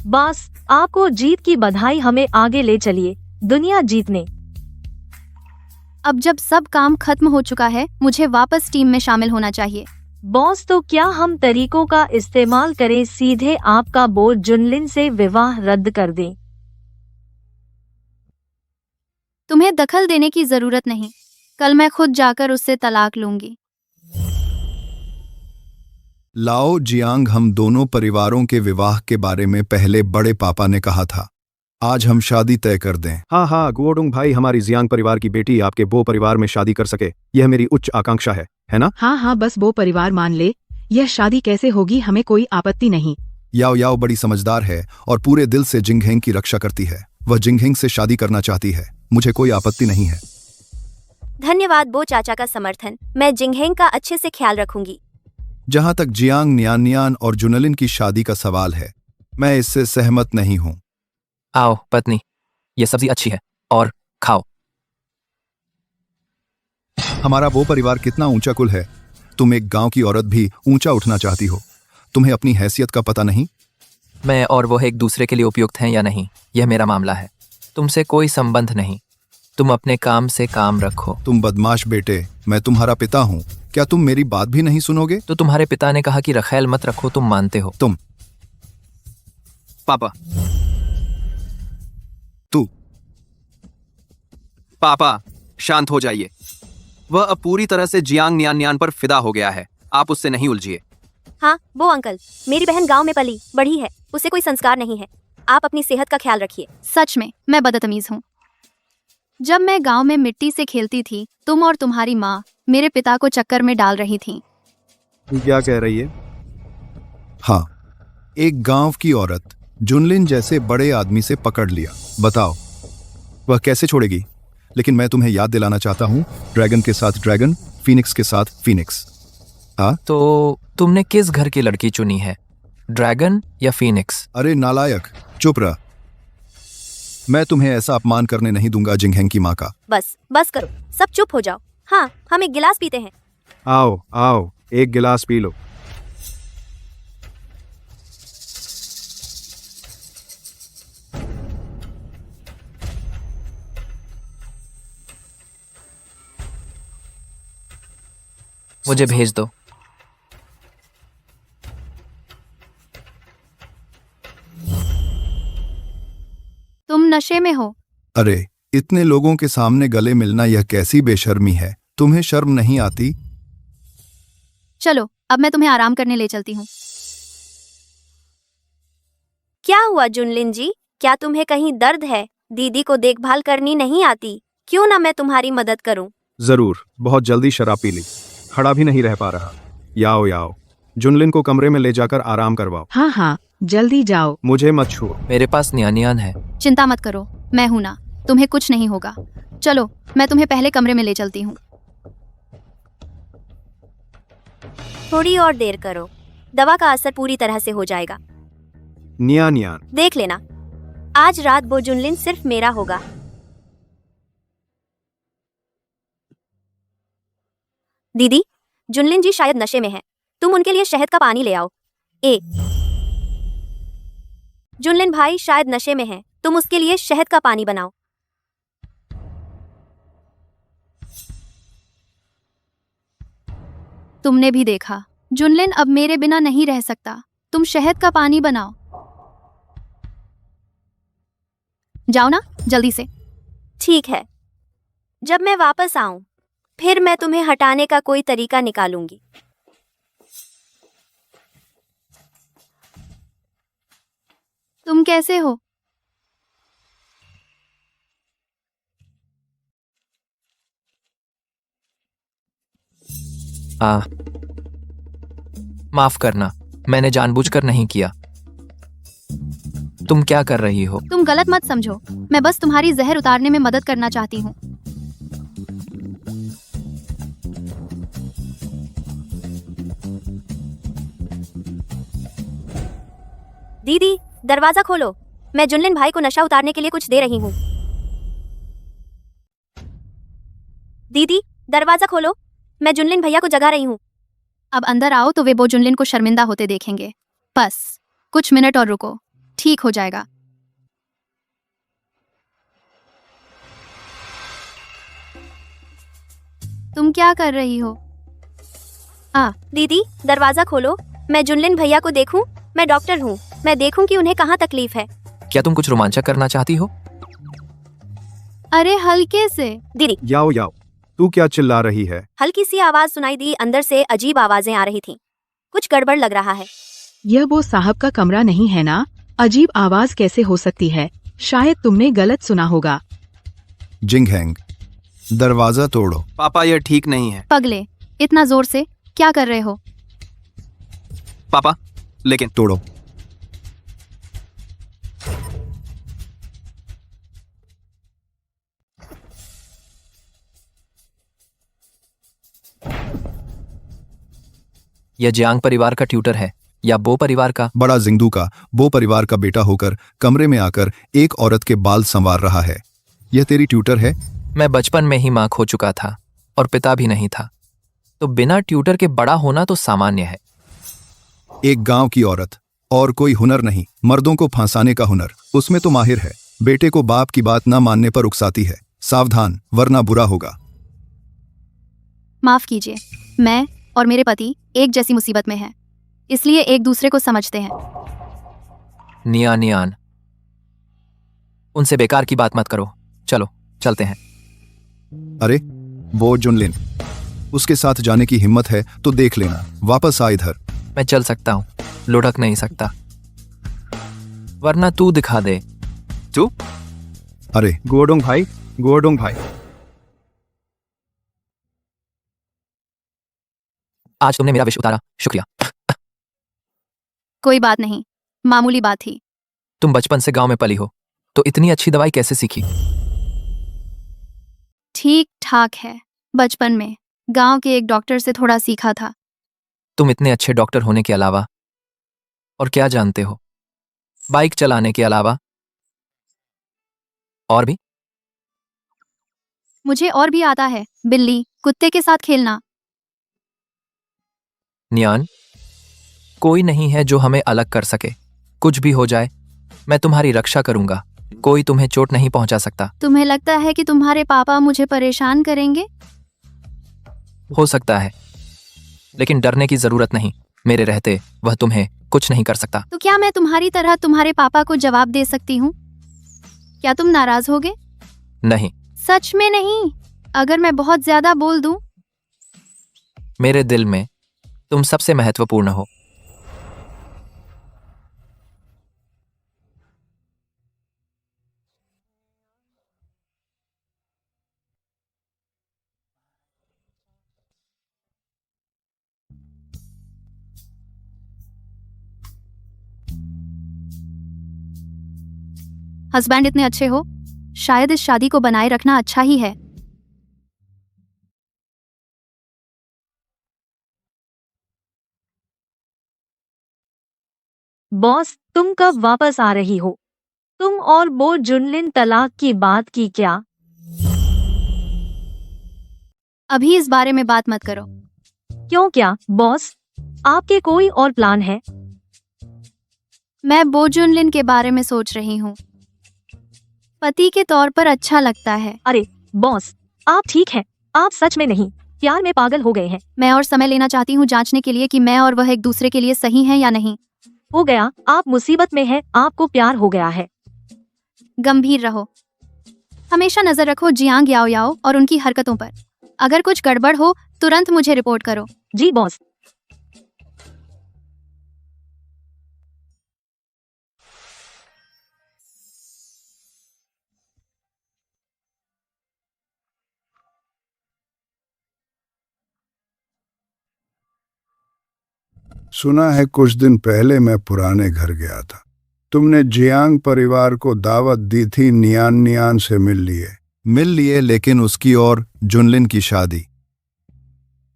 बॉस, आपको जीत की बधाई, हमें आगे ले चलिए दुनिया जीतने। अब जब सब काम खत्म हो चुका है, मुझे वापस टीम में शामिल होना चाहिए। बॉस, तो क्या हम तरीकों का इस्तेमाल करें, सीधे आपका बो जुनलिन से विवाह रद्द कर दें? तुम्हें दखल देने की जरूरत नहीं। कल मैं खुद जाकर उससे तलाक लूंगी। लाओ जियांग, हम दोनों परिवारों के विवाह के बारे में पहले बड़े पापा ने कहा था। आज हम शादी तय कर दें। हाँ हाँ गुओडुंग भाई, हमारी जियांग परिवार की बेटी आपके बो परिवार में शादी कर सके, यह मेरी उच्च आकांक्षा है ना? हाँ हाँ, बस वो परिवार मान ले। यह शादी कैसे होगी, हमें कोई आपत्ति नहीं। याओ याओ बड़ी समझदार है और पूरे दिल से जिंगहेंग की रक्षा करती है। वह जिंगहेंग से शादी करना चाहती है, मुझे कोई आपत्ति नहीं है। धन्यवाद बो चाचा का समर्थन। मैं जिंगहेंग का अच्छे से ख्याल रखूंगी। जहां तक जियांग नियान और जुनलिन की शादी का सवाल है, मैं इससे सहमत नहीं हूं। आओ पत्नी, ये सब्जी अच्छी है और खाओ। हमारा वो परिवार कितना ऊंचा कुल है। तुम एक गांव की औरत भी ऊंचा उठना चाहती हो। तुम्हें अपनी हैसियत का पता नहीं? मैं और वो एक दूसरे के लिए उपयुक्त हैं या नहीं, यह मेरा मामला है। तुमसे कोई संबंध नहीं। तुम अपने काम से काम रखो। तुम बदमाश बेटे, मैं तुम्हारा पिता हूँ। क्या तुम मेरी बात भी नहीं सुनोगे? तो तुम्हारे पिता ने कहा कि रखेल मत रखो, तुम मानते हो? तुम पापा, तू पापा शांत हो जाइए। वह अब पूरी तरह से जियांग नियान पर फिदा हो गया है। आप उससे नहीं उलझिए। हाँ वो अंकल, मेरी बहन गांव में पली बढ़ी है, उसे कोई संस्कार नहीं है। आप अपनी सेहत का ख्याल रखिए। सच में मैं बदतमीज हूँ। जब मैं गांव में मिट्टी से खेलती थी, तुम और तुम्हारी माँ मेरे पिता को चक्कर में डाल रही थीं। क्या कह रही है? हाँ, एक गांव की औरत जुनलिन जैसे बड़े आदमी से पकड़ लिया। बताओ वह कैसे छोड़ेगी? लेकिन मैं तुम्हें याद दिलाना चाहता हूँ, ड्रैगन के साथ ड्रैगन, फीनिक्स के साथ फीनिक्स। हाँ, तो तुमने किस घर की लड़की चुनी है, ड्रैगन या फीनिक्स? अरे नालायक, चुप रह। मैं तुम्हें ऐसा अपमान करने नहीं दूंगा जिंगहेंग की माँ का। बस करो, सब चुप हो जाओ। हाँ, हम एक गिलास पीते हैं। आओ आओ, एक गिलास पी लो। मुझे भेज दो। तुम नशे में हो। अरे, इतने लोगों के सामने गले मिलना यह कैसी बेशर्मी है? तुम्हें शर्म नहीं आती? चलो, अब मैं तुम्हें आराम करने ले चलती हूँ। क्या हुआ जुनलिन जी, क्या तुम्हें कहीं दर्द है? दीदी को देखभाल करनी नहीं आती? क्यों ना मैं तुम्हारी मदद करूं? जरूर, बहुत जल्दी शराब पी ली, खड़ा भी नहीं रह पा रहा। याओ याओ, जुनलिन को कमरे में ले जाकर आराम करवाओ। हाँ हाँ, जल्दी जाओ। मुझे मत छुओ, मेरे पास नियान है। चिंता मत करो, मैं हूं ना, तुम्हें कुछ नहीं होगा। चलो, मैं तुम्हें पहले कमरे में ले चलती हूँ। थोड़ी और देर करो, दवा का असर पूरी तरह से हो जाएगा। नियान देख लेना, आज रात वो जुनलिन सिर्फ मेरा होगा। दीदी, जुनलिन जी शायद नशे में है, तुम उनके लिए शहद का पानी ले आओ। जुनलिन भाई शायद नशे में है, तुम उसके लिए शहद का पानी बनाओ। तुमने भी देखा, जुनलिन अब मेरे बिना नहीं रह सकता। तुम शहद का पानी बनाओ। जाओ ना, जल्दी से। ठीक है। जब मैं वापस आऊं, फिर मैं तुम्हें हटाने का कोई तरीका निकालूंगी। तुम कैसे हो? माफ करना, मैंने जानबूझकर नहीं किया। तुम क्या कर रही हो? तुम गलत मत समझो, मैं बस तुम्हारी जहर उतारने में मदद करना चाहती हूँ। दीदी, दरवाजा खोलो। मैं जुनलिन भाई को नशा उतारने के लिए कुछ दे रही हूँ। दीदी, दरवाजा खोलो। मैं जुनलिन भैया को जगा रही हूँ। अब अंदर आओ तो वे बो जुनलिन को शर्मिंदा होते देखेंगे। बस कुछ मिनट और रुको, ठीक हो जाएगा। तुम क्या कर रही हो? दीदी, दरवाजा खोलो। मैं जुनलिन भैया को देखूं। मैं डॉक्टर हूँ। मैं देखूं कि उन्हें कहाँ तकलीफ है। क्या तुम कुछ रोमांचक करना चाहती हो? अरे हल्के से। दीदी, याओ याओ, तू क्या चिल्ला रही है? हल्की सी आवाज सुनाई दी। अंदर से अजीब आवाजें आ रही थीं। कुछ गड़बड़ लग रहा है। यह वो साहब का कमरा नहीं है ना? अजीब आवाज कैसे हो सकती है? शायद तुमने गलत सुना होगा। जिंगहैंग, दरवाजा तोड़ो। पापा, यह ठीक नहीं है। पगले, इतना जोर से क्या कर रहे हो? पापा, लेकिन तोड़ो। यह जियांग परिवार का ट्यूटर है या बो परिवार का? बड़ा जिंगदू का बो परिवार का बेटा होकर कमरे में आकर एक औरत के बाल संवार रहा है। यह तेरी ट्यूटर है? मैं बचपन में ही मां खो चुका था और पिता भी नहीं था, तो बिना ट्यूटर के बड़ा होना तो सामान्य है। एक गांव की औरत, और कोई हुनर नहीं, मर्दों को फंसाने का हुनर, उसमें तो माहिर है। बेटे को बाप की बात न मानने पर उकसाती है। सावधान, वरना बुरा होगा। माफ कीजिए, मैं और मेरे पति एक जैसी मुसीबत में हैं, इसलिए एक दूसरे को समझते हैं। नियान नियान, उनसे बेकार की बात मत करो। चलो चलते हैं। अरे वो जुनलिन, उसके साथ जाने की हिम्मत है तो देख लेना। वापस आ इधर। मैं चल सकता हूँ, लुढ़क नहीं सकता, वरना तू दिखा दे। तू? अरे गुओडोंग भाई, गुओडोंग भाई। आज तुमने मेरा विष उतारा, शुक्रिया। कोई बात नहीं, मामूली बात थी। तुम बचपन से गांव में पली हो, तो इतनी अच्छी दवाई कैसे सीखी? ठीक ठाक है, बचपन में गांव के एक डॉक्टर से थोड़ा सीखा था। तुम इतने अच्छे डॉक्टर होने के अलावा और क्या जानते हो? बाइक चलाने के अलावा और भी? मुझे और भी आता है, बिल्ली कुत्ते के साथ खेलना। नियान, कोई नहीं है जो हमें अलग कर सके। कुछ भी हो जाए, मैं तुम्हारी रक्षा करूंगा। कोई तुम्हें चोट नहीं पहुंचा सकता। तुम्हें लगता है कि तुम्हारे पापा मुझे परेशान करेंगे? हो सकता है, लेकिन डरने की जरूरत नहीं। मेरे रहते वह तुम्हें कुछ नहीं कर सकता। तो क्या मैं तुम्हारी तरह तुम्हारे पापा को जवाब दे सकती हूँ? क्या तुम नाराज होगे? नहीं, सच में नहीं। अगर मैं बहुत ज्यादा बोल दूं? मेरे दिल में तुम सबसे महत्वपूर्ण हो। हस्बैंड इतने अच्छे हो, शायद इस शादी को बनाए रखना अच्छा ही है। बॉस, तुम कब वापस आ रही हो? तुम और बो जुनलिन तलाक की बात की क्या? अभी इस बारे में बात मत करो। क्यों, क्या बॉस? आपके कोई और प्लान है? मैं बो जुनलिन के बारे में सोच रही हूँ। पति के तौर पर अच्छा लगता है। अरे बॉस, आप ठीक हैं? आप सच में नहीं, प्यार में पागल हो गए हैं? मैं और समय लेना चाहती हूँ जांचने के लिए कि मैं और वह एक दूसरे के लिए सही हैं या नहीं। हो गया, आप मुसीबत में हैं, आपको प्यार हो गया है। गंभीर रहो। हमेशा नजर रखो जियांग याओ याओ और उनकी हरकतों पर। अगर कुछ गड़बड़ हो तुरंत मुझे रिपोर्ट करो। जी बॉस। सुना है कुछ दिन पहले मैं पुराने घर गया था। तुमने जियांग परिवार को दावत दी थी, नियान नियान से मिल लिए, लेकिन उसकी और जुनलिन की शादी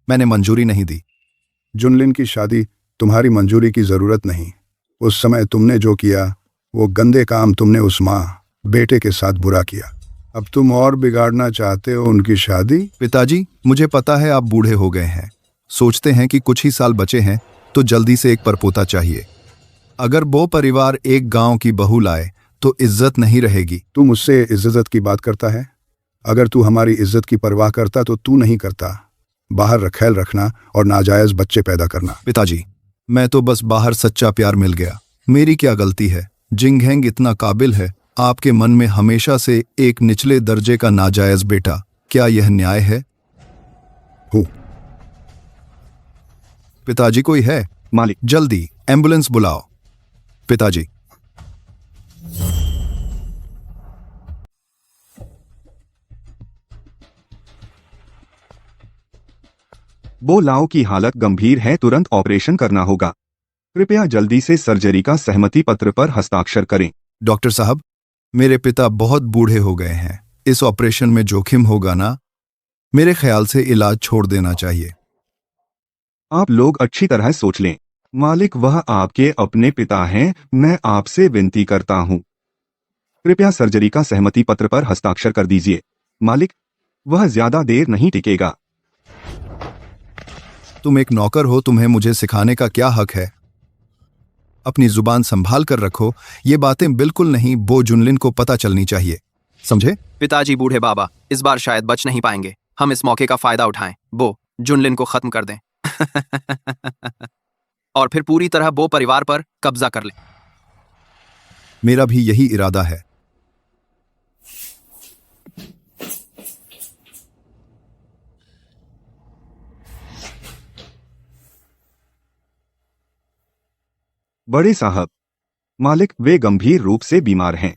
मैंने मंजूरी नहीं दी। जुनलिन की शादी तुम्हारी मंजूरी की जरूरत नहीं। उस समय तुमने जो किया वो गंदे काम तुमने उस माँ बेटे के साथ बुरा किया। अब तुम और बिगाड़ना चाहते हो उनकी शादी। पिताजी, मुझे पता है आप बूढ़े हो गए हैं, सोचते हैं कि कुछ ही साल बचे हैं तो जल्दी से एक परपोता चाहिए। अगर वो परिवार एक गांव की बहू लाए तो इज्जत नहीं रहेगी। तू मुझसे इज्जत की बात करता है? अगर तू हमारी इज्जत की परवाह करता तो तू नहीं करता बाहर ख्याल रखना और नाजायज बच्चे पैदा करना। पिताजी, मैं तो बस बाहर सच्चा प्यार मिल गया, मेरी क्या गलती है? जिंगहेंग इतना काबिल है, आपके मन में हमेशा से एक निचले दर्जे का नाजायज बेटा, क्या यह न्याय है? पिताजी कोई है? मालिक। जल्दी एम्बुलेंस बुलाओ। पिताजी। बो लाओ की हालत गंभीर है, तुरंत ऑपरेशन करना होगा। कृपया जल्दी से सर्जरी का सहमति पत्र पर हस्ताक्षर करें। डॉक्टर साहब, मेरे पिता बहुत बूढ़े हो गए हैं, इस ऑपरेशन में जोखिम होगा ना? मेरे ख्याल से इलाज छोड़ देना चाहिए। आप लोग अच्छी तरह सोच लें। मालिक, वह आपके अपने पिता हैं, मैं आपसे विनती करता हूं। कृपया सर्जरी का सहमति पत्र पर हस्ताक्षर कर दीजिए। मालिक, वह ज्यादा देर नहीं टिकेगा। तुम एक नौकर हो, तुम्हें मुझे सिखाने का क्या हक है? अपनी जुबान संभाल कर रखो, ये बातें बिल्कुल नहीं बो जुनलिन को पता चलनी चाहिए, समझे? पिताजी बूढ़े बाबा इस बार शायद बच नहीं पाएंगे। हम इस मौके का फायदा उठाएं, बो जुनलिन को खत्म कर दें और फिर पूरी तरह बो परिवार पर कब्जा कर लें। मेरा भी यही इरादा है। बड़े साहब, मालिक, वे गंभीर रूप से बीमार हैं।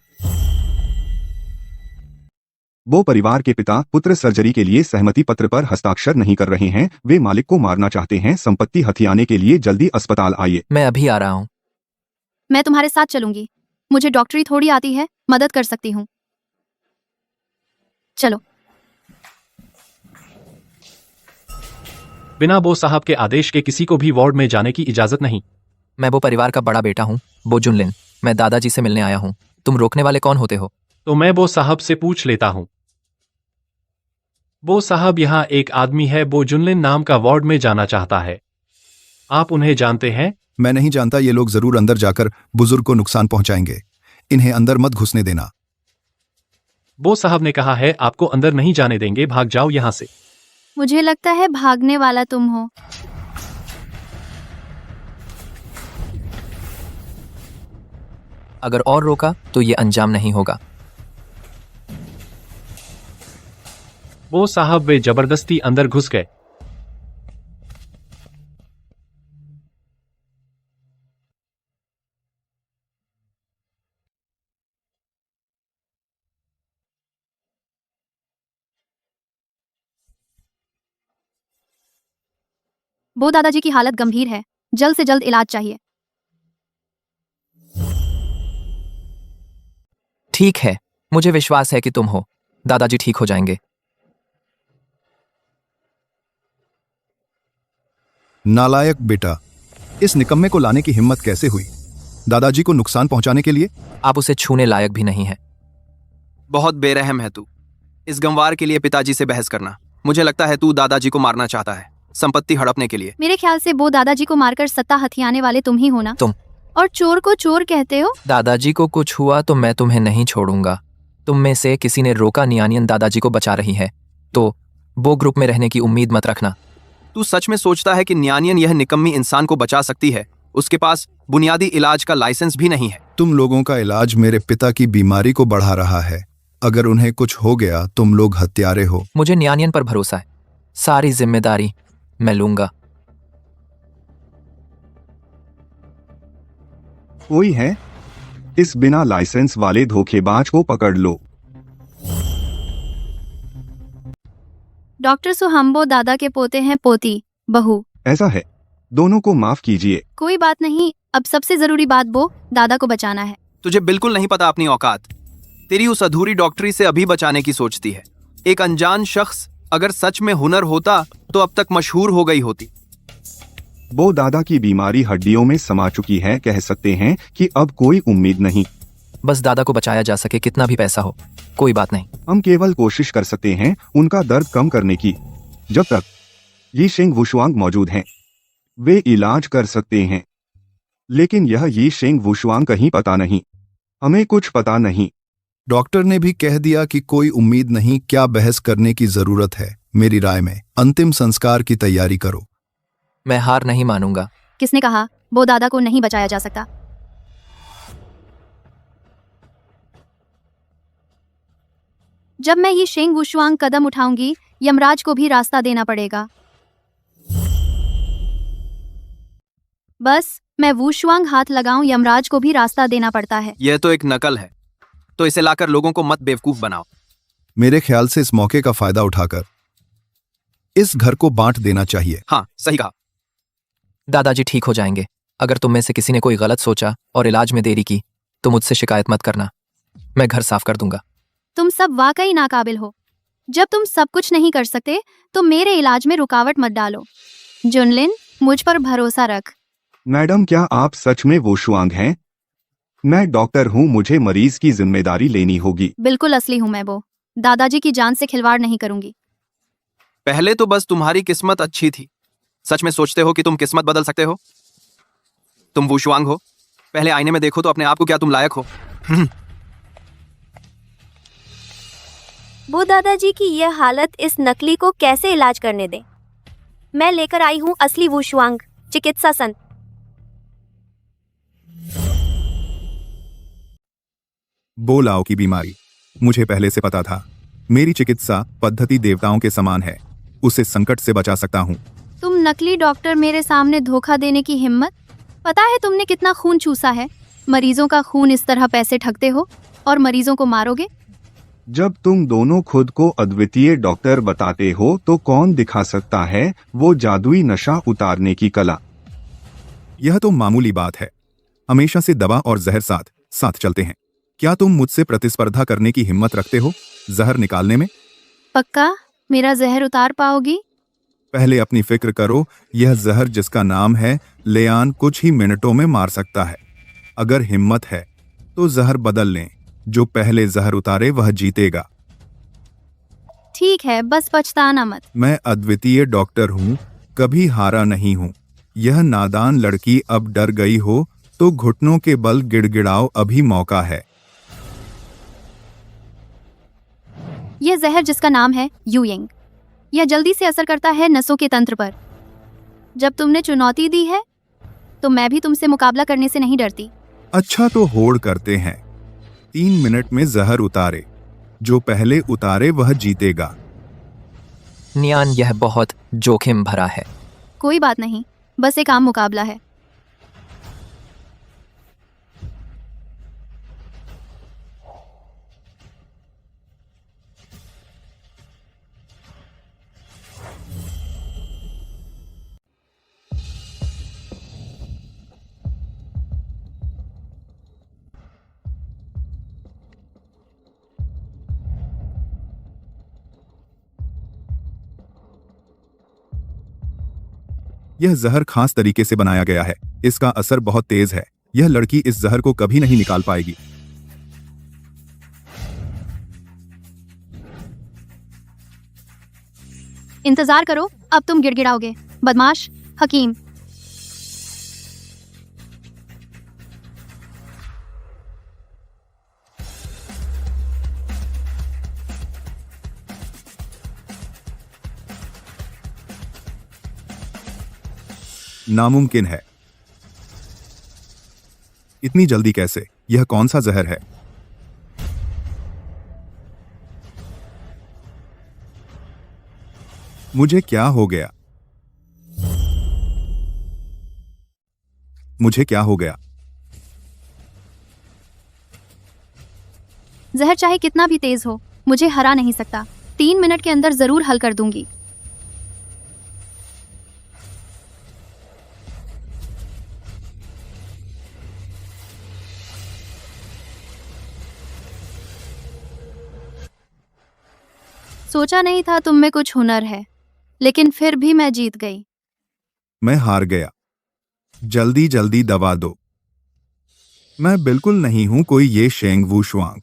वो परिवार के पिता पुत्र सर्जरी के लिए सहमति पत्र पर हस्ताक्षर नहीं कर रहे हैं। वे मालिक को मारना चाहते हैं। संपत्ति हथियाने के लिए जल्दी अस्पताल आइए। मैं अभी आ रहा हूँ। मैं तुम्हारे साथ चलूंगी, मुझे डॉक्टरी थोड़ी आती है, मदद कर सकती हूँ। चलो। बिना बो साहब के आदेश के किसी को भी वार्ड में जाने की इजाजत नहीं। मैं वो परिवार का बड़ा बेटा हूँ, बो जुनलिन। मैं दादाजी से मिलने आया हूँ। तुम रोकने वाले कौन होते हो? तो मैं बो साहब से पूछ लेता हूँ। बो साहब, यहाँ एक आदमी है, बो जुनलिन नाम का, वार्ड में जाना चाहता है। आप उन्हें जानते हैं? मैं नहीं जानता। ये लोग जरूर अंदर जाकर बुजुर्ग को नुकसान पहुंचाएंगे, इन्हें अंदर मत घुसने देना। बो साहब ने कहा है आपको अंदर नहीं जाने देंगे, भाग जाओ यहाँ से। मुझे लगता है भागने वाला तुम हो। अगर और रोका तो ये अंजाम नहीं होगा। बो साहब, वे जबरदस्ती अंदर घुस गए। बो दादाजी की हालत गंभीर है, जल्द से जल्द इलाज चाहिए। ठीक है, मुझे विश्वास है कि तुम हो। दादाजी ठीक हो जाएंगे। नालायक बेटा, इस निकम्मे को लाने की हिम्मत कैसे हुई? दादाजी को नुकसान पहुंचाने के लिए? आप उसे छूने लायक भी नहीं है। बहुत बेरहम है तू। इस गंवार के लिए पिताजी से बहस करना। मुझे लगता है तू दादाजी को मारना चाहता है, संपत्ति हड़पने के लिए। मेरे ख्याल से वो दादाजी को मारकर सत्ता हथियाने वाले तुम ही हो ना? तुम। और चोर को चोर कहते हो? दादाजी को कुछ हुआ तो मैं तुम्हें नहीं छोड़ूंगा। तुम में से किसी ने रोका नियानियन दादाजी को बचा रही है, तो वो ग्रुप में रहने की उम्मीद मत रखना। तू सच में सोचता है कि नियानियन यह निकम्मी इंसान को बचा सकती है? उसके पास बुनियादी इलाज का लाइसेंस भी नहीं है। तुम लोगों का इलाज मेरे पिता की बीमारी को बढ़ा रहा है। अगर उन्हें कुछ हो गया तुम लोग हत्यारे हो। मुझे न्यानियन पर भरोसा है, सारी जिम्मेदारी मैं लूंगा। कोई है? इस बिना लाइसेंस वाले धोखेबाज को पकड़ लो। डॉक्टर सुहाम्बो दादा के पोते हैं, पोती बहू। ऐसा है, दोनों को माफ कीजिए। कोई बात नहीं, अब सबसे जरूरी बात वो दादा को बचाना है। तुझे बिल्कुल नहीं पता अपनी औकात। तेरी उस अधूरी डॉक्टरी से अभी बचाने की सोचती है। एक अनजान शख्स अगर सच में हुनर होता तो अब तक मशहूर हो गई होती। वो दादा की बीमारी हड्डियों में समा चुकी है, कह सकते हैं कि अब कोई उम्मीद नहीं। बस दादा को बचाया जा सके, कितना भी पैसा हो, कोई बात नहीं। हम केवल कोशिश कर सकते हैं उनका दर्द कम करने की। जब तक ये शेंग वुशुआंग मौजूद हैं, वे इलाज कर सकते हैं। लेकिन यह ये शेंग वुशुआंग कहीं पता नहीं, हमें कुछ पता नहीं। डॉक्टर ने भी कह दिया कि कोई उम्मीद नहीं, क्या बहस करने की जरूरत है। मेरी राय में अंतिम संस्कार की तैयारी करो। मैं हार नहीं मानूंगा। किसने कहा वो दादा को नहीं बचाया जा सकता? जब मैं ये शेंग वुशुआंग कदम उठाऊंगी, यमराज को भी रास्ता देना पड़ेगा। बस मैं वुशुआंग हाथ लगाऊं, यमराज को भी रास्ता देना पड़ता है। यह तो एक नकल है, तो इसे लाकर लोगों को मत बेवकूफ बनाओ। मेरे ख्याल से इस मौके का फायदा उठाकर इस घर को बांट देना चाहिए। हाँ, सही कहा। दादाजी ठीक हो जाएंगे। अगर तुम में से किसी ने कोई गलत सोचा और इलाज में देरी की तो मुझसे शिकायत मत करना, मैं घर साफ कर दूंगा। तुम सब वाकई नाकाबिल हो। जब तुम सब कुछ नहीं कर सकते तो मेरे इलाज में रुकावट मत डालो। जुनलिन, मुझ पर भरोसा रख। मैडम, क्या आप सच में वुशुआंग हैं? मैं डॉक्टर हूँ, मुझे मरीज की जिम्मेदारी लेनी होगी। बिल्कुल असली हूँ मैं वो। दादाजी की जान से खिलवाड़ नहीं करूंगी। पहले तो बस तुम्हारी किस्मत अच्छी थी। सच में सोचते हो कि तुम किस्मत बदल सकते हो? तुम वुशुआंग हो? पहले आईने में देखो तो अपने आप को, क्या तुम लायक हो? वो दादाजी की यह हालत, इस नकली को कैसे इलाज करने दें? मैं लेकर आई हूँ असली वुशुआंग चिकित्सा संत। बोलाओ की बीमारी मुझे पहले से पता था। मेरी चिकित्सा पद्धति देवताओं के समान है, उसे संकट से बचा सकता हूँ। तुम नकली डॉक्टर, मेरे सामने धोखा देने की हिम्मत? पता है तुमने कितना खून चूसा है? मरीजों का खून इस तरह पैसे ठगते हो और मरीजों को मारोगे? जब तुम दोनों खुद को अद्वितीय डॉक्टर बताते हो तो कौन दिखा सकता है वो जादुई नशा उतारने की कला? यह तो मामूली बात है। हमेशा से दवा और जहर साथ साथ चलते हैं। क्या तुम मुझसे प्रतिस्पर्धा करने की हिम्मत रखते हो जहर निकालने में? पक्का मेरा जहर उतार पाओगी? पहले अपनी फिक्र करो। यह जहर जिसका नाम है लेआन कुछ ही मिनटों में मार सकता है। अगर हिम्मत है तो जहर बदल लें। जो पहले जहर उतारे वह जीतेगा। ठीक है, बस पछताना मत। मैं अद्वितीय डॉक्टर हूँ, कभी हारा नहीं हूँ। यह नादान लड़की अब डर गई हो तो घुटनों के बल गिड़गिड़ाओ, अभी मौका है। यह जहर जिसका नाम है यूयिंग, यह जल्दी से असर करता है नसों के तंत्र पर। जब तुमने चुनौती दी है तो मैं भी तुमसे मुकाबला करने से नहीं डरती। अच्छा तो होड़ करते हैं। 3 मिनट में जहर उतारे, जो पहले उतारे वह जीतेगा। नियान, यह बहुत जोखिम भरा है। कोई बात नहीं, बस एक आम मुकाबला है। यह जहर खास तरीके से बनाया गया है। इसका असर बहुत तेज है। यह लड़की इस जहर को कभी नहीं निकाल पाएगी। इंतजार करो, अब तुम गिड़गिड़ाओगे, बदमाश हकीम। नामुमकिन है। इतनी जल्दी कैसे? यह कौन सा जहर है? मुझे क्या हो गया? मुझे क्या हो गया? जहर चाहे कितना भी तेज हो, मुझे हरा नहीं सकता। 3 मिनट के अंदर जरूर हल कर दूंगी। सोचा नहीं था तुम में कुछ हुनर है, लेकिन फिर भी मैं जीत गई। मैं हार गया। जल्दी जल्दी दवा दो। मैं बिल्कुल नहीं हूं कोई ये शेंग वू शुआंग।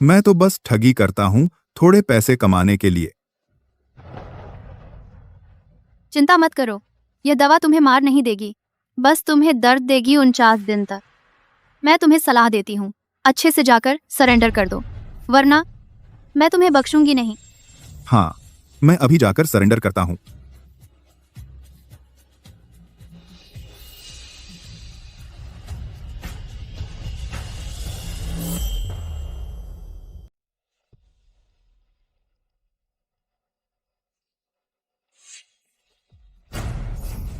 मैं तो बस ठगी करता हूं थोड़े पैसे कमाने के लिए। चिंता मत करो, यह दवा तुम्हें मार नहीं देगी, बस तुम्हें दर्द देगी 49 दिन तक। मैं तुम्हें सलाह देती हूँ, अच्छे से जाकर सरेंडर कर दो, वरना मैं तुम्हें बख्शूंगी नहीं। हाँ, मैं अभी जाकर सरेंडर करता हूं।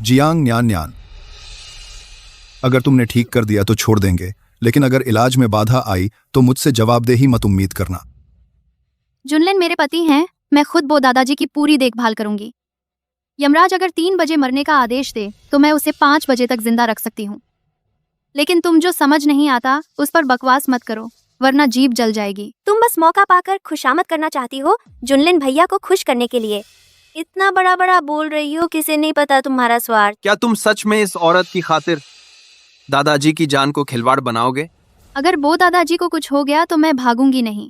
जियांग न्यान न्यान, अगर तुमने ठीक कर दिया तो छोड़ देंगे, लेकिन अगर इलाज में बाधा आई तो मुझसे जवाबदेही मत उम्मीद करना। जुनलिन मेरे पति हैं, मैं खुद बो दादाजी की पूरी देखभाल करूंगी। यमराज अगर 3 बजे मरने का आदेश दे तो मैं उसे 5 बजे तक जिंदा रख सकती हूँ। लेकिन तुम जो समझ नहीं आता उस पर बकवास मत करो, वरना जीभ जल जाएगी। तुम बस मौका पाकर खुशामद करना चाहती हो, जुनलिन भैया को खुश करने के लिए। इतना बड़ा बड़ा बोल रही हो, किसे नहीं पता तुम्हारा स्वार्थ। क्या तुम सच में इस औरत की खातिर दादाजी की जान को खिलवाड़ बनाओगे? अगर बो दादाजी को कुछ हो गया तो मैं भागूंगी नहीं,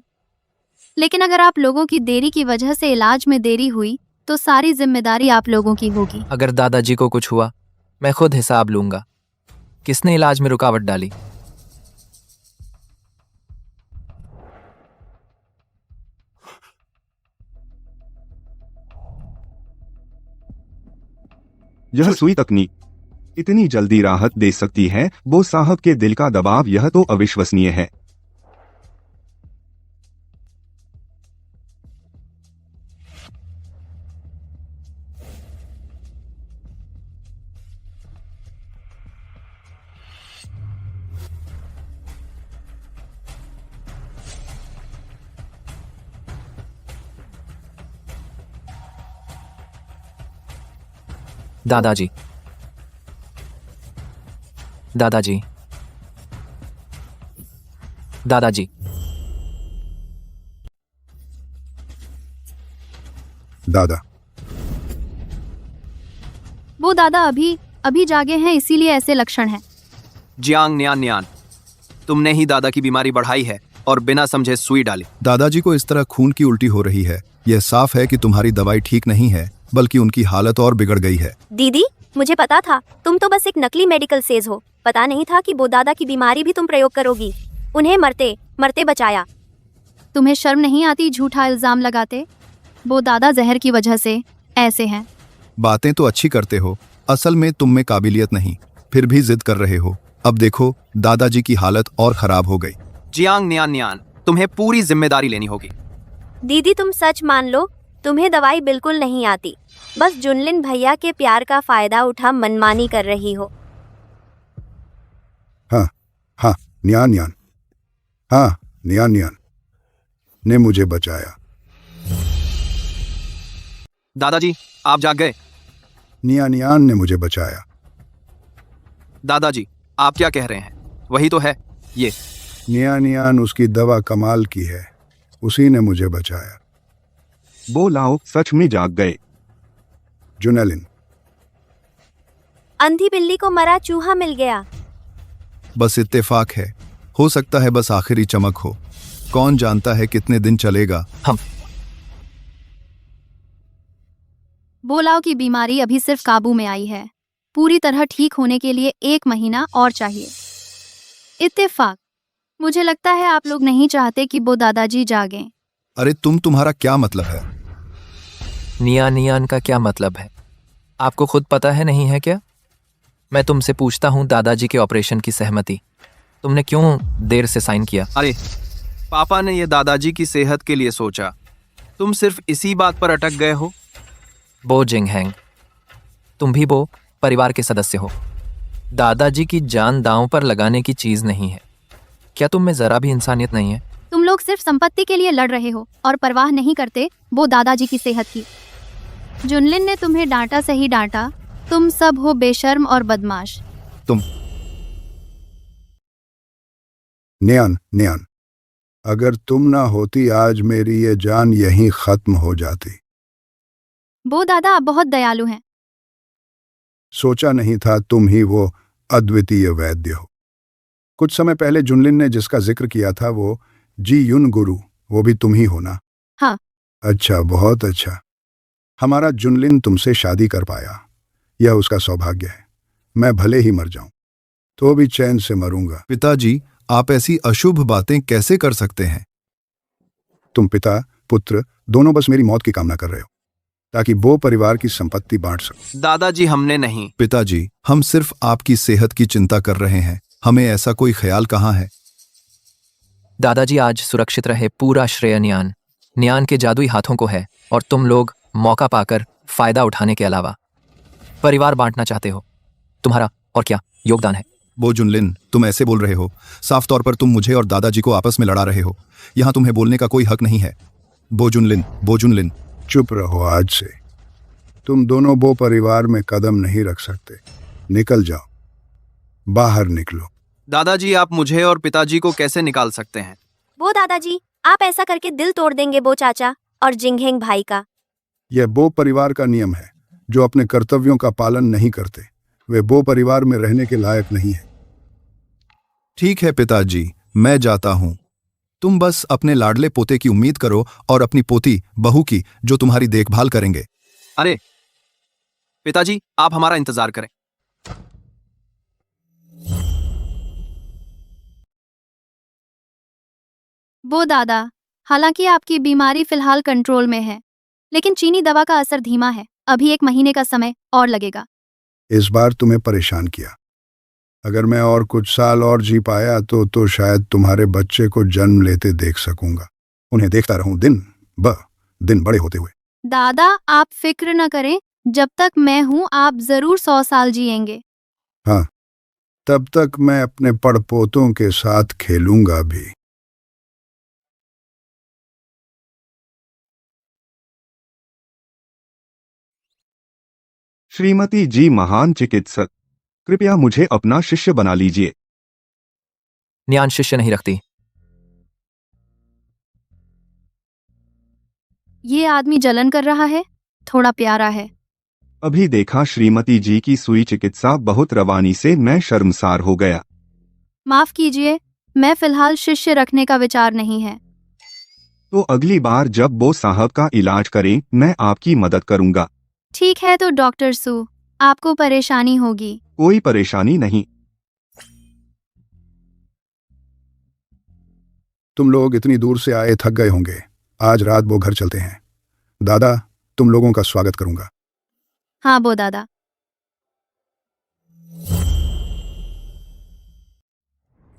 लेकिन अगर आप लोगों की देरी की वजह से इलाज में देरी हुई तो सारी जिम्मेदारी आप लोगों की होगी। अगर दादाजी को कुछ हुआ मैं खुद हिसाब लूंगा। किसने इलाज में रुकावट डाली? यह सुई तकनीक इतनी जल्दी राहत दे सकती है, वो साहब के दिल का दबाव, यह तो अविश्वसनीय है। दादाजी, दादाजी, दादाजी। दादा, वो दादा अभी जागे हैं, इसीलिए ऐसे लक्षण हैं। जियांग न्यान न्यान, तुमने ही दादा की बीमारी बढ़ाई है और बिना समझे सुई डाली। दादाजी को इस तरह खून की उल्टी हो रही है, यह साफ है कि तुम्हारी दवाई ठीक नहीं है, बल्कि उनकी हालत और बिगड़ गई है। दीदी, मुझे पता था, तुम तो बस एक नकली मेडिकल सेज हो। पता नहीं था कि वो दादा की बीमारी भी तुम प्रयोग करोगी। उन्हें मरते मरते बचाया। तुम्हें शर्म नहीं आती झूठा इल्जाम लगाते? वो दादा जहर की वजह से ऐसे हैं। बातें तो अच्छी करते हो, असल में तुम में काबिलियत नहीं, फिर भी जिद कर रहे हो। अब देखो, दादाजी की हालत और खराब हो गई। जियांग न्यान न्यान, तुम्हें पूरी जिम्मेदारी लेनी होगी। दीदी, तुम सच मान लो, तुम्हें दवाई बिल्कुल नहीं आती, बस जुनलिन भैया के प्यार का फायदा उठा मनमानी कर रही हो। हाँ हाँ, न्यान न्यान, हाँ न्यान न्यान ने मुझे बचाया। दादाजी, आप जाग गए। न्यान न्यान ने मुझे बचाया। दादाजी, आप क्या कह रहे हैं? वही तो है ये। न्यान न्यान, उसकी दवा कमाल की है, उसी ने मुझे बचाया। वो लाओ सच में जाग गए। जुनलिन, अंधी बिल्ली को मरा चूहा मिल गया। बस इत्तेफाक है, हो सकता है बस आखिरी चमक हो, कौन जानता है कितने दिन चलेगा। हम बोलाओ की बीमारी अभी सिर्फ काबू में आई है, पूरी तरह ठीक होने के लिए 1 महीना और चाहिए। इत्तेफाक, मुझे लगता है आप लोग नहीं चाहते कि वो दादाजी जागें। अरे तुम्हारा क्या मतलब है? नियान नियान का क्या मतलब है? आपको खुद पता है नहीं है क्या? मैं तुमसे पूछता हूँ, दादाजी के ऑपरेशन की सहमति तुमने क्यों देर से साइन किया? अरे पापा ने ये दादाजी की सेहत के लिए सोचा, तुम सिर्फ इसी बात पर अटक गए हो। बो जिंगहेंग, तुम भी बो परिवार के सदस्य हो। दादाजी की जान दांव पर लगाने की चीज नहीं है। क्या तुम में जरा भी इंसानियत नहीं है? तुम लोग सिर्फ संपत्ति के लिए लड़ रहे हो और परवाह नहीं करते वो दादाजी की सेहत की। जुनलिन ने तुम्हें डांटा सही डांटा, तुम सब हो बेशर्म और बदमाश। तुम न्यान न्यान, अगर तुम ना होती आज मेरी ये जान यहीं खत्म हो जाती। वो दादा आप बहुत दयालु हैं। सोचा नहीं था तुम ही वो अद्वितीय वैद्य हो। कुछ समय पहले जुनलिन ने जिसका जिक्र किया था वो जी युन गुरु, वो भी तुम ही हो ना? हाँ। अच्छा, बहुत अच्छा। हमारा जुनलिन तुमसे शादी कर पाया, यह उसका सौभाग्य है। मैं भले ही मर जाऊं तो भी चैन से मरूंगा। पिताजी, आप ऐसी अशुभ बातें कैसे कर सकते हैं? तुम पिता पुत्र दोनों बस मेरी मौत की कामना कर रहे हो ताकि वो परिवार की संपत्ति बांट सको। दादाजी हमने नहीं। पिताजी, हम सिर्फ आपकी सेहत की चिंता कर रहे हैं, हमें ऐसा कोई ख्याल कहाँ है। दादाजी आज सुरक्षित रहे पूरा श्रेय न्यान के जादुई हाथों को है और तुम लोग मौका पाकर फायदा उठाने के अलावा परिवार बांटना चाहते हो। तुम्हारा और क्या योगदान है? बो जुनलिन, तुम ऐसे बोल रहे हो, साफ तौर पर तुम मुझे और दादाजी को आपस में लड़ा रहे हो। यहाँ तुम्हें बोलने का कोई हक नहीं है। बो जुनलिन। चुप रहो, आज से तुम दोनों वो परिवार में कदम नहीं रख सकते। निकल जाओ, बाहर निकलो। दादाजी आप मुझे और पिताजी को कैसे निकाल सकते हैं? वो दादाजी, आप ऐसा करके दिल तोड़ देंगे वो चाचा और जिंगहेंग भाई का। यह वो परिवार का नियम है जो अपने कर्तव्यों का पालन नहीं करते। वे वो परिवार में रहने के लायक नहीं है। ठीक है पिताजी, मैं जाता हूं। तुम बस अपने लाडले पोते की उम्मीद करो और अपनी पोती बहू की, जो तुम्हारी देखभाल करेंगे। अरे पिताजी, आप हमारा इंतजार करें। वो दादा, हालांकि आपकी बीमारी फिलहाल कंट्रोल में है, लेकिन चीनी दवा का असर धीमा है। अभी 1 महीने का समय और लगेगा। इस बार तुम्हें परेशान किया। अगर मैं और कुछ साल और जी पाया तो शायद तुम्हारे बच्चे को जन्म लेते देख सकूंगा। उन्हें देखता रहूं दिन बड़े होते हुए। दादा आप फिक्र न करें, जब तक मैं हूं आप जरूर 100 साल जिएंगे। हाँ, तब तक मैं अपने पड़पोतों के साथ खेलूंगा भी। श्रीमती जी महान चिकित्सक, कृपया मुझे अपना शिष्य बना लीजिए। न्यान शिष्य नहीं रखती। ये आदमी जलन कर रहा है, थोड़ा प्यारा है। अभी देखा श्रीमती जी की सुई चिकित्सा बहुत रवानी से मैं शर्मसार हो गया। माफ कीजिए, मैं फिलहाल शिष्य रखने का विचार नहीं है। तो अगली बार जब वो साहब का इलाज करें मैं आपकी मदद करूंगा। ठीक है तो डॉक्टर सू, आपको परेशानी होगी। कोई परेशानी नहीं। तुम लोग इतनी दूर से आए, थक गए होंगे। आज रात वो घर चलते हैं। दादा, तुम लोगों का स्वागत करूंगा। हाँ बो दादा।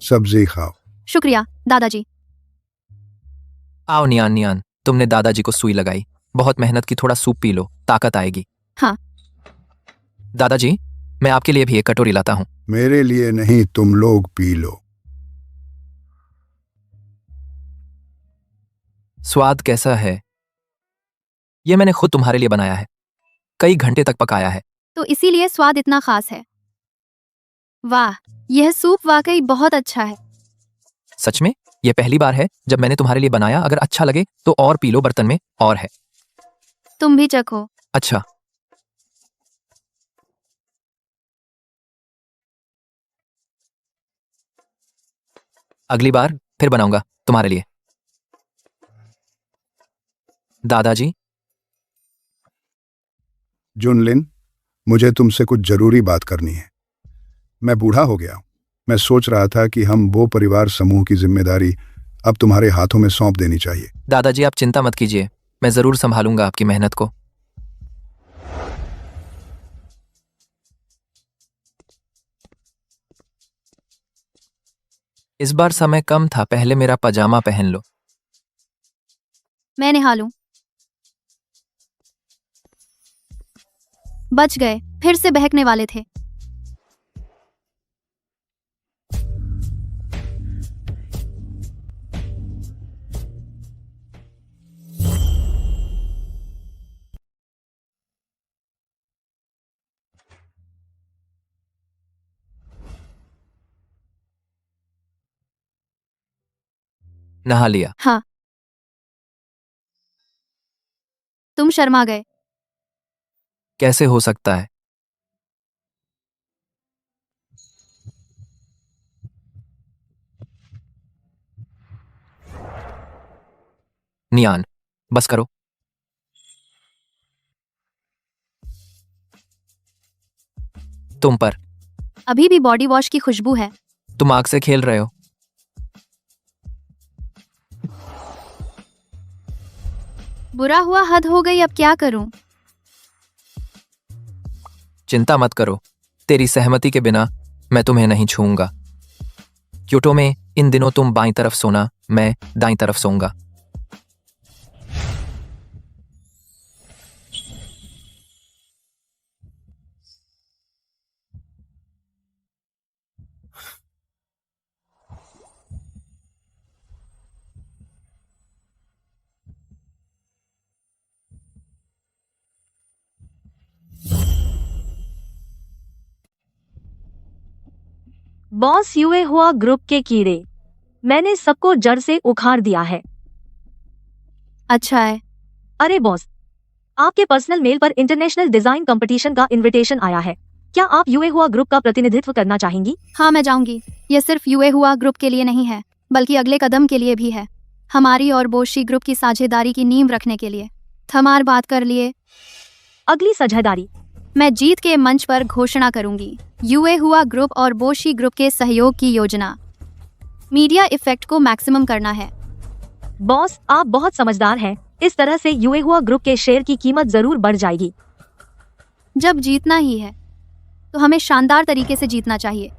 सब्जी खाओ। शुक्रिया दादाजी। आओ न्यान, तुमने दादाजी को सुई लगाई। बहुत मेहनत की, थोड़ा सूप पी लो, ताकत आएगी। हाँ। दादाजी, मैं आपके लिए भी एक कटोरी लाता हूँ। मेरे लिए नहीं, तुम लोग पी लो। स्वाद कैसा है? यह मैंने खुद तुम्हारे लिए बनाया है, कई घंटे तक पकाया है। तो इसीलिए स्वाद इतना खास है। वाह, यह सूप वाकई बहुत अच्छा है। सच में? यह पहली बार है जब मैंने तुम्हारे लिए बनाया। अगर अच्छा लगे तो और पी लो, बर्तन में और है। तुम भी चखो। अच्छा। अगली बार फिर बनाऊंगा तुम्हारे लिए। दादाजी। जुनलिन, मुझे तुमसे कुछ जरूरी बात करनी है। मैं बूढ़ा हो गया हूं। मैं सोच रहा था कि हम वो परिवार समूह की जिम्मेदारी अब तुम्हारे हाथों में सौंप देनी चाहिए। दादाजी आप चिंता मत कीजिए, मैं जरूर संभालूंगा आपकी मेहनत को। इस बार समय कम था, पहले मेरा पजामा पहन लो। मैं नहा लूं। बच गए, फिर से बहकने वाले थे। नहा लिया। हाँ, तुम शर्मा गए। कैसे हो सकता है? नियान, बस करो। तुम पर। अभी भी बॉडी वॉश की खुशबू है। तुम आग से खेल रहे हो। बुरा हुआ, हद हो गई, अब क्या करूं? चिंता मत करो, तेरी सहमति के बिना मैं तुम्हें नहीं छूऊंगा। क्योटो में इन दिनों तुम बाईं तरफ सोना, मैं दाईं तरफ सोऊंगा। बॉस, यूए हुआ ग्रुप के कीड़े, मैंने सबको जड़ से उखाड़ दिया है। अच्छा है। अरे बॉस, आपके पर्सनल मेल पर इंटरनेशनल डिजाइन कंपटीशन का इनविटेशन आया है। क्या आप यूए हुआ ग्रुप का प्रतिनिधित्व करना चाहेंगी? हाँ, मैं जाऊंगी। यह सिर्फ यूए हुआ ग्रुप के लिए नहीं है, बल्कि अगले कदम के लिए भी है, हमारी और बोशी ग्रुप की साझेदारी की नींव रखने के लिए। हमार बात कर लिए। अगली साझेदारी मैं जीत के मंच पर घोषणा करूंगी। यूए हुआ ग्रुप और बोशी ग्रुप के सहयोग की योजना। मीडिया इफेक्ट को मैक्सिमम करना है। बॉस, आप बहुत समझदार हैं। इस तरह से यूए हुआ ग्रुप के शेयर की कीमत जरूर बढ़ जाएगी। जब जीतना ही है तो हमें शानदार तरीके से जीतना चाहिए।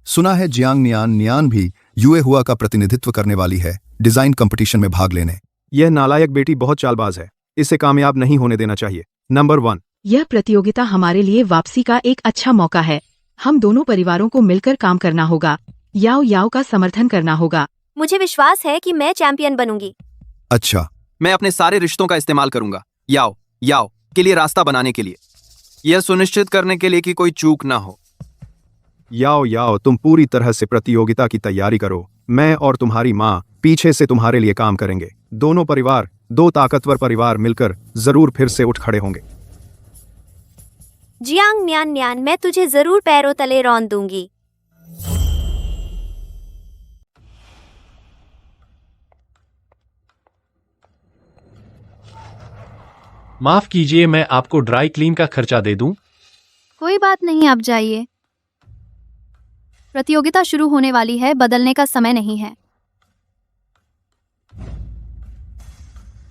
सुना है जियांग नियान भी यूए हुआ का प्रतिनिधित्व करने वाली है डिजाइन कंपटीशन में भाग लेने। यह नालायक बेटी बहुत चालबाज है, इसे कामयाब नहीं होने देना चाहिए। नंबर 1। यह प्रतियोगिता हमारे लिए वापसी का एक अच्छा मौका है। हम दोनों परिवारों को मिलकर काम करना होगा। याओ याओ का समर्थन करना होगा। मुझे विश्वास है कि मैं चैंपियन बनूंगी। अच्छा, मैं अपने सारे रिश्तों का इस्तेमाल करूंगा याओ याओ के लिए रास्ता बनाने के लिए, यह सुनिश्चित करने के लिए कि कोई चूक ना हो। याओ, तुम पूरी तरह से प्रतियोगिता की तैयारी करो। मैं और तुम्हारी माँ पीछे से तुम्हारे लिए काम करेंगे। दोनों परिवार, 2 ताकतवर परिवार मिलकर जरूर फिर से उठ खड़े होंगे। जियांग नियान, मैं तुझे जरूर पैरों तले रौंद दूंगी। माफ कीजिए, मैं आपको ड्राई क्लीन का खर्चा दे दूं? कोई बात नहीं, आप जाइए। प्रतियोगिता शुरू होने वाली है, बदलने का समय नहीं है।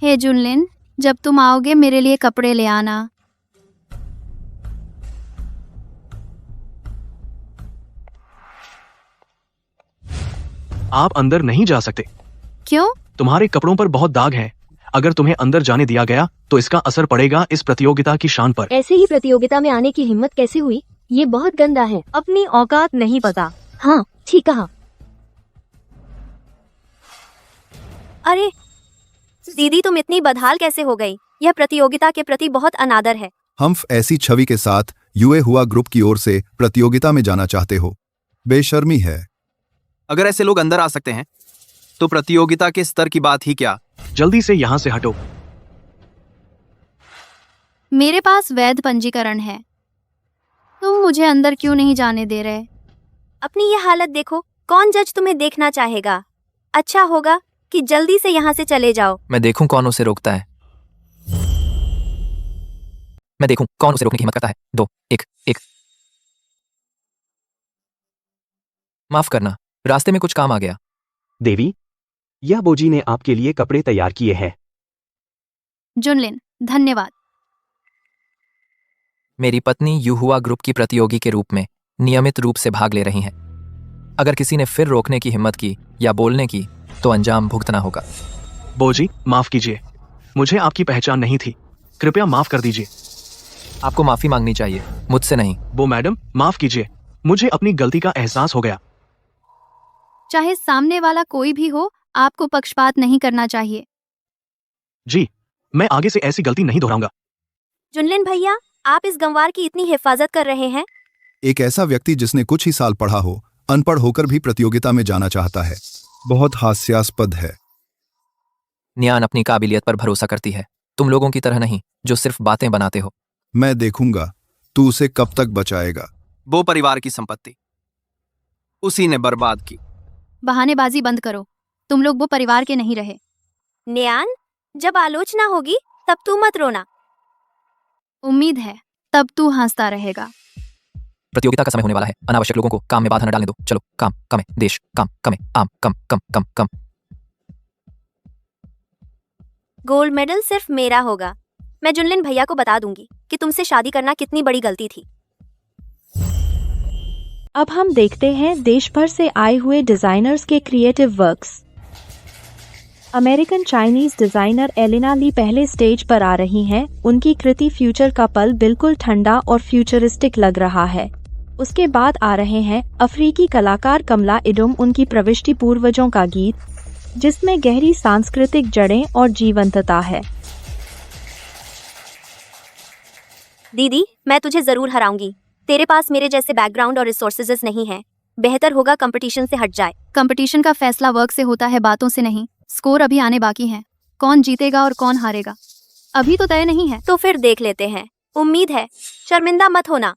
हे जुनलिन, जब तुम आओगे मेरे लिए कपड़े ले आना। आप अंदर नहीं जा सकते। क्यों? तुम्हारे कपड़ों पर बहुत दाग हैं। अगर तुम्हें अंदर जाने दिया गया तो इसका असर पड़ेगा इस प्रतियोगिता की शान पर। ऐसे ही प्रतियोगिता में आने की हिम्मत कैसे हुई? ये बहुत गंदा है। अपनी औकात नहीं पता। हाँ, ठीक कहा। अरे दीदी, तुम इतनी बदहाल कैसे हो गई? यह प्रतियोगिता के प्रति बहुत अनादर है। हम ऐसी छवि के साथ यूए हुआ ग्रुप की ओर से प्रतियोगिता में जाना चाहते हो? बेशर्मी है। अगर ऐसे लोग अंदर आ सकते हैं तो प्रतियोगिता के स्तर की बात ही क्या। जल्दी से यहाँ से हटो। मेरे पास वैध पंजीकरण है। तुम मुझे अंदर क्यों नहीं जाने दे रहे? अपनी ये हालत देखो, कौन जज तुम्हें देखना चाहेगा? अच्छा होगा कि जल्दी से यहाँ से चले जाओ। मैं देखूं कौन उसे रोकता है। मैं देखूं कौन उसे रोकने की हिम्मत करता है। 2, 1। माफ करना, रास्ते में कुछ काम आ गया। देवी, यह बोजी ने आपके लिए कपड़े तैयार किए हैं। जुनलिन, धन्यवाद। मेरी पत्नी यूहुआ ग्रुप की प्रतियोगी के रूप में नियमित रूप से भाग ले रही हैं। अगर किसी ने फिर रोकने की हिम्मत की या बोलने की तो अंजाम भुगतना होगा। बोजी, माफ कीजिए। मुझे आपकी पहचान नहीं थी, कृपया माफ कर दीजिए। आपको माफी मांगनी चाहिए, मुझसे नहीं। वो मैडम, माफ कीजिए, मुझे अपनी गलती का एहसास हो गया। चाहे सामने वाला कोई भी हो, आपको पक्षपात नहीं करना चाहिए। जी, मैं आगे से ऐसी गलती नहीं दोहराऊंगा। जुनलिन भैया, आप इस गंवार की इतनी हिफाजत कर रहे हैं। एक ऐसा व्यक्ति जिसने कुछ ही साल पढ़ा हो, अनपढ़ होकर भी प्रतियोगिता में जाना चाहता है। बहुत हास्यास्पद है। नियान अपनी काबिलियत पर भरोसा करती है, तुम लोगों की तरह नहीं जो सिर्फ बातें बनाते हो। मैं देखूंगा तू उसे कब तक बचाएगा। वो परिवार की संपत्ति उसी ने बर्बाद की। बहानेबाजी बंद करो, तुम लोग वो परिवार के नहीं रहे। नियान, जब आलोचना होगी तब तू मत रोना। उम्मीद है तब तू हंसता रहेगा। प्रतियोगिता का समय होने वाला है, अनावश्यक लोगों को काम में बाधा न डालने दो। चलो, काम कम है, देश काम कम है, आम कम कम कम कम। गोल्ड मेडल सिर्फ मेरा होगा। मैं जुनलिन भैया को बता दूंगी कि तुमसे शादी करना कितनी बड़ी गलती थी। अब हम देखते हैं देश भर से आए हुए डिजाइनर्स के creative works. American Chinese designer Elina Lee पहले स्टेज पर आ रही हैं। उनकी कृति फ्यूचर का पल बिल्कुल ठंडा और फ्यूचरिस्टिक लग रहा है। उसके बाद आ रहे हैं अफ्रीकी कलाकार कमला इडुम, उनकी प्रविष्टि पूर्वजों का गीत जिसमें गहरी सांस्कृतिक जड़ें और जीवंतता है। दीदी, मैं तुझे जरूर हराऊंगी। तेरे पास मेरे जैसे बैकग्राउंड और रिसोर्सेज नहीं हैं। बेहतर होगा कंपटीशन से हट जाए। कंपटीशन का फैसला वर्क से होता है, बातों से नहीं। स्कोर अभी आने बाकी हैं। कौन जीतेगा और कौन हारेगा अभी तो तय नहीं है। तो फिर देख लेते हैं। उम्मीद है शर्मिंदा मत होना।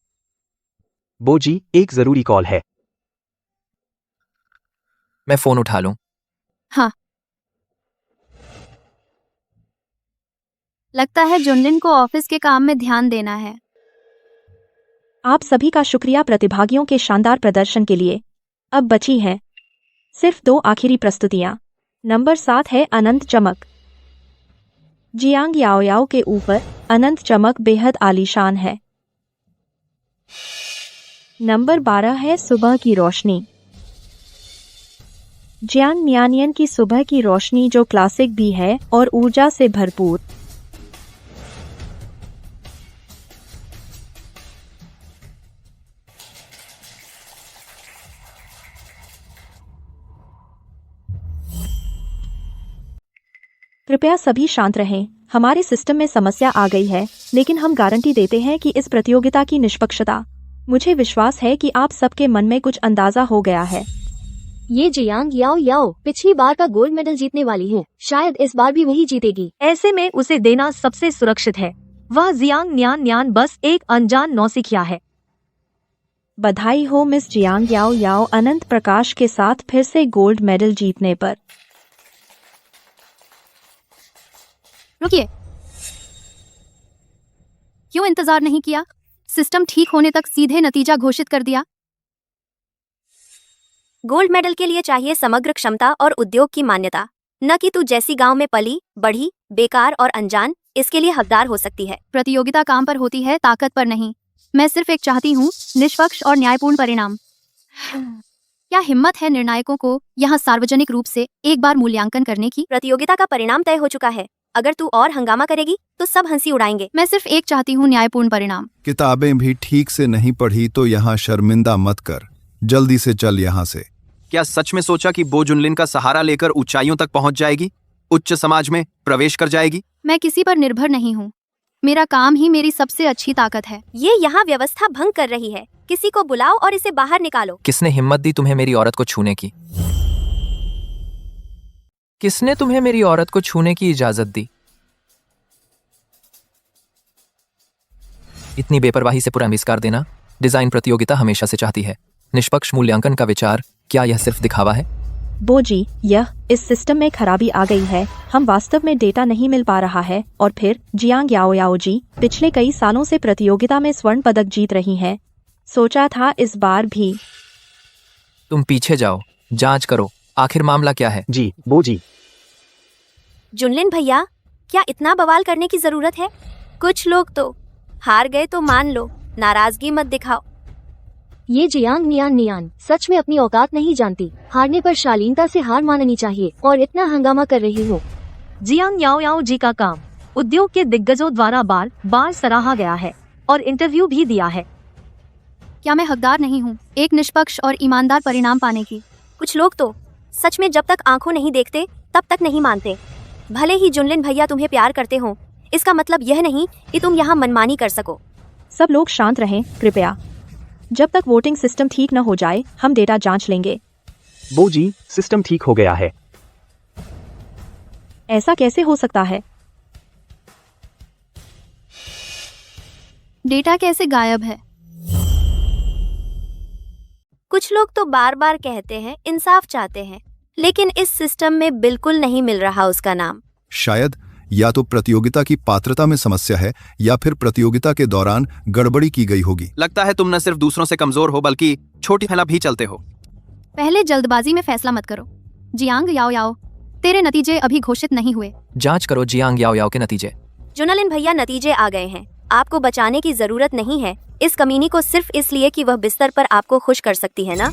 बोजी, एक जरूरी कॉल है। मैं फोन उठा लूं? हाँ। लगता है जुनलिन को ऑफिस के काम में ध्यान देना है। आप सभी का शुक्रिया प्रतिभागियों के शानदार प्रदर्शन के लिए। अब बची हैं सिर्फ 2 आखिरी प्रस्तुतियां। नंबर 7 है अनंत चमक। जियांग याओ याओ के ऊपर अनंत चमक बेहद आलीशान है। नंबर 12 है सुबह की रोशनी। जियांग नियानियन की सुबह की रोशनी जो क्लासिक भी है और ऊर्जा से भरपूर। कृपया सभी शांत रहें। हमारे सिस्टम में समस्या आ गई है, लेकिन हम गारंटी देते हैं कि इस प्रतियोगिता की निष्पक्षता। मुझे विश्वास है कि आप सबके मन में कुछ अंदाजा हो गया है। ये जियांग याओ याओ पिछली बार का गोल्ड मेडल जीतने वाली है। शायद इस बार भी वही जीतेगी। ऐसे में उसे देना सबसे सुरक्षित है। वह जियांग न्यान बस एक अनजान नौसिखिया है। बधाई हो मिस जियांग याओ याओ अनंत प्रकाश के साथ फिर से गोल्ड मेडल जीतने पर। रुकिए, क्यों इंतजार नहीं किया? सिस्टम ठीक होने तक सीधे नतीजा घोषित कर दिया। गोल्ड मेडल के लिए चाहिए समग्र क्षमता और उद्योग की मान्यता, न कि तू जैसी गांव में पली बढ़ी बेकार और अनजान इसके लिए हकदार हो सकती है। प्रतियोगिता काम पर होती है, ताकत पर नहीं। मैं सिर्फ एक चाहती हूँ निष्पक्ष और न्यायपूर्ण परिणाम। क्या हिम्मत है निर्णायकों को यहाँ सार्वजनिक रूप से एक बार मूल्यांकन करने की? प्रतियोगिता का परिणाम तय हो चुका है। अगर तू और हंगामा करेगी तो सब हंसी उड़ाएंगे। मैं सिर्फ एक चाहती हूँ न्यायपूर्ण परिणाम। किताबें भी ठीक से नहीं पढ़ी तो यहाँ शर्मिंदा मत कर। जल्दी से चल यहाँ से। क्या सच में सोचा कि बो जुनलिन का सहारा लेकर ऊंचाइयों तक पहुंच जाएगी, उच्च समाज में प्रवेश कर जाएगी? मैं किसी पर निर्भर नहीं हूँ। मेरा काम ही मेरी सबसे अच्छी ताकत है। ये यहाँ व्यवस्था भंग कर रही है। किसी को बुलाओ और इसे बाहर निकालो। किसने हिम्मत दी तुम्हें मेरी औरत को छूने की? किसने तुम्हें मेरी औरत को छूने की इजाजत दी? इतनी बेपरवाही से पूरा बहिष्कार देना? डिजाइन प्रतियोगिता हमेशा से चाहती है निष्पक्ष मूल्यांकन का विचार। क्या यह सिर्फ दिखावा है? बोजी, यह इस सिस्टम में खराबी आ गई है। हम वास्तव में डेटा नहीं मिल पा रहा है। और फिर जियांग याओ याओ जी पिछले कई सालों से प्रतियोगिता में स्वर्ण पदक जीत रही हैं। सोचा था इस बार भी। तुम पीछे जाओ, जांच करो, आखिर मामला क्या है? जी बोजी। जुनलिन भैया, क्या इतना बवाल करने की जरूरत है? कुछ लोग तो हार गए तो मान लो, नाराजगी मत दिखाओ। ये जियांग नियान सच में अपनी औकात नहीं जानती। हारने पर शालीनता से हार माननी चाहिए और इतना हंगामा कर रही हो। जियांग याओ याओ जी का काम उद्योग के दिग्गजों द्वारा बार बार सराहा गया है और इंटरव्यू भी दिया है। क्या मैं हकदार नहीं हूँ एक निष्पक्ष और ईमानदार परिणाम पाने की? कुछ लोग तो सच में जब तक आंखों नहीं देखते तब तक नहीं मानते। भले ही जुनलिन भैया तुम्हें प्यार करते हो, इसका मतलब यह नहीं कि तुम यहाँ मनमानी कर सको। सब लोग शांत रहें कृपया। जब तक वोटिंग सिस्टम ठीक न हो जाए हम डेटा जांच लेंगे। बो जी, सिस्टम ठीक हो गया है। ऐसा कैसे हो सकता है? डेटा कैसे गायब है? कुछ लोग तो बार बार कहते हैं इंसाफ चाहते हैं, लेकिन इस सिस्टम में बिल्कुल नहीं मिल रहा उसका नाम। शायद या तो प्रतियोगिता की पात्रता में समस्या है या फिर प्रतियोगिता के दौरान गड़बड़ी की गई होगी। लगता है तुम न सिर्फ दूसरों से कमजोर हो बल्कि छोटी फैला भी चलते हो। पहले जल्दबाजी में फैसला मत करो। जियांग याओ याओ, तेरे नतीजे अभी घोषित नहीं हुए। जांच करो जियांग याओ याओ के नतीजे। जुनलिन भैया, नतीजे आ गए हैं। आपको बचाने की जरूरत नहीं है इस कमीनी को, सिर्फ इसलिए कि वह बिस्तर पर आपको खुश कर सकती है ना।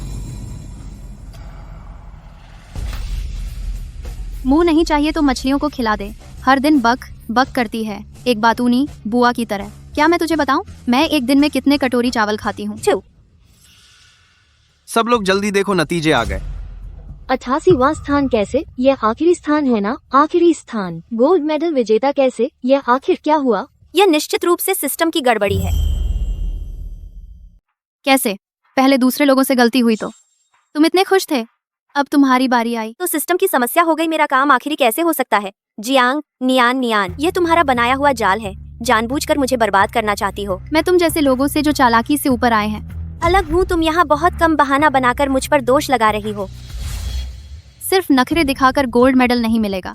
मुंह नहीं चाहिए तो मछलियों को खिला दे। हर दिन बक बक करती है, एक बातूनी बुआ की तरह। क्या मैं तुझे बताऊं, मैं एक दिन में कितने कटोरी चावल खाती हूँ। सब लोग जल्दी देखो, नतीजे आ गए। 88वां स्थान कैसे? यह आखिरी स्थान है ना? आखिरी स्थान। गोल्ड मेडल विजेता कैसे? यह आखिर क्या हुआ? यह निश्चित रूप से सिस्टम की गड़बड़ी है। कैसे? पहले दूसरे लोगों से गलती हुई तो तुम इतने खुश थे, अब तुम्हारी बारी आई तो सिस्टम की समस्या हो गई। मेरा काम आखिरी कैसे हो सकता है? जियांग नियान नियान, यह तुम्हारा बनाया हुआ जाल है। जानबूझकर मुझे बर्बाद करना चाहती हो। मैं तुम जैसे लोगों से जो चालाकी से ऊपर आए हैं अलग हूँ। तुम यहाँ बहुत कम बहाना बनाकर मुझ पर दोष लगा रही हो। सिर्फ नखरे दिखाकर गोल्ड मेडल नहीं मिलेगा।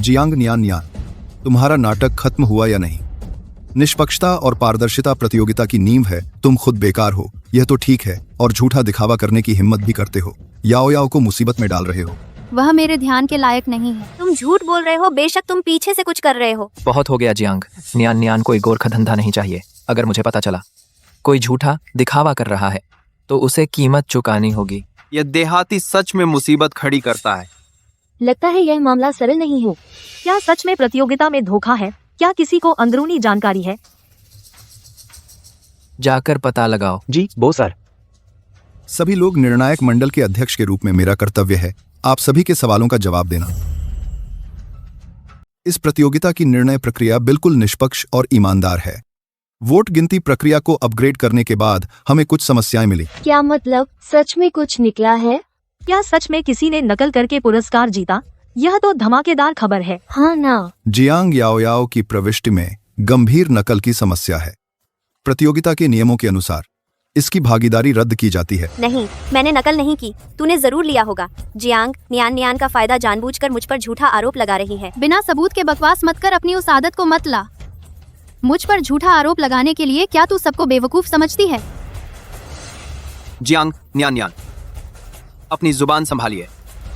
जियांग नियान नियान, तुम्हारा नाटक खत्म हुआ या नहीं? निष्पक्षता और पारदर्शिता प्रतियोगिता की नींव है। तुम खुद बेकार हो, यह तो ठीक है, और झूठा दिखावा करने की हिम्मत भी करते हो। याओ याओ को मुसीबत में डाल रहे हो। वह मेरे ध्यान के लायक नहीं है। तुम झूठ बोल रहे हो। बेशक तुम पीछे से कुछ कर रहे हो। बहुत हो गया जियांग नियान नियान, कोई गोरखा धंधा नहीं चाहिए। अगर मुझे पता चला कोई झूठा दिखावा कर रहा है तो उसे कीमत चुकानी होगी। यह देहाती सच में मुसीबत खड़ी करता है। लगता है यह मामला सरल नहीं हो। क्या सच में प्रतियोगिता में धोखा है? क्या किसी को अंदरूनी जानकारी है? जाकर पता लगाओ। जी बो सर। सभी लोग निर्णायक मंडल के अध्यक्ष के रूप में मेरा कर्तव्य है आप सभी के सवालों का जवाब देना। इस प्रतियोगिता की निर्णय प्रक्रिया बिल्कुल निष्पक्ष और ईमानदार है। वोट गिनती प्रक्रिया को अपग्रेड करने के बाद हमें कुछ समस्याएं मिली। क्या मतलब? सच में कुछ निकला है? क्या सच में किसी ने नकल करके पुरस्कार जीता? यह तो धमाकेदार खबर है। हाँ ना। जियांग याओ याओ की प्रविष्टि में गंभीर नकल की समस्या है। प्रतियोगिता के नियमों के अनुसार इसकी भागीदारी रद्द की जाती है। नहीं, मैंने नकल नहीं की। तूने जरूर लिया होगा। जियांग नियान नियान का फायदा जानबूझकर मुझ पर झूठा आरोप लगा रही है। बिना सबूत के बकवास मत कर, अपनी उस आदत को मत ला। मुझ पर झूठा आरोप लगाने के लिए क्या तू सबको बेवकूफ समझती है? जियांग नियान नियान, अपनी जुबान संभालिए।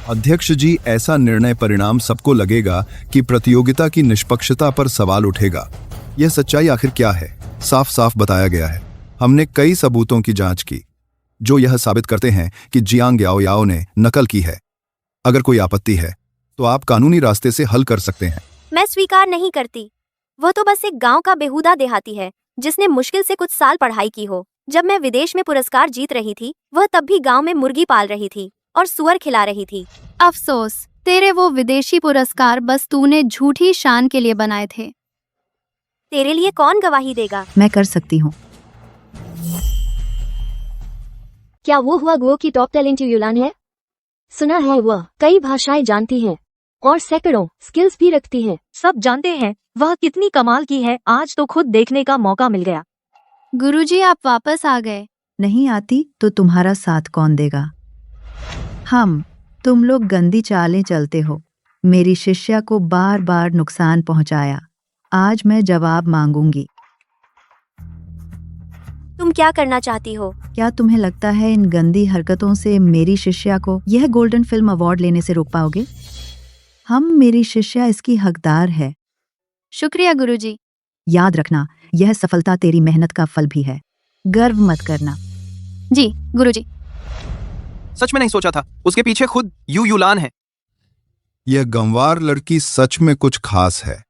अध्यक्ष जी, ऐसा निर्णय परिणाम सबको लगेगा कि प्रतियोगिता की निष्पक्षता पर सवाल उठेगा। यह सच्चाई आखिर क्या है? साफ साफ बताया गया है। हमने कई सबूतों की जांच की जो यह साबित करते हैं कि जियांग याओ याओ ने नकल की है। अगर कोई आपत्ति है तो आप कानूनी रास्ते से हल कर सकते हैं। मैं स्वीकार नहीं करती। वह तो बस एक गांव का बेहुदा देहाती है जिसने मुश्किल से कुछ साल पढ़ाई की हो। जब मैं विदेश में पुरस्कार जीत रही थी, वह तब भी गांव में मुर्गी पाल रही थी और सुअर खिला रही थी। अफसोस, तेरे वो विदेशी पुरस्कार बस तूने झूठी शान के लिए बनाए थे। तेरे लिए कौन गवाही देगा? मैं कर सकती हूँ। क्या वो हुआ गो की टॉप टैलेंट युलान है? सुना है वह कई भाषाएं जानती है और सैकड़ों स्किल्स भी रखती है। सब जानते हैं वह कितनी कमाल की है। आज तो खुद देखने का मौका मिल गया। गुरुजी, आप वापस आ गए। नहीं आती तो तुम्हारा साथ कौन देगा? तुम लोग गंदी चालें चलते हो। मेरी शिष्या को बार बार नुकसान पहुंचाया। आज मैं जवाब मांगूंगी। तुम क्या करना चाहती हो? क्या तुम्हें लगता है इन गंदी हरकतों से मेरी शिष्या को यह गोल्डन फिल्म अवार्ड लेने से रोक पाओगे? मेरी शिष्या इसकी हकदार है। शुक्रिया गुरुजी। याद रखना, यह सफलता तेरी मेहनत का फल भी है। गर्व मत करना। जी गुरुजी। सच में नहीं सोचा था उसके पीछे खुद युलान है। यह गंवार लड़की सच में कुछ खास है,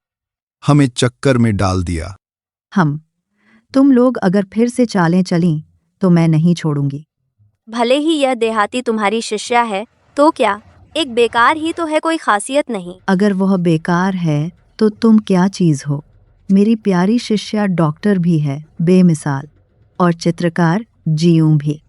हमें चक्कर में डाल दिया। तुम लोग अगर फिर से चालें चलीं तो मैं नहीं छोड़ूंगी। भले ही यह देहाती तुम्हारी शिष्या है तो क्या, एक बेकार ही तो है, कोई खासियत नहीं। अगर वह बेकार है तो तुम क्या चीज हो? मेरी प्यारी शिष्या डॉक्टर भी है बेमिसाल, और चित्रकार जीऊं भी,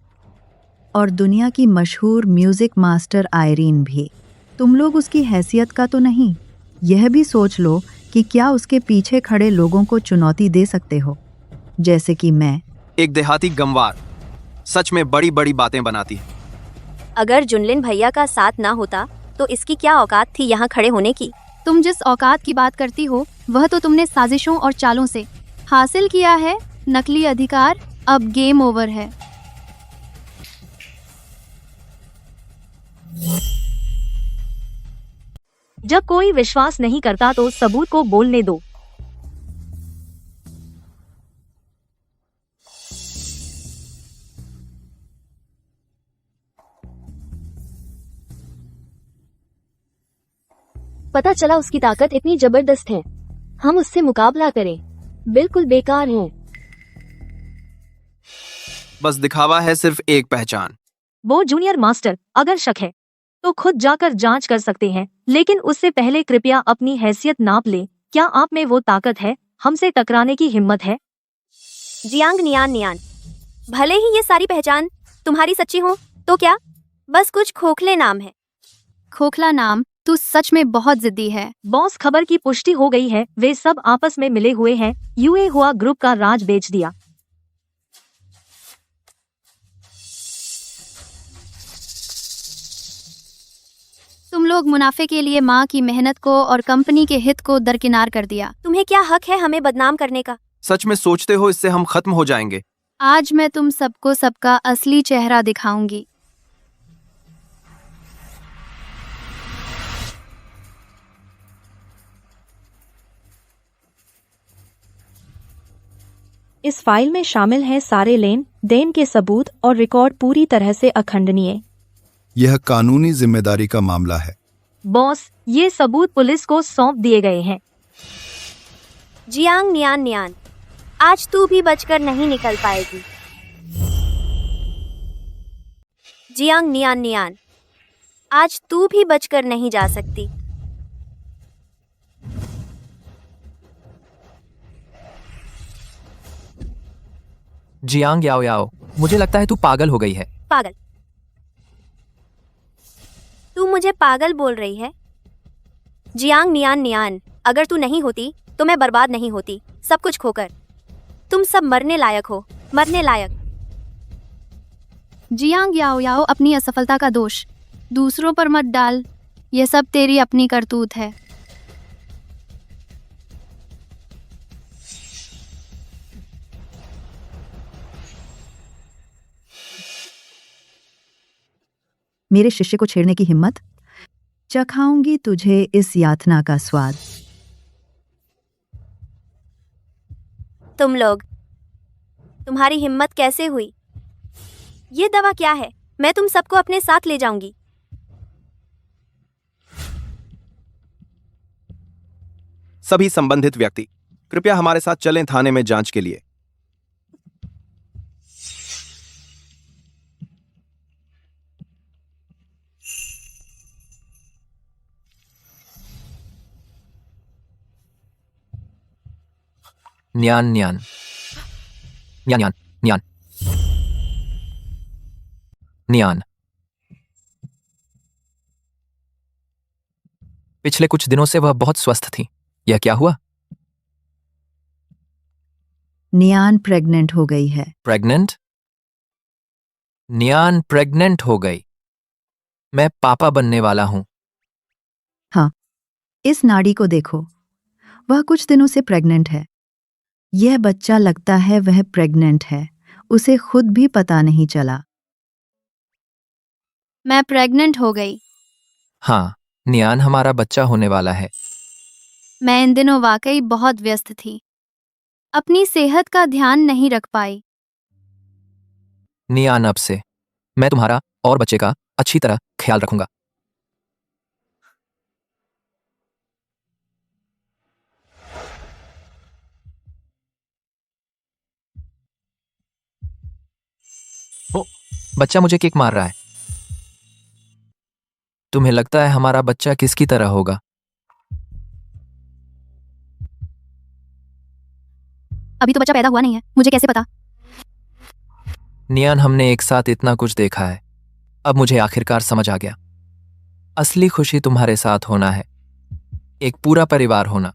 और दुनिया की मशहूर म्यूजिक मास्टर आयरीन भी। तुम लोग उसकी हैसियत का तो नहीं, यह भी सोच लो कि क्या उसके पीछे खड़े लोगों को चुनौती दे सकते हो, जैसे कि मैं। एक देहाती गंवार सच में बड़ी बड़ी बातें बनाती है। अगर जुनलिन भैया का साथ ना होता तो इसकी क्या औकात थी यहाँ खड़े होने की। तुम जिस औकात की बात करती हो वह तो तुमने साजिशों और चालों से हासिल किया है। नकली अधिकार, अब गेम ओवर है। जब कोई विश्वास नहीं करता तो सबूत को बोलने दो। पता चला उसकी ताकत इतनी जबरदस्त है, हम उससे मुकाबला करें बिल्कुल बेकार हैं। बस दिखावा है, सिर्फ एक पहचान। वो जूनियर मास्टर, अगर शक है तो खुद जाकर जांच कर सकते हैं, लेकिन उससे पहले कृपया अपनी हैसियत नाप ले। क्या आप में वो ताकत है, हमसे टकराने की हिम्मत है? जियांग नियान नियान, भले ही ये सारी पहचान तुम्हारी सच्ची हो तो क्या, बस कुछ खोखले नाम है। खोखला नाम? तू सच में बहुत जिद्दी है। बॉस, खबर की पुष्टि हो गई है, वे सब आपस में मिले हुए हैं। यूए हुआ ग्रुप का राज बेच दिया। तुम लोग मुनाफे के लिए माँ की मेहनत को और कंपनी के हित को दरकिनार कर दिया। तुम्हें क्या हक है हमें बदनाम करने का? सच में सोचते हो इससे हम खत्म हो जाएंगे? आज मैं तुम सबको सबका असली चेहरा दिखाऊंगी। इस फाइल में शामिल हैं सारे लेन देन के सबूत और रिकॉर्ड पूरी तरह से अखंडनीय। यह कानूनी जिम्मेदारी का मामला है। बॉस, ये सबूत पुलिस को सौंप दिए गए हैं। जियांग नियान नियान, आज तू भी बचकर नहीं निकल पाएगी। जियांग नियान नियान, आज तू भी बचकर नहीं जा सकती। जियांग याओ याओ, मुझे लगता है तू पागल हो गई है। पागल? तू मुझे पागल बोल रही है? जियांग नियान नियान, अगर तू नहीं होती तो मैं बर्बाद नहीं होती, सब कुछ खोकर। तुम सब मरने लायक हो, मरने लायक। जियांग याओ याओ, अपनी असफलता का दोष दूसरों पर मत डाल, यह सब तेरी अपनी करतूत है। मेरे शिष्य को छेड़ने की हिम्मत? चखाऊंगी तुझे इस यातना का स्वाद। तुम लोग, तुम्हारी हिम्मत कैसे हुई? ये दवा क्या है? मैं तुम सबको अपने साथ ले जाऊंगी। सभी संबंधित व्यक्ति कृपया हमारे साथ चलें थाने में जांच के लिए। न्यान न्यान न्यान न्यान न्यान न्यान। पिछले कुछ दिनों से वह बहुत स्वस्थ थी। यह क्या हुआ? नियान प्रेग्नेंट हो गई है। प्रेग्नेंट? नियान प्रेग्नेंट हो गई। मैं पापा बनने वाला हूं। हाँ, इस नाड़ी को देखो, वह कुछ दिनों से प्रेग्नेंट है। यह बच्चा लगता है वह प्रेग्नेंट है, उसे खुद भी पता नहीं चला। मैं प्रेग्नेंट हो गई। हाँ, नियान हमारा बच्चा होने वाला है। मैं इन दिनों वाकई बहुत व्यस्त थी, अपनी सेहत का ध्यान नहीं रख पाई। नियान, अब से मैं तुम्हारा और बच्चे का अच्छी तरह ख्याल रखूंगा। बच्चा मुझे किक मार रहा है। तुम्हें लगता है हमारा बच्चा किसकी तरह होगा? अभी तो बच्चा पैदा हुआ नहीं है, मुझे कैसे पता? नियान, हमने एक साथ इतना कुछ देखा है। अब मुझे आखिरकार समझ आ गया। असली खुशी तुम्हारे साथ होना है, एक पूरा परिवार होना।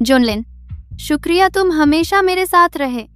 जोनलिन, शुक्रिया, तुम हमेशा मेरे साथ रहे।